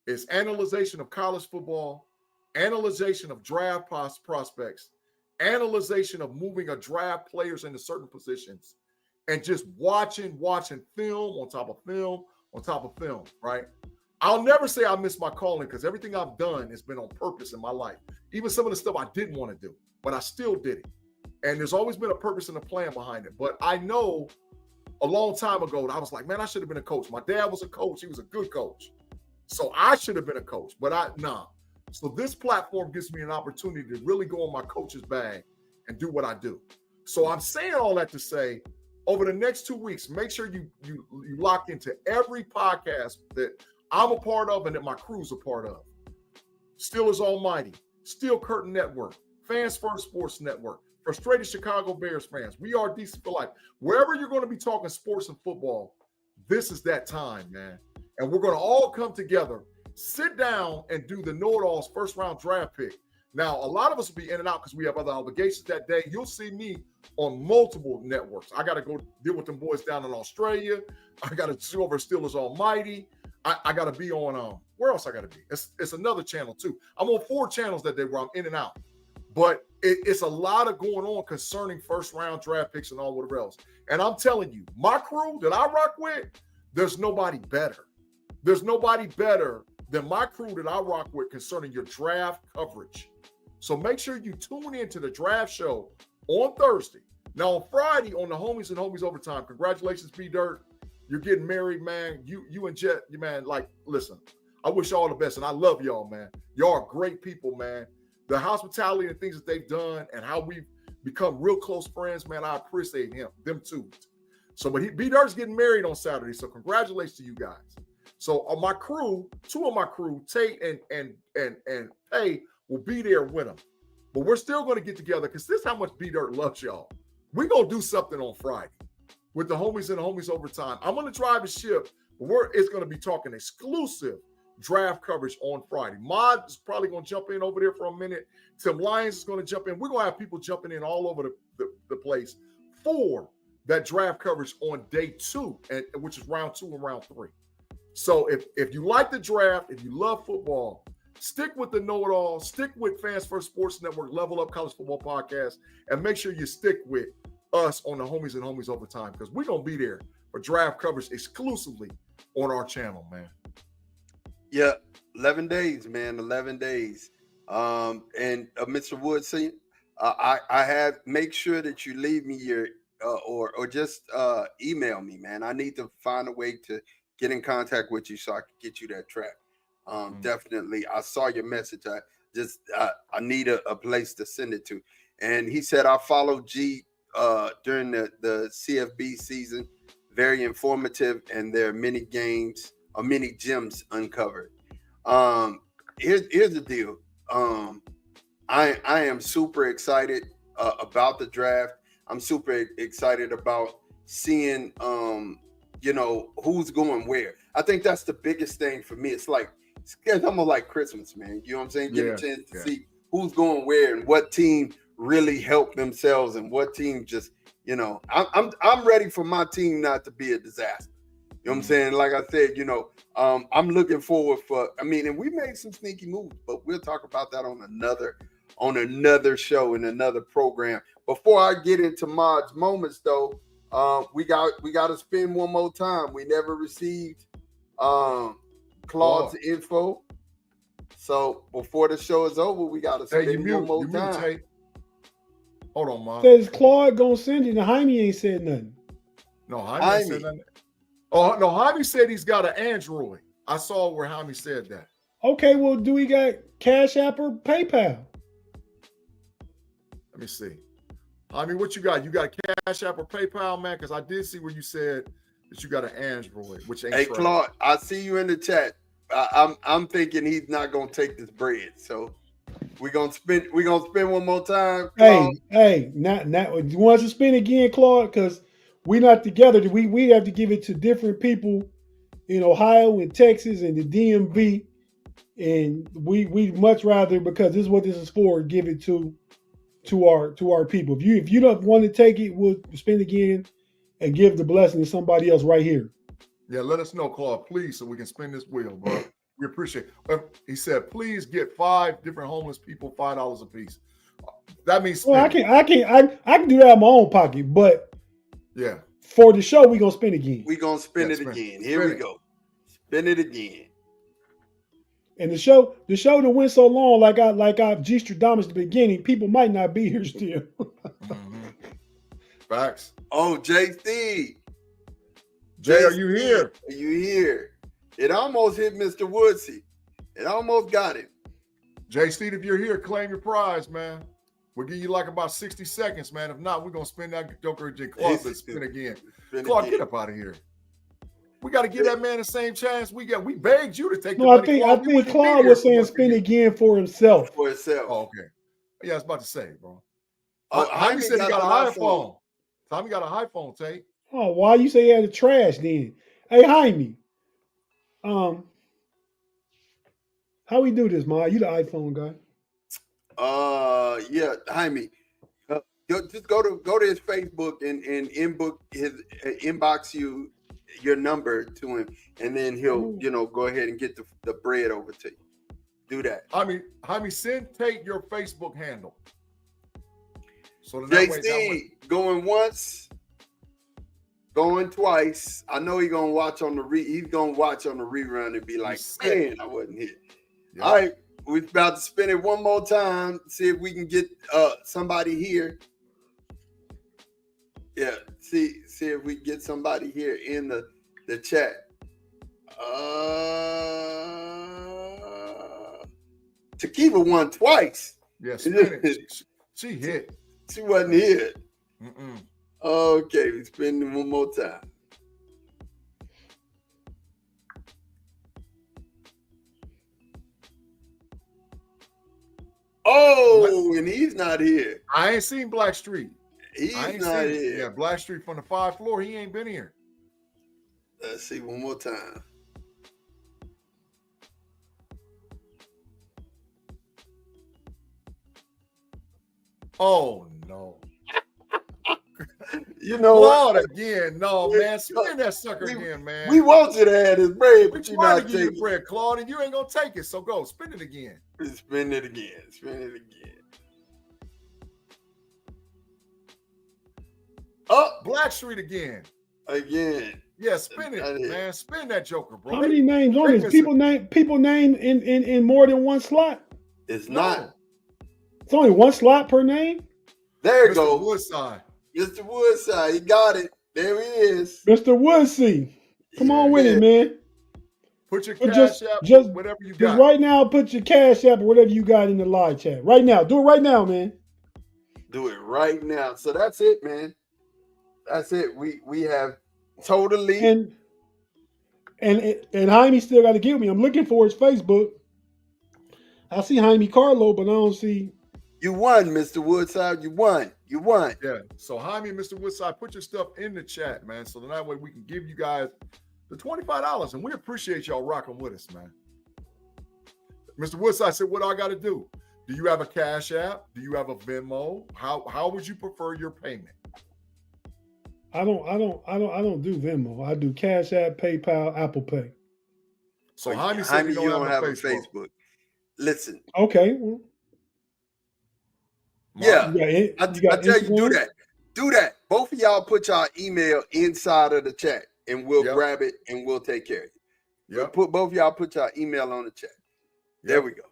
is analyzation of college football, analyzation of draft prospects, analyzation of moving a draft players into certain positions, and just watching film on top of film on top of film, right? I'll never say I missed my calling, because everything I've done has been on purpose in my life. Even some of the stuff I didn't want to do, but I still did it. And there's always been a purpose and a plan behind it. But I know a long time ago, I was like, man, I should have been a coach. My dad was a coach. He was a good coach. So I should have been a coach, but nah. So this platform gives me an opportunity to really go in my coach's bag and do what I do. So I'm saying all that to say, over the next 2 weeks, make sure you lock into every podcast that I'm a part of and that my crew's a part of. Steelers Almighty, Steel Curtain Network, Fans First Sports Network, Frustrated Chicago Bears fans. We are DC for life. Wherever you're going to be talking sports and football, this is that time, man. And we're going to all come together, sit down, and do the KnoItAllz first round draft pick. Now, a lot of us will be in and out because we have other obligations that day. You'll see me on multiple networks. I got to go deal with them boys down in Australia. I got to do over Steelers Almighty. I got to be on, where else I got to be? It's another channel too. I'm on 4 channels that day where I'm in and out. But it's a lot of going on concerning first round draft picks and all whatever else. And I'm telling you, my crew that I rock with, there's nobody better. There's nobody better than my crew that I rock with concerning your draft coverage. So make sure you tune into the draft show on Thursday. Now on Friday on the Homies and Homies Overtime, congratulations, B-Dirt. You're getting married, man. You and Jet, man, listen, I wish y'all the best, and I love y'all, man. Y'all are great people, man. The hospitality and things that they've done and how we've become real close friends, man, I appreciate them too. So, but B-Dirt's getting married on Saturday, so congratulations to you guys. So on my crew, 2 of my crew, Tate and Pay, will be there with them. But we're still going to get together because this is how much B-Dirt loves y'all. We're going to do something on Friday with the Homies and the Homies Overtime. I'm going to drive a ship, but it's going to be talking exclusive draft coverage on Friday. Mod is probably going to jump in over there for a minute. Tim Lyons is going to jump in. We're going to have people jumping in all over the place for that draft coverage on day 2, which is round 2 and round 3. So if you like the draft, if you love football, stick with the KnoItAllz, stick with Fans First Sports Network, Level Up College Football Podcast, and make sure you stick with us on the Homies and Homies Overtime, because we're going to be there for draft coverage exclusively on our channel, man? Yeah, 11 days, man. 11 days. And Mr. Woodson, I have make sure that you leave me your or just email me, man. I need to find a way to get in contact with you so I can get you that track. Definitely. I saw your message. I need a place to send it to. And he said I followed G during the CFB season. Very informative, and there are many games or many gems uncovered. Here's the deal. I am super excited about the draft. I'm super excited about seeing who's going where. I think that's the biggest thing for me. It's almost like Christmas, man. You know what I'm saying? Get a chance to see who's going where and what team really helped themselves and what team just, I'm ready for my team not to be a disaster. You know what I'm saying? Like I said, I'm looking forward and we made some sneaky moves, but we'll talk about that on another show in another program. Before I get into Mod's moments, though, we got to spin one more time. We never received Claude's info, so before the show is over, we got to spin one more time. Hold on, Mod. Says Claude gonna send it, and Jaime ain't said nothing. No, Jaime ain't said nothing. Oh no, Jaime said he's got an Android. I saw where Jaime said that. Okay, well, do we got Cash App or PayPal? Let me see. Jaime, what you got? You got Cash App or PayPal, man? Because I did see where you said that you got an Android, which ain't. Hey, Claude, I see you in the chat. I'm thinking he's not gonna take this bread, so we're gonna spin one more time. Claude. Hey, not you want us to spin again, Claude? Because we're not together. We have to give it to different people in Ohio and Texas and the DMV, and we much rather, because this is what this is for, give it to our people. If you don't want to take it, we'll spin again and give the blessing to somebody else right here. Yeah, let us know, Claude, please, so we can spin this wheel, bro. We appreciate it. He said, please get 5 different homeless people $5 a piece. That means I can do that out of my own pocket, but yeah, for the show, we're gonna spin again. We're gonna spin it again. Here we go. Spin it again. And the show that went so long, like I G-Stradamus at the beginning, people might not be here still. Facts. Oh, JC. Jay, are you here? Are you here? It almost hit Mr. Woodsy. It almost got him. Jay Steve, if you're here, claim your prize, man. We'll give you like about 60 seconds, man. If not, we're gonna spin that joker again. Claude, let's spin again. Claude, get up out of here. We got to give that man the same chance we got. We begged you to take the money. I think Claude was saying spin again for himself. For himself. Oh, okay. Yeah, I was about to say, bro. Jaime said he got an iPhone. Tommy got an iPhone, Tate. Oh, why you say he had the trash then? Hey, Jaime. How we do this, Ma? You the iPhone guy. Yeah, Jaime. Just go to his Facebook and inbox you your number to him, and then he'll go ahead and get the bread over to you. Do that. Jaime, send Tate your Facebook handle. So JC going once, going twice. I know he's gonna watch on the rerun and be like, man, I wasn't here. Yep. All right, we're about to spin it one more time. See if we can get somebody here. Yeah, see if we get somebody here in the chat. Tequiva won twice. Yes, she hit. She wasn't here. Okay, we spin it one more time. Oh, and he's not here. I ain't seen Blackstreet. He's not here. Yeah, Blackstreet from the 5th floor. He ain't been here. Let's see one more time. Oh no. You know what? Again. No, man. Spin that sucker again, man. We want you to have this bread, but you're not taking it. Bread, Claude, and you ain't gonna take it. So go spin it again. Spin it again. Spin it again. Oh, Blackstreet again. Again. Yeah, spin it, man. Spin that joker, bro. How many names on this? People name in more than one slot? It's not. It's only one slot per name? There you Mr. go. Woodside. Mr. Woodside, he got it. There he is. Mr. Woodsy. Come on with it, man. Put your But cash app, whatever you got. Just right now, put your cash app or whatever you got in the live chat. Right now. Do it right now, man. Do it right now. So that's it, man. That's it. We have totally and Jaime still got to give me. I'm looking for his Facebook. I see Jaime Carlo, but I don't see. You won, Mr. Woodside. You won. You won. Yeah. So Jaime and Mr. Woodside, put your stuff in the chat, man. So that way we can give you guys the $25. And we appreciate y'all rocking with us, man. Mr. Woodside said, what do I got to do? Do you have a Cash App? Do you have a Venmo? How would you prefer your payment? I don't do Venmo. I do Cash App, PayPal, Apple Pay. So Jaime said you don't have a Facebook. Listen. Okay. Yeah. I tell you, do that. Do that. Both of y'all put y'all email inside of the chat and we'll grab it and we'll take care of you. Yeah. Both of y'all put y'all email on the chat. There we go.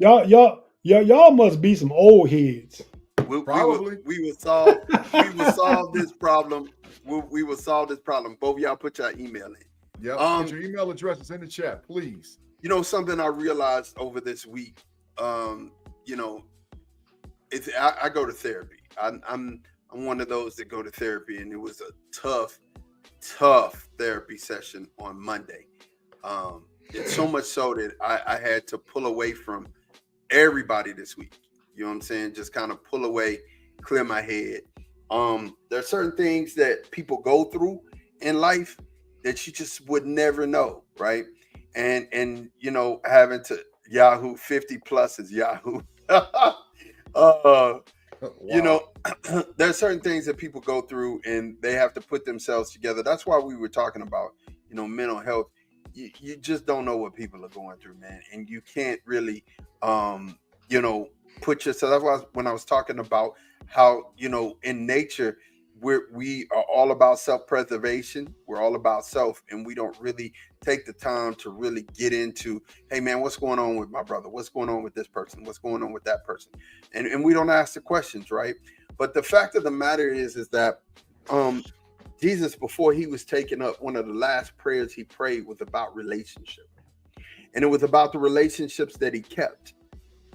Y'all must be some old heads. We will solve this problem. We will solve this problem. Both of y'all put your email in. Yeah. Put your email addresses in the chat, please. You know, something I realized over this week, you know, I go to therapy. I'm one of those that go to therapy, and it was a tough therapy session on Monday. It's so much so that I had to pull away from everybody this week. You know what I'm saying? Just kind of pull away, clear my head. There are certain things that people go through in life that you just would never know, right? And you know, having to Yahoo 50 plus is Yahoo. Wow. You know, there are certain things that people go through and they have to put themselves together. That's why we were talking about, you know, mental health. You just don't know what people are going through, man. And you can't really, you know, put yourself. That's why when I was talking about how, you know, in nature, we are all about self-preservation. We're all about self, and we don't really take the time to really get into, hey man, what's going on with my brother? What's going on with this person? What's going on with that person? And we don't ask the questions, right? But the fact of the matter is that Jesus, before he was taken up, one of the last prayers he prayed was about relationship. And it was about the relationships that he kept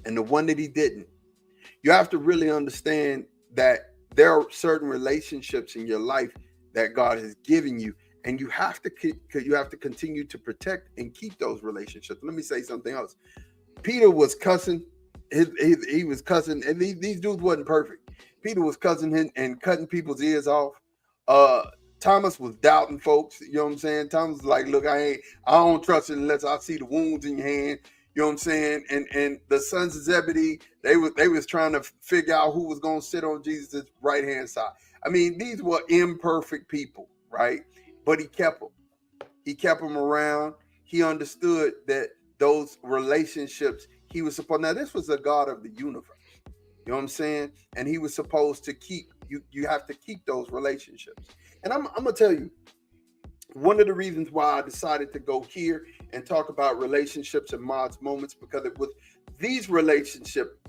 and the one that he didn't. You have to really understand that there are certain relationships in your life that God has given you, and you have to continue to protect and keep those relationships. Let me say something else. Peter was cussing. He was cussing, and these dudes wasn't perfect. Peter was cussing him and cutting people's ears off. Thomas was doubting folks. You know what I'm saying? Thomas was like, look, I don't trust it unless I see the wounds in your hand. You know what I'm saying? And the sons of Zebedee, they was trying to figure out who was going to sit on Jesus' right hand side. I mean, these were imperfect people, right? But he kept them. He kept them around. He understood that those relationships he was supposed. Now, this was a God of the universe. You know what I'm saying? And he was supposed to keep you. You have to keep those relationships. And I'm gonna tell you, one of the reasons why I decided to go here and talk about relationships and Mod's moments, because it was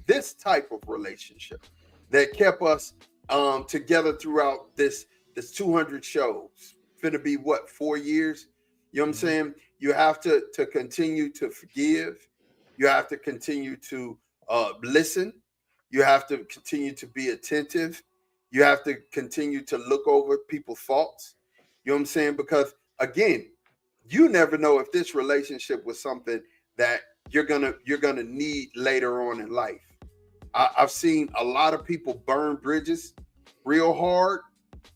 this type of relationship that kept us together throughout this 200 shows. Finna be what, 4 years? You know what I'm saying? You have to continue to forgive. You have to continue to listen. You have to continue to be attentive. You have to continue to look over people's faults. You know what I'm saying? Because again, you never know if this relationship was something that you're gonna need later on in life. I've seen a lot of people burn bridges real hard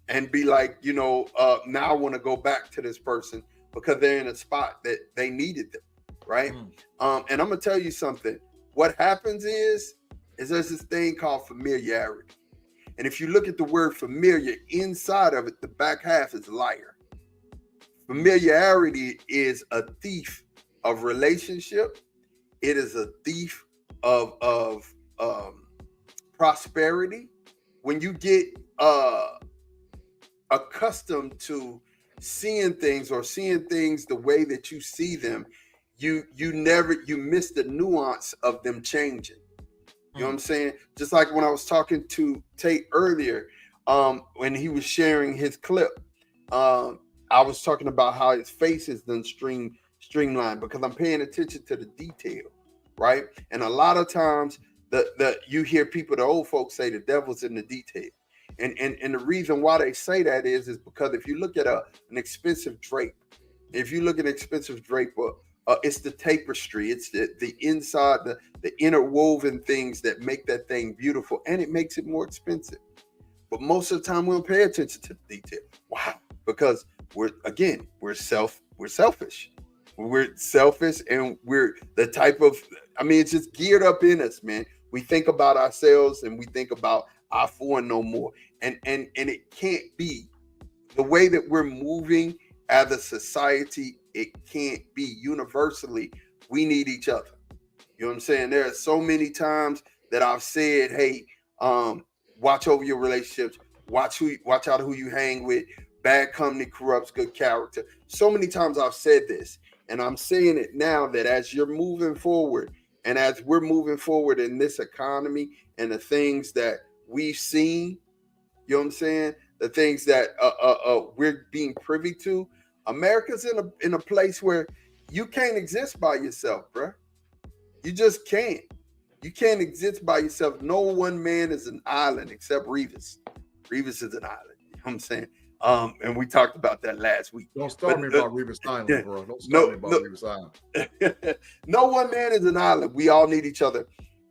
and be like, you know, now I want to go back to this person because they're in a spot that they needed them, right? And I'm gonna tell you something. What happens is there's this thing called familiarity. And if you look at the word familiar, inside of it, the back half is liar. Familiarity is a thief of relationship. It is a thief of prosperity. When you get accustomed to seeing things the way that you see them, you miss the nuance of them changing. You know what I'm saying? Just like when I was talking to Tate earlier, when he was sharing his clip, I was talking about how his face is done streamlined because I'm paying attention to the detail, right? And a lot of times you hear people, the old folks say the devil's in the detail. And the reason why they say that is because if you look at an expensive drape, it's the tapestry, it's the inside, the interwoven things that make that thing beautiful, and it makes it more expensive. But most of the time we don't pay attention to the detail. Wow. Because we're selfish. We're selfish, and we're the type of, it's just geared up in us, man. We think about ourselves and we think about our for and no more. And it can't be the way that we're moving as a society. It can't be. Universally, we need each other. You know what I'm saying? There are so many times that I've said, hey, watch over your relationships, watch out who you hang with. Bad company corrupts good character. So many times I've said this, and I'm saying it now, that as you're moving forward, and as we're moving forward in this economy and the things that we've seen, you know what I'm saying? The things that we're being privy to, America's in a place where you can't exist by yourself, bro. You just can't. You can't exist by yourself. No one man is an island except Revis. Revis is an island. You know what I'm saying? And we talked about that last week. Don't start me about Revis Island, bro. Don't start me about Revis Island. No one man is an island. We all need each other.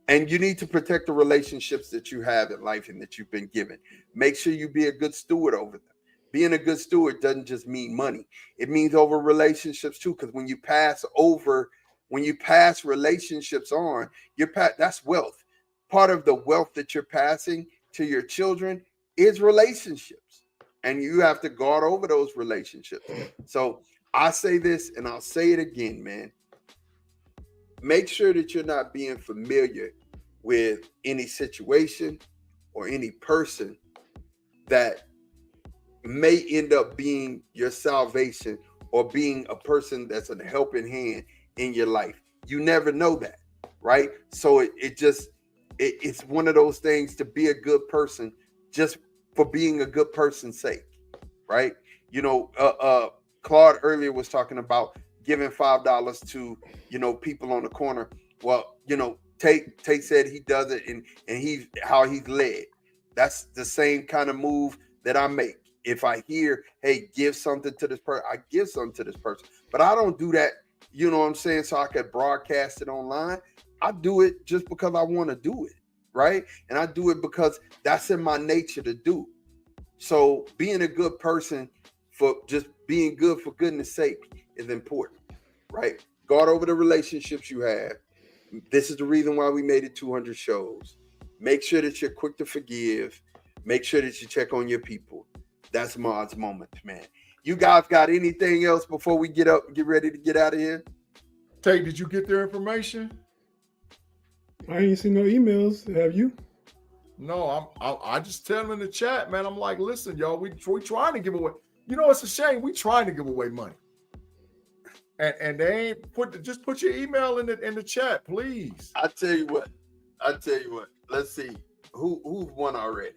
And you need to protect the relationships that you have in life and that you've been given. Make sure you be a good steward over them. Being a good steward doesn't just mean money. It means over relationships too. Because when you pass relationships on, that's wealth. Part of the wealth that you're passing to your children is relationships. And you have to guard over those relationships. So I say this and I'll say it again, man. Make sure that you're not being familiar with any situation or any person that may end up being your salvation or being a person that's a helping hand in your life. You never know that, right? So it's one of those things to be a good person just for being a good person's sake, right? You know, Claude earlier was talking about giving $5 to, people on the corner. Well, Tate said he does it and he's led. That's the same kind of move that I make. If I hear, hey, give something to this person, I give something to this person. But I don't do that, you know what I'm saying, so I could broadcast it online. I do it just because I want to do it, right? And I do it because that's in my nature to do. So being a good person, for just being good for goodness sake, is important, right? Guard over the relationships you have. This is the reason why we made it 200 shows. Make sure that you're quick to forgive. Make sure that you check on your people. That's Mod's moment, man. You guys got anything else before we get ready to get out of here? Tate, did you get their information? I ain't seen no emails. Have you? No, I just tell them in the chat, man. I'm like, listen, y'all, we trying to give away. It's a shame. We trying to give away money. And they ain't just put your email in the chat, please. I tell you what. Let's see. Who's won already?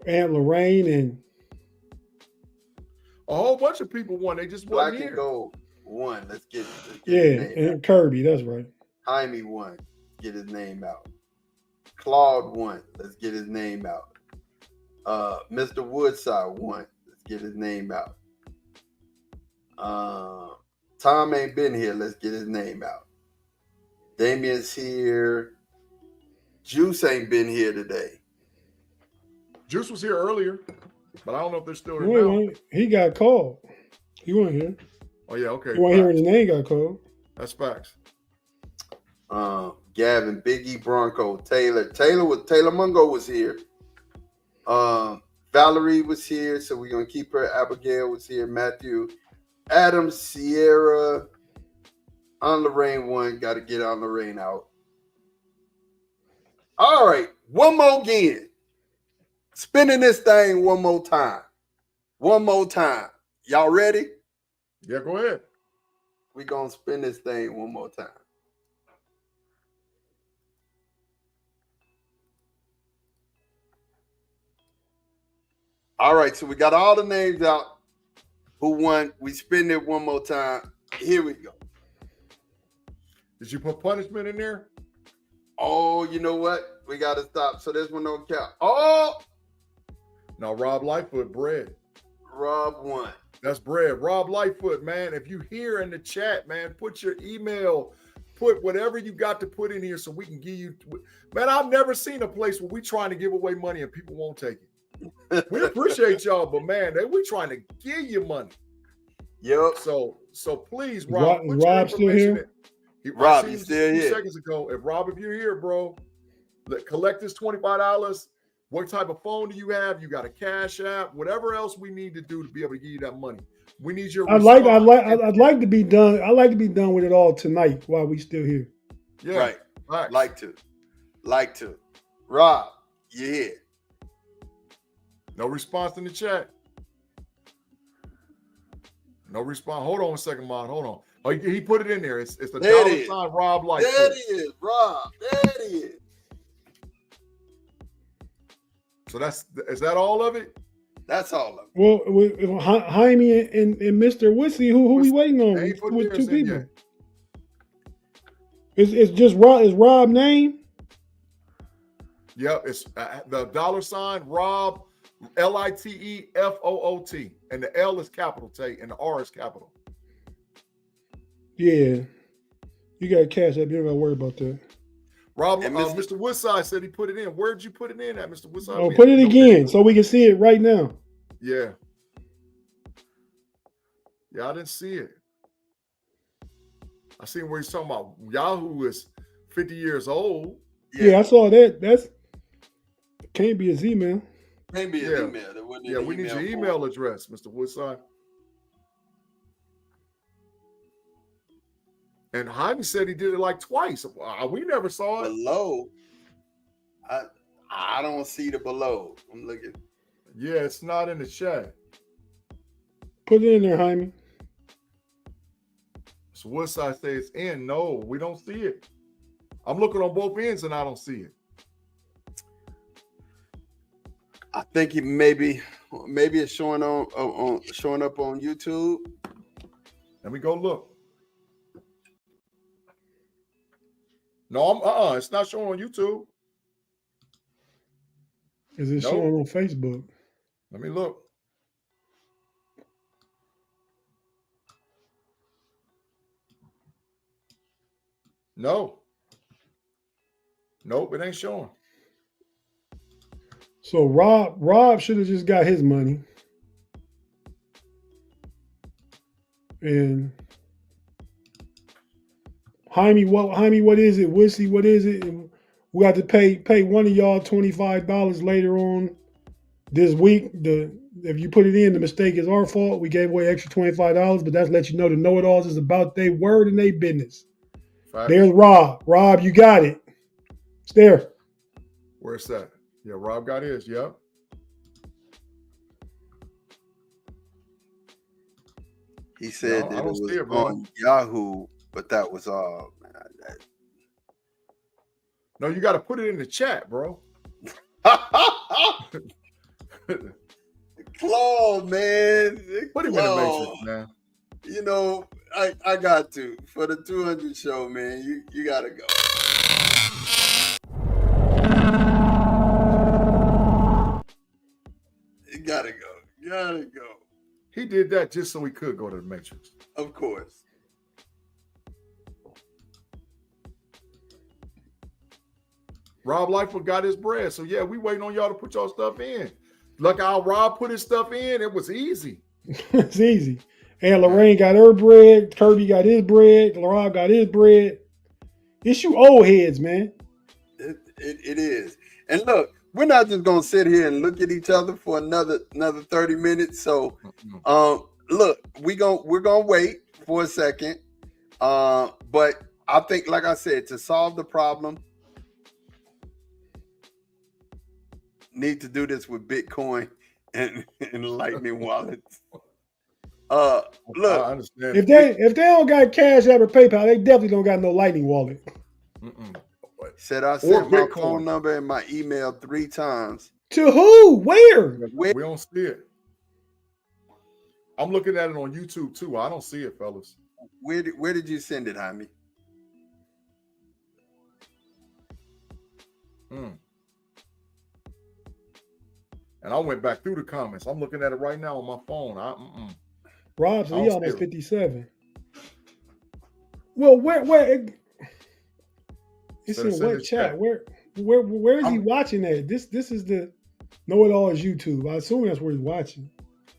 Aunt Lorraine and a whole bunch of people won. They just wasn't Black here. and Gold won. Let's get and Kirby. That's right. Jaime won. Get his name out. Claude won. Let's get his name out. Mr. Woodside won. Let's get his name out. Tom ain't been here. Let's get his name out. Damien's here. Juice ain't been here today. Juice was here earlier, but I don't know if they're still here now. He got called. He wasn't here. Oh yeah, okay. He wasn't here when his name got called. That's facts. Gavin, Big-E, Bronco, Taylor Mungo was here. Valerie was here, so we're gonna keep her. Abigail was here. Matthew, Adam, Sierra, Aunt Lorraine won. Got to get Aunt Lorraine out. All right, one more again. Spinning this thing one more time. one more time. Y'all ready? Yeah, go ahead. We're going to spin this thing one more time. All right, so we got all the names out who won. We spin it one more time. Here we go. Did you put punishment in there? Oh, you know what? We got to stop. So this one don't count. Oh! Now, Rob Lightfoot, bread. Rob won. That's bread. Rob Lightfoot, man. If you hear in the chat, man, put your email, put whatever you got to put in here so we can give you. Man, I've never seen a place where we trying to give away money and people won't take it. We appreciate y'all, but man, we trying to give you money. Yep. So please, Rob, put Rob still here? Rob, you still here? Seconds ago, if you're here, bro, collect this $25. What type of phone do you have? You got a Cash App, whatever else we need to do to be able to give you that money. We need your. I'd like to be done. I'd like to be done with it all tonight while we still here. Yeah, right. Like to. Rob, you here? No response in the chat. No response. Hold on a second, Mon. Hold on. Oh, he put it in there. It's the $sign Rob Lightfoot. There it is, Rob. There it is. So is that all of it? That's all of it. Well, Jaime and Mr. Wissy, who we waiting on? With two people. It's just Rob. Is Rob name? Yep. It's the $sign Rob, LITEFOOT, and the L is capital Tate, and the R is capital. Yeah, you got Cash App. You don't got to worry about that. Rob, Mr. Woodside said he put it in. Where'd you put it in at, Mr. Woodside? Oh, put it again so we can see it right now. Yeah. Yeah, I didn't see it. I seen where he's talking about Yahoo is 50 years old. Yeah, I saw that. That's can't be his email. Can't be his email. Yeah, we need your email address, Mr. Woodside. And Jaime said he did it like twice. We never saw it. Below. I don't see the below. I'm looking. Yeah, it's not in the chat. Put it in there, Jaime. So Woodside says it's in. No, we don't see it. I'm looking on both ends and I don't see it. I think he maybe it's showing showing up on YouTube. Let me go look. No, it's not showing on YouTube. Is it showing on Facebook? Let me look. No. Nope, it ain't showing. So Rob should have just got his money. And Jaime, what is it? Wissy, what is it? And we got to pay one of y'all $25 later on this week. If you put it in, the mistake is our fault. We gave away extra $25, but that's let you know the KnoItAllz is about their word and their business. Facts. There's Rob. Rob, you got it. It's there. Where's that? Yeah, Rob got his. Yep. He said that it was on Yahoo, but that was all. No, you got to put it in the chat, bro. Claude, man. Put him in the Matrix, man. You know, I got to. For the 200 show, man, you got to go. You got to go. You got to go. He did that just so he could go to the Matrix. Of course. Rob Lightfoot got his bread. So, yeah, we waiting on y'all to put y'all stuff in. Look how Rob put his stuff in. It was easy. It's easy. And Lorraine got her bread. Kirby got his bread. Rob got his bread. It's you old heads, man. It is. And look, we're not just going to sit here and look at each other for another 30 minutes. So, look, we're going to wait for a second. But I think, like I said, to solve the problem, need to do this with Bitcoin and lightning wallets. I Look, understand. If they don't got Cash App or PayPal, they definitely don't got no Lightning wallet. said I Or sent my Bitcoin. phone number and my email 3 times. To who? Where? We don't see it. I'm looking at it on YouTube too. I don't see it, fellas. Where did you send it, Jaime? And I went back through the comments. I'm looking at it right now on my phone. Rob said I he don't almost see it. 57. Well, where it's Said in it's in what the chat? chat. Where is he watching at? This is the KnoItAllz YouTube. I assume that's where he's watching.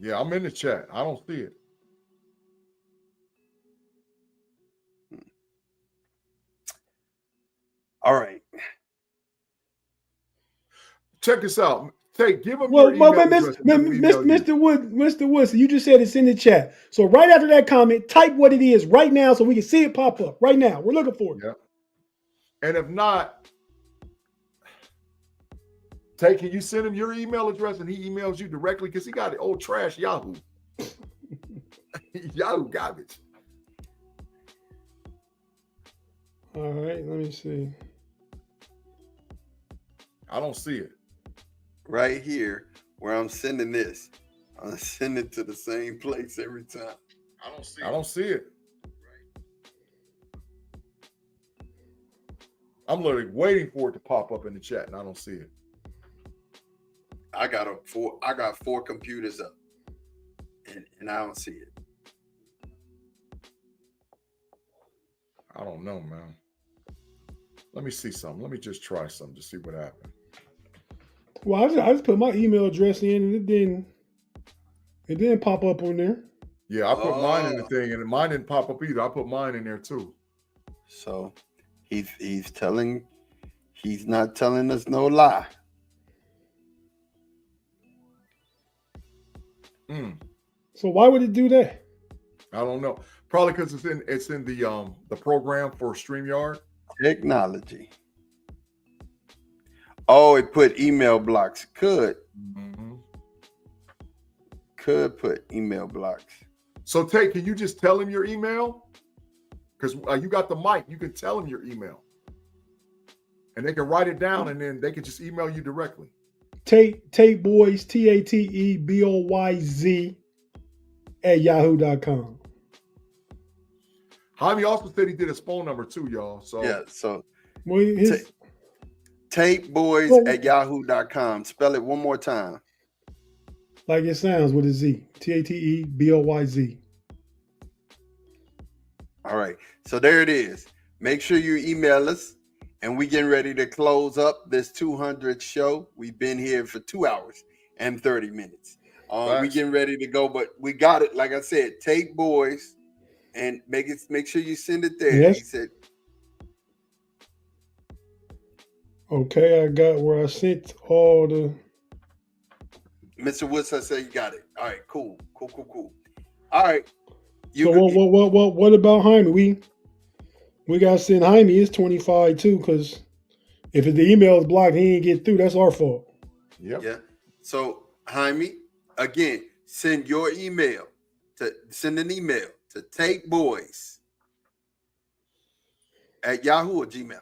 Yeah, I'm in the chat. I don't see it. All right. Check this out. Tate, give him Well, your email address. Mr. Woodson, you just said it's in the chat. So right after that comment, type what it is right now so we can see it pop up right now. We're looking for it. Yeah. And if not, Tate, can you send him your email address and he emails you directly? Because he got it old trash Yahoo. Yahoo garbage. All right, let me see. I don't see it. Right here where I'm sending this. I'm sending it to the same place every time. I don't see it. I'm literally waiting for it to pop up in the chat and I don't see it. I got 4 computers up and I don't see it. I don't know, man. Let me see something. Let me just try something to see what happened. Well, I just put my email address in and it didn't pop up on there. Yeah, I put mine in the thing and mine didn't pop up either. I put mine in there too. So he's not telling us no lie. So why would it do that? I don't know. Probably because it's in the program for StreamYard. Technology. Oh, it put email blocks. Could put email blocks. So Tate, can you just tell him your email? Because you got the mic, you can tell him your email. And they can write it down and then they can just email you directly. Tate Boys, TateBoyz @yahoo.com. Jaime also said he did his phone number too, y'all. So yeah, so Tate Boys @yahoo.com. Spell it one more time. Like it sounds with a Z. TateBoyz. All right. So there it is. Make sure you email us. And we getting ready to close up this 200 show. We've been here for 2 hours and 30 minutes. We getting ready to go, but we got it. Like I said, Tate Boys, and make sure you send it there. Yes. He said, okay, I got where I sent all the. Mr. Woods, I said you got it. All right, cool. All right. So what about Jaime? We got to send Jaime his 25 too, because if the email is blocked, he ain't get through. That's our fault. Yep. Yeah. So Jaime, again, send an email to Tate Boys @Yahoo or Gmail.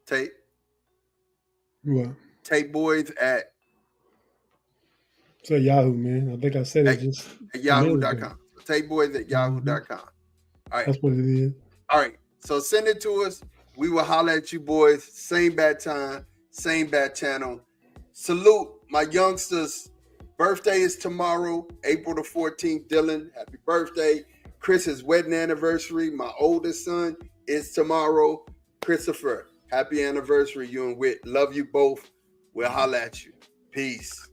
Tate. What? Tate Boys at Yahoo, man. I think I said it just yahoo.com. Tate Boys @yahoo.com. All right. That's what it is. All right. So send it to us. We will holler at you boys. Same bad time, same bad channel. Salute my youngsters. Birthday is tomorrow, April the 14th. Dylan, happy birthday. Chris's wedding anniversary. My oldest son is tomorrow. Christopher, happy anniversary. You and Whit. Love you both. We'll holler at you. Peace.